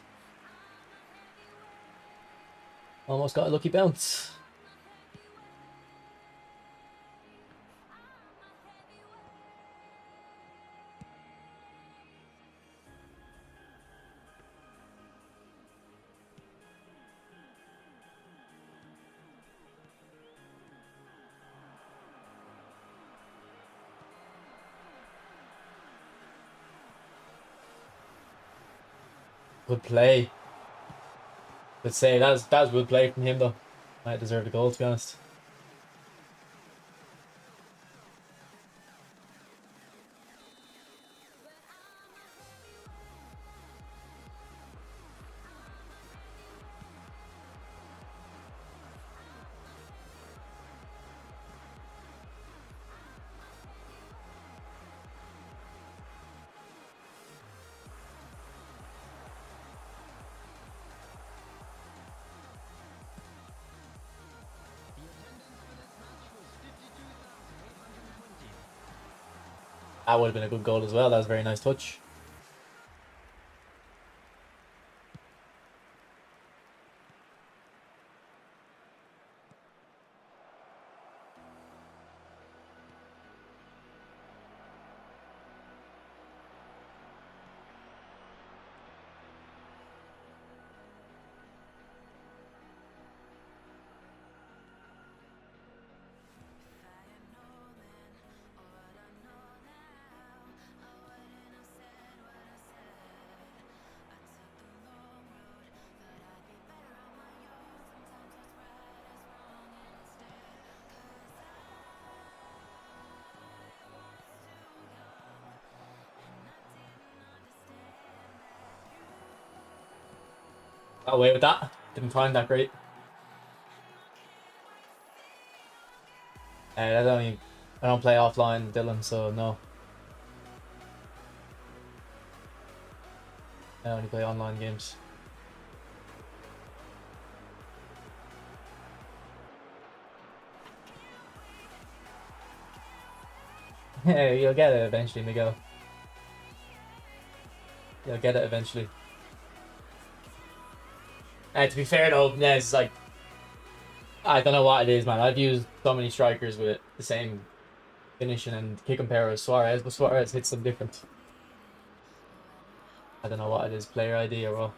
Almost got a lucky bounce. Good play. Let's say that's good play from him though. Might deserve the goal, to be honest. That would have been a good goal as well. That was a very nice touch. Got away with that. Didn't find that great. I don't play offline, Dylan, so no. I only play online games. Yeah, you'll get it eventually, Miguel. You'll get it eventually. To be fair though, Nez, like, I don't know what it is, man. I've used so many strikers with the same finishing and kick and power as Suarez, but Suarez hits them different. I don't know what it is, player ID or what.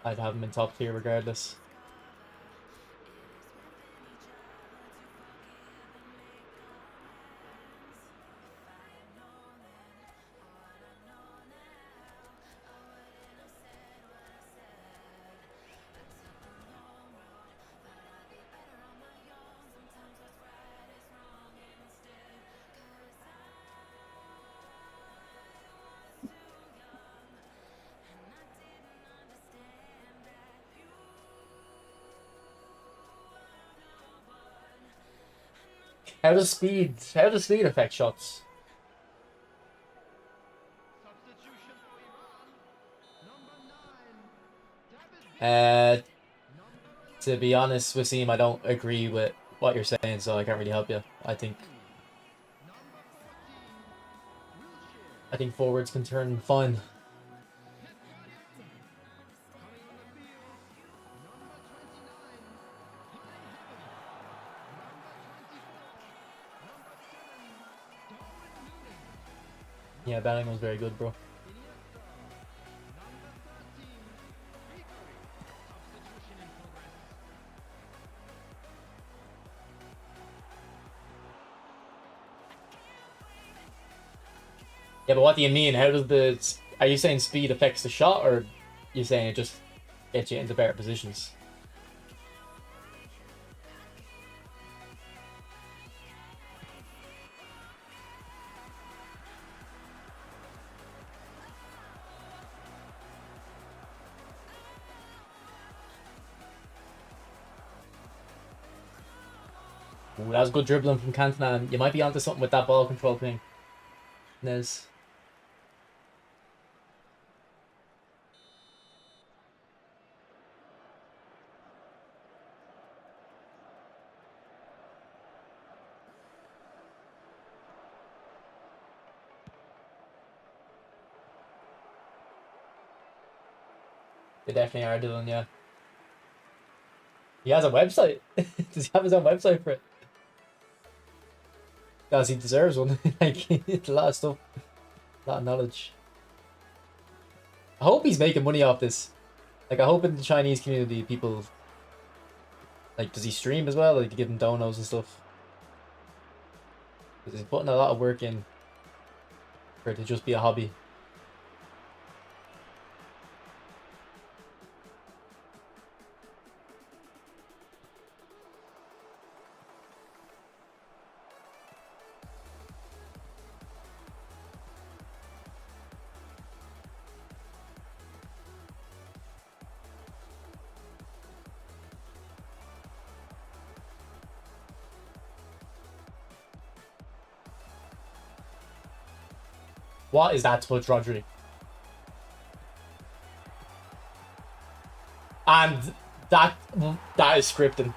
I'd have him in top tier regardless. How does speed affect shots? Substitution for Iran. Number 9, David Villa. To be honest, Wasim, I don't agree with what you're saying, so I can't really help you. I think forwards can turn fine. Yeah, Bellingham's very good, bro. Yeah, but what do you mean? How does the... Are you saying speed affects the shot, or you saying it just gets you into better positions? Ooh, that was good dribbling from Cantona. You might be onto something with that ball control thing, Nez. They definitely are, Dylan, yeah. He has a website. Does he have his own website for it? Guys, he deserves one. Like, it's a lot of stuff. A lot of knowledge. I hope he's making money off this. Like, I hope in the Chinese community, people... Like, does he stream as well? Like, to give him donos and stuff? Because he's putting a lot of work in for it to just be a hobby. What is that touch, Rodri? And that is scripting.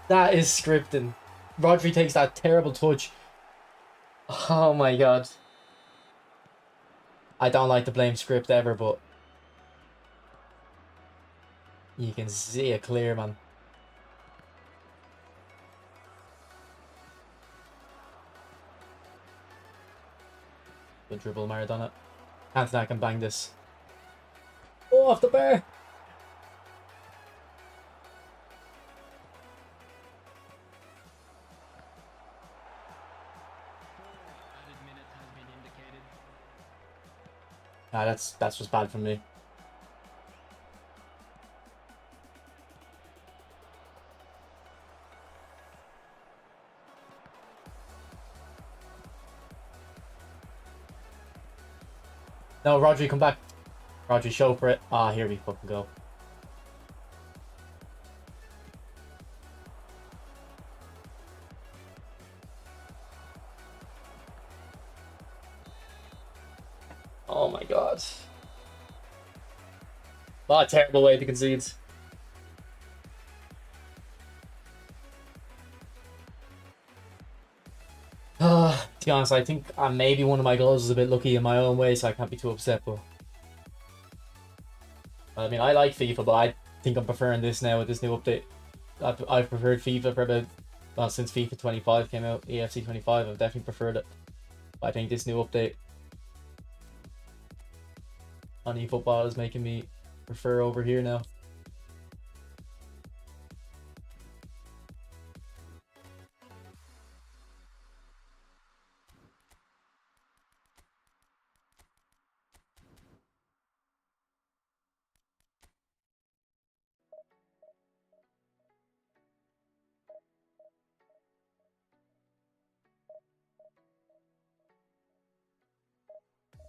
That is scripting. Rodri takes that terrible touch. Oh my god. I don't like to blame script ever, but you can see it clear, man. Good dribble, Maradona. Cantona can bang this. Oh, off the bar! Added minute has been indicated. Ah, that's just bad from me. No, Rodri, come back. Rodri, show for it. Ah, here we fucking go. Oh my god. What a terrible way to concede. To be honest, I think maybe one of my goals was a bit lucky in my own way, so I can't be too upset. But I mean, I like FIFA, but I think I'm preferring this now with this new update. I've preferred FIFA for about, well, since FIFA 25 came out, EFC 25. I've definitely preferred it. But I think this new update on eFootball is making me prefer over here now.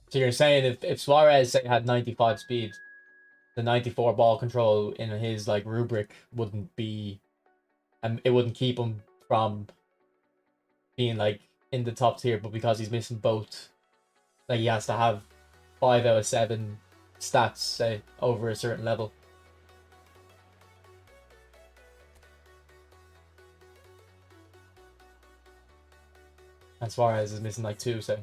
So you're saying if Suarez say had 95 speed, the 94 ball control in his like rubric wouldn't be, it wouldn't keep him from being like in the top tier, but because he's missing both, like he has to have 5 out of 7 stats, say, over a certain level. And Suarez is missing like 2, so.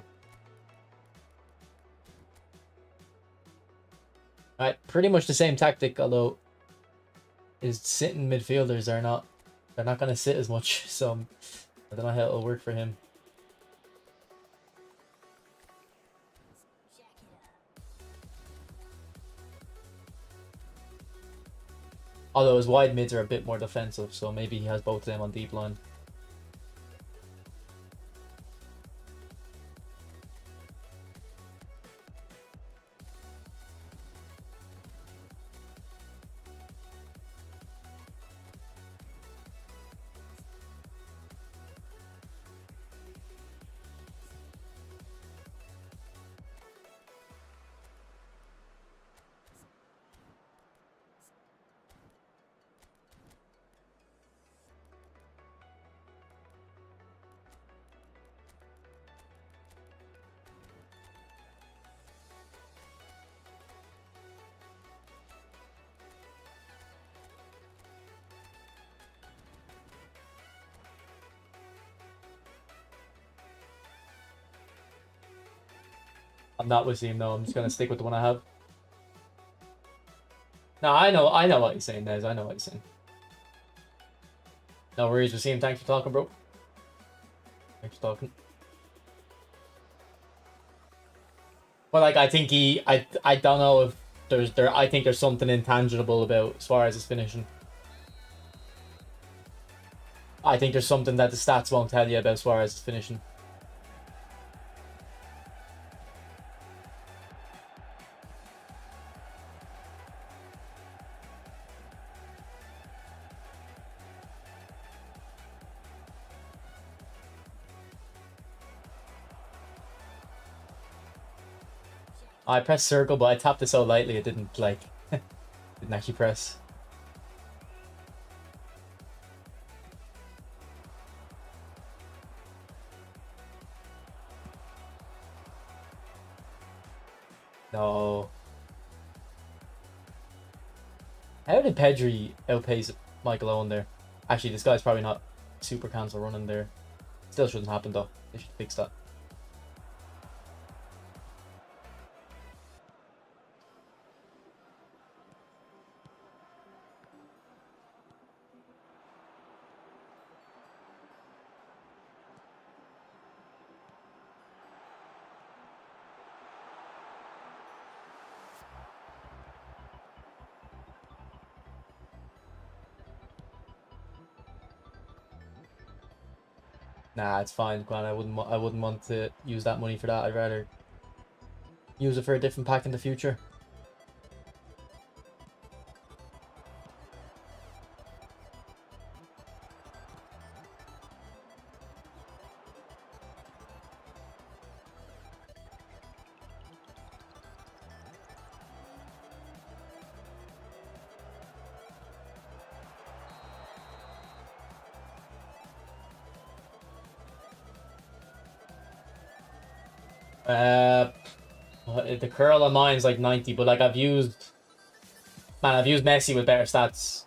Right, pretty much the same tactic, although his sitting midfielders are not, they're not gonna sit as much, so I don't know how it'll work for him. Although his wide mids are a bit more defensive, so maybe he has both of them on deep line. I'm not with him though. I'm just gonna stick with the one I have. No, I know what you're saying, Nez. I know what you're saying. No worries, Wasim. Thanks for talking, bro. Thanks for talking. But like, I think I don't know if I think there's something intangible about Suarez's finishing. I think there's something that the stats won't tell you about Suarez's finishing. I pressed circle, but I tapped it so lightly it didn't like didn't actually press. No. How did Pedri outpace Michael Owen there? Actually, this guy's probably not super cancel running there. Still shouldn't happen though. They should fix that. Nah, it's fine, Glenn. I wouldn't want to use that money for that. I'd rather use it for a different pack in the future. The curl on mine's like 90, but like I've used Messi with better stats.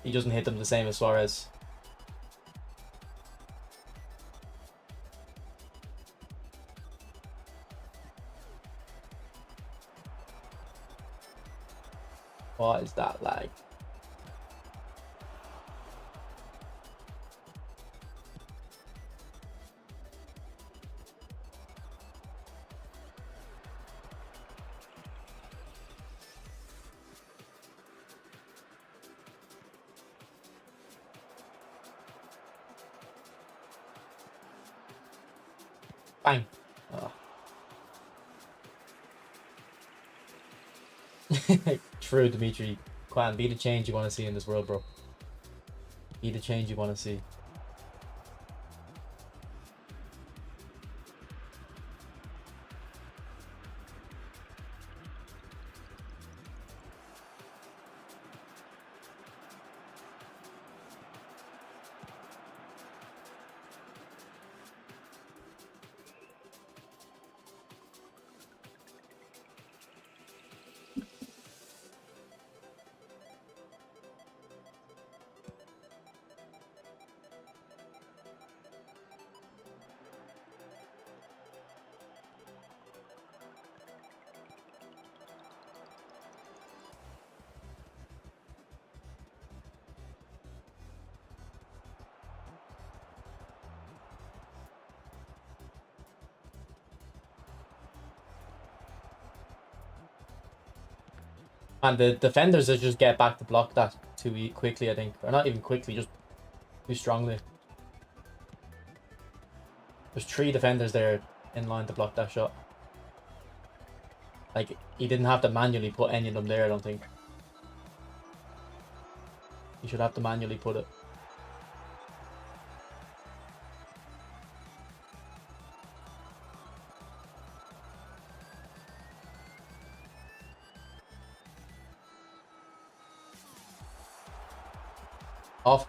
He doesn't hit them the same as Suarez. What is that like? Bang. Oh. True, Dimitri. Quan, be the change you want to see in this world, bro. Be the change you want to see. And the defenders that just get back to block that too quickly, I think. Or not even quickly, just too strongly. There's 3 defenders there in line to block that shot. Like, he didn't have to manually put any of them there, I don't think. He should have to manually put it. Off.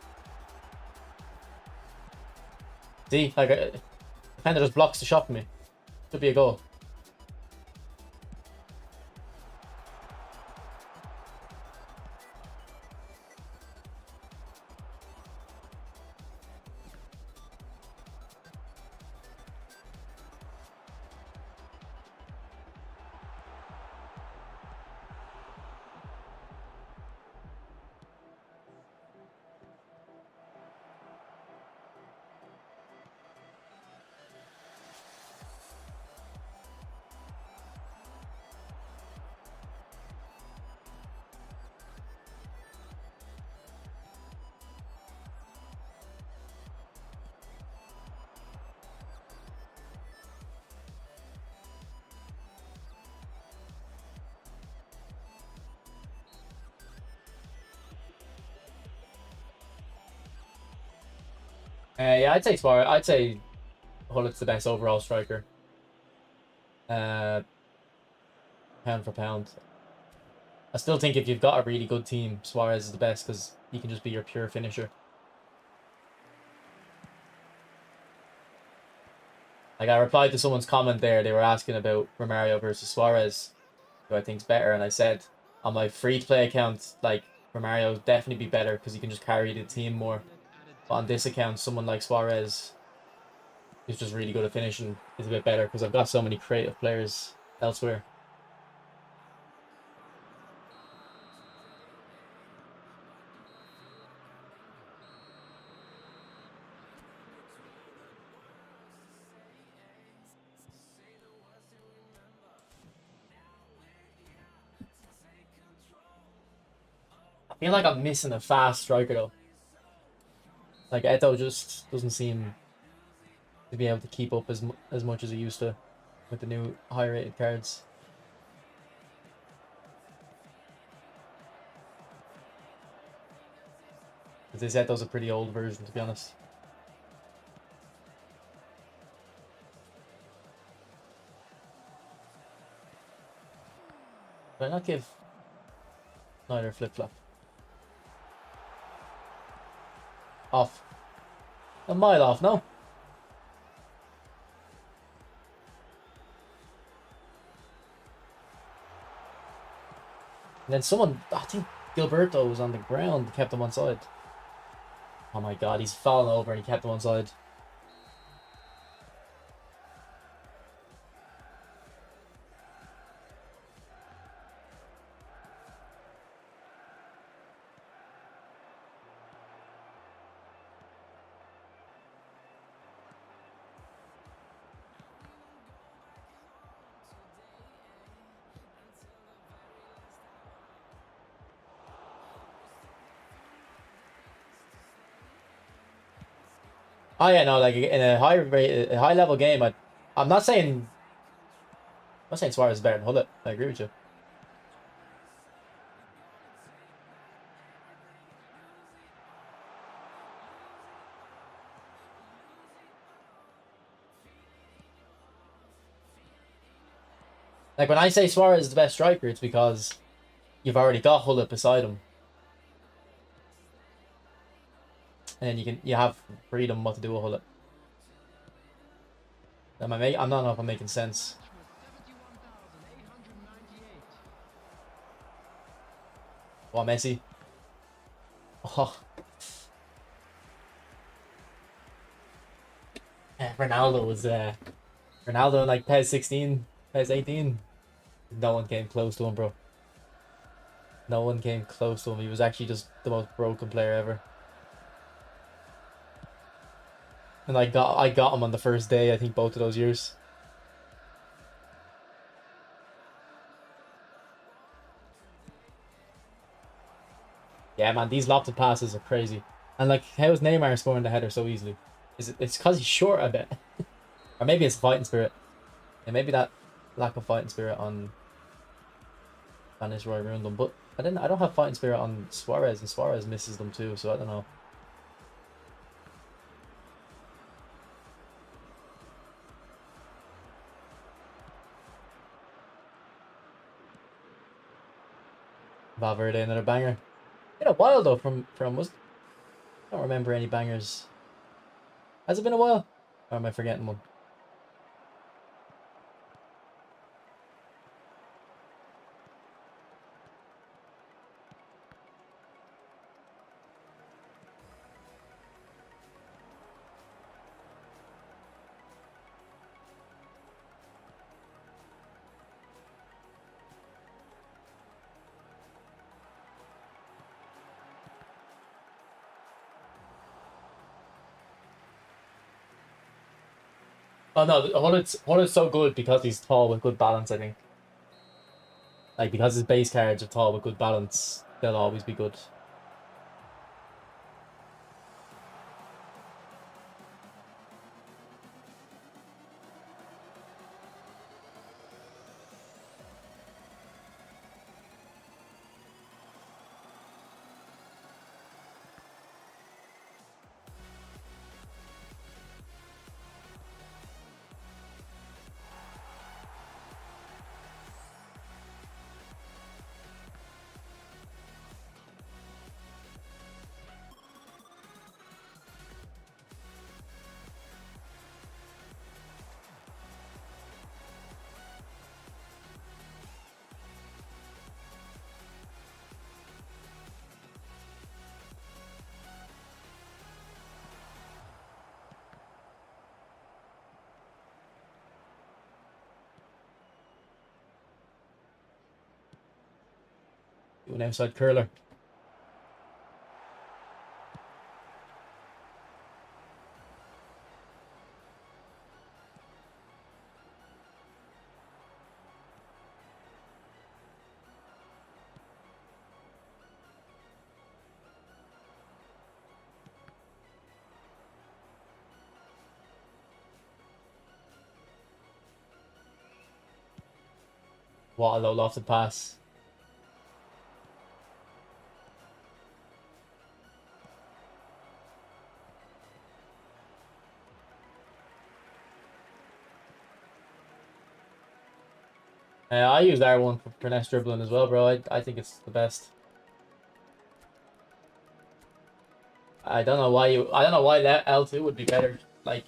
See, like, defender just blocks the shot for me. Could be a goal. Yeah, I'd say Suarez. I'd say Hullet's the best overall striker. Pound for pound. I still think if you've got a really good team, Suarez is the best because he can just be your pure finisher. Like, I replied to someone's comment there. They were asking about Romario versus Suarez, who I think's better, and I said on my free-to-play account, like, Romario would definitely be better because he can just carry the team more. But on this account, someone like Suarez, who's just really good at finishing, is a bit better because I've got so many creative players elsewhere. I feel like I'm missing a fast striker though. Like Eto just doesn't seem to be able to keep up as much as he used to with the new high rated cards. This Eto's a pretty old version, to be honest. Did I not give neither flip flop? Off. A mile off, no? And then someone, I think Gilberto was on the ground, kept him on side. Oh my god, he's fallen over and he kept him on side. Oh yeah, no, like in a high level game, I'm not saying Suarez is better than Hullet. I agree with you. Like when I say Suarez is the best striker, it's because you've already got Hullet beside him, and then you have freedom what to do with Hullet. I'm not know if I'm making sense. Oh, Messi. Oh. Ronaldo was Ronaldo in like PES 16, PES 18. No one came close to him, bro. No one came close to him. He was actually just the most broken player ever. And I got him on the first day, I think both of those years. Yeah, man, these lofted passes are crazy. And like, how is Neymar scoring the header so easily? It's because he's short, I bet. Or maybe it's fighting spirit. And maybe that lack of fighting spirit on Van Nistelrooy ruined them. But I don't have fighting spirit on Suarez, and Suarez misses them too, so I don't know. Valverde, another banger. Been a while though was I don't remember any bangers. Has it been a while? Or am I forgetting one? Oh no, Hullet's so good because he's tall with good balance, I think. Like because his base cards are tall with good balance, they'll always be good. Do an outside curler. What a low lofted pass. I use R1 for finesse dribbling as well, bro. I think it's the best. I don't know why L2 would be better. Like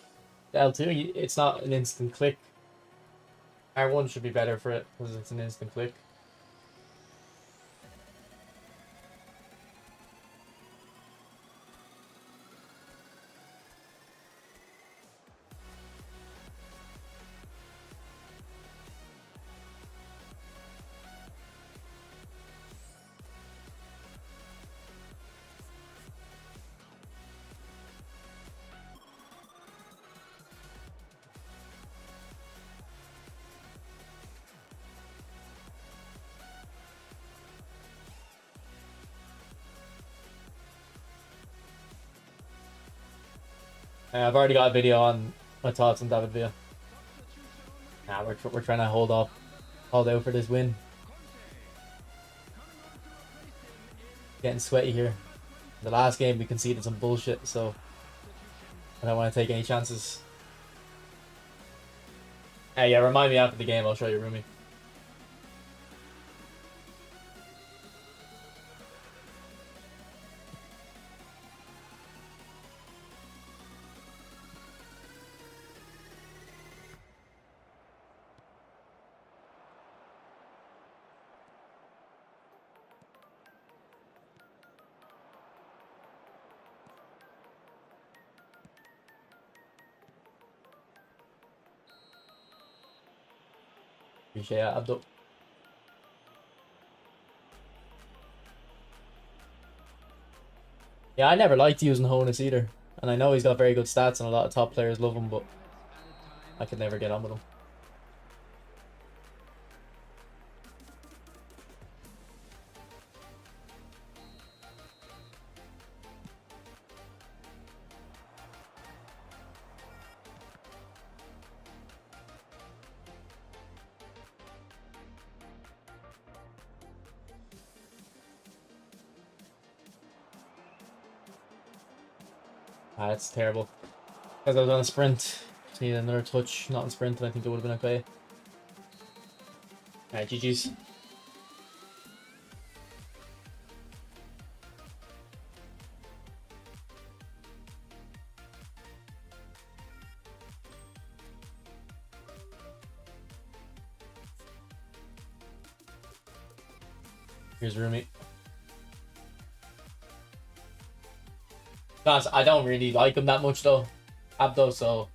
L2, it's not an instant click. R1 should be better for it because it's an instant click. I've already got a video on my thoughts on David Villa. Nah, we're trying to hold out for this win. Getting sweaty here. The last game we conceded some bullshit, so I don't want to take any chances. Yeah, remind me after the game. I'll show you Rumi. Appreciate it, Abdul. Yeah, I never liked using Honus either. And I know he's got very good stats and a lot of top players love him, but I could never get on with him. That's terrible. Because I was on a sprint. Just need another touch, not on sprint, and I think it would have been okay. Alright, GG's. Here's Rumi. Guys, I don't really like him that much though, Abdo, so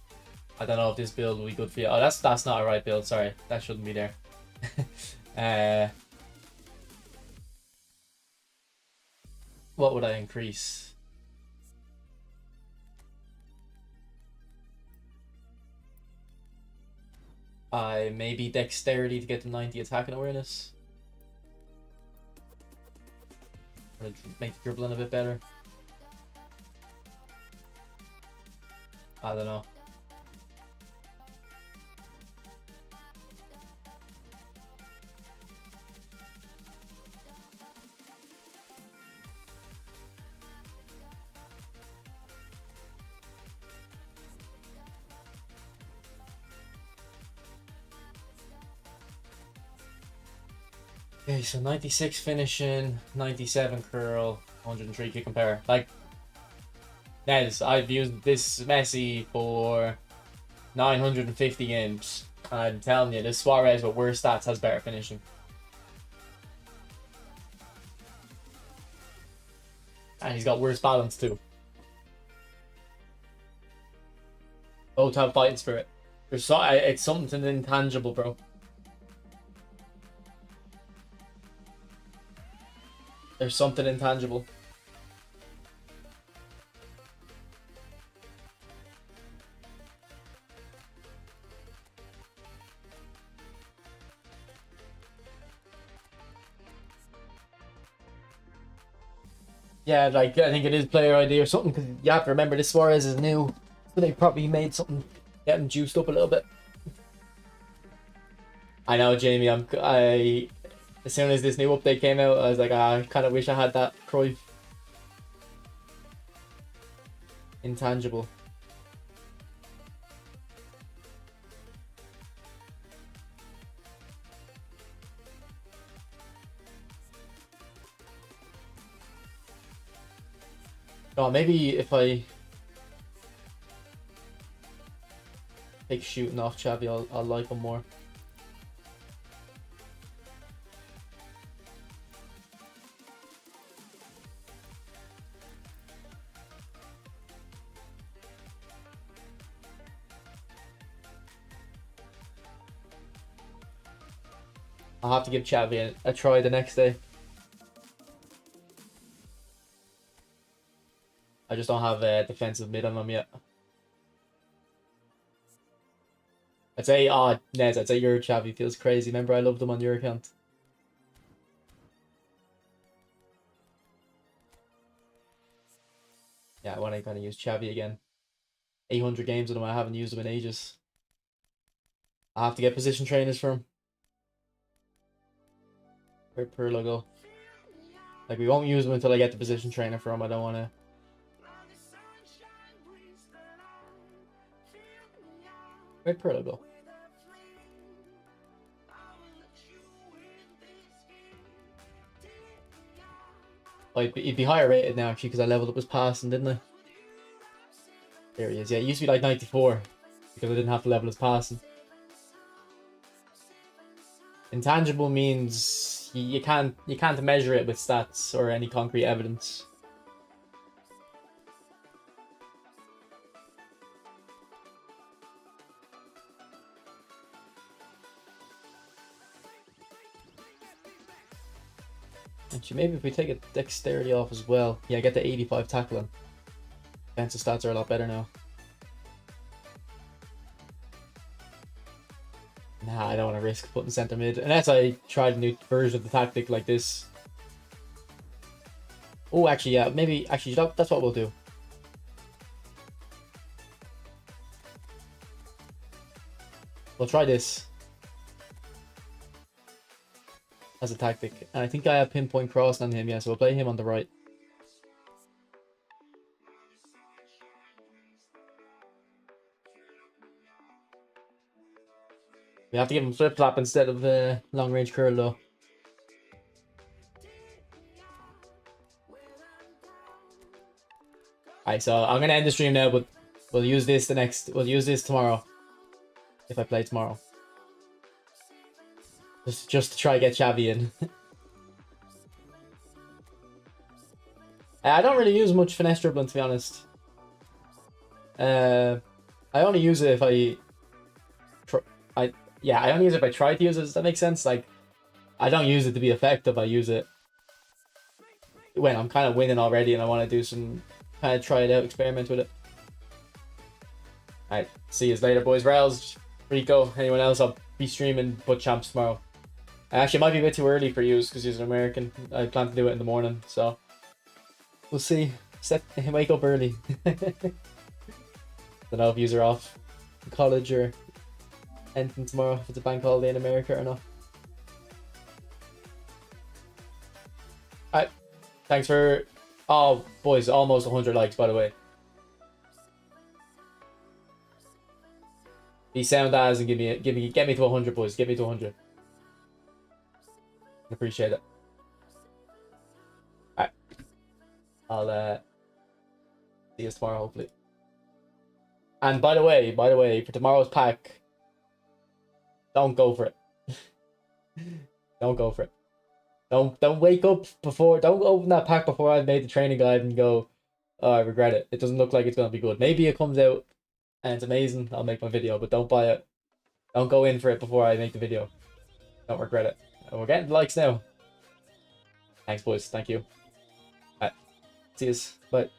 I don't know if this build will be good for you. Oh, that's not a right build, sorry. That shouldn't be there. What would I increase? Maybe dexterity to get to 90 attacking awareness. Or make the dribbling a bit better. I don't know. Okay, so 96 finishing, 97 curl, 103 kick and power. Like, Nez, I've used this Messi for 950 games. And I'm telling you, this Suarez with worse stats has better finishing. And he's got worse balance too. Both have fighting spirit. It's something intangible, bro. There's something intangible. Yeah, like I think it is player ID or something, because you have to remember this Suarez is new, so they probably made something, get him juiced up a little bit. I know, Jamie. As soon as this new update came out, I was like, I kind of wish I had that Cruyff intangible. Oh, maybe if I take shooting off Xavi, I'll like him more. I'll have to give Xavi a try the next day. I just don't have a defensive mid on him yet. I'd say, Nez, I'd say your Xavi feels crazy. Remember, I loved him on your account. Yeah, I want to kind of use Xavi again. 800 games with him, I haven't used him in ages. I have to get position trainers for him. Where'd Pirlo go? Like, we won't use him until I get the position trainer for him. I don't want to. Where'd Pirlo go? Oh, he'd be higher rated now, actually, because I leveled up his passing, didn't I? There he is. Yeah, it used to be like 94, because I didn't have to level his passing. Intangible means you can't measure it with stats or any concrete evidence. Actually, maybe if we take a dexterity off as well. Yeah, get the 85 tackling. Defensive stats are a lot better now. Nah, I don't want to risk putting centre mid. Unless I tried a new version of the tactic like this. Oh, actually, yeah. Maybe, actually, that's what we'll do. We'll try this as a tactic. And I think I have pinpoint cross on him, yeah, so we'll play him on the right. We have to give him flip-flop instead of long-range curl, though. Alright, so I'm going to end the stream now, but we'll use this we'll use this tomorrow. If I play tomorrow. Just to try to get Xavi in. I don't really use much finesse dribbling, to be honest. I only use it if I only use it if I try to use it. Does that make sense? Like, I don't use it to be effective. I use it when I'm kind of winning already and I want to do some kind of try it out, experiment with it. Alright, see you later, boys. Rails, Rico, anyone else? I'll be streaming Butt Champs tomorrow. Actually, it might be a bit too early for you because he's an American. I plan to do it in the morning, so we'll see. Wake up early. Don't know if you are off college or anything tomorrow, if it's a bank holiday in America or not. Alright, thanks for... Oh, boys, almost 100 likes, by the way. Be sound as and get me to 100, boys. Get me to 100. Appreciate it. Alright. I'll see you tomorrow, hopefully. And by the way, for tomorrow's pack, don't go for it. Don't go for it. Don't wake up before. Don't open that pack before I've made the training guide and go, oh, I regret it. It doesn't look like it's gonna be good. Maybe it comes out and it's amazing. I'll make my video, but don't buy it. Don't go in for it before I make the video. Don't regret it. And we're getting likes now. Thanks, boys. Thank you. All right. See you. Bye.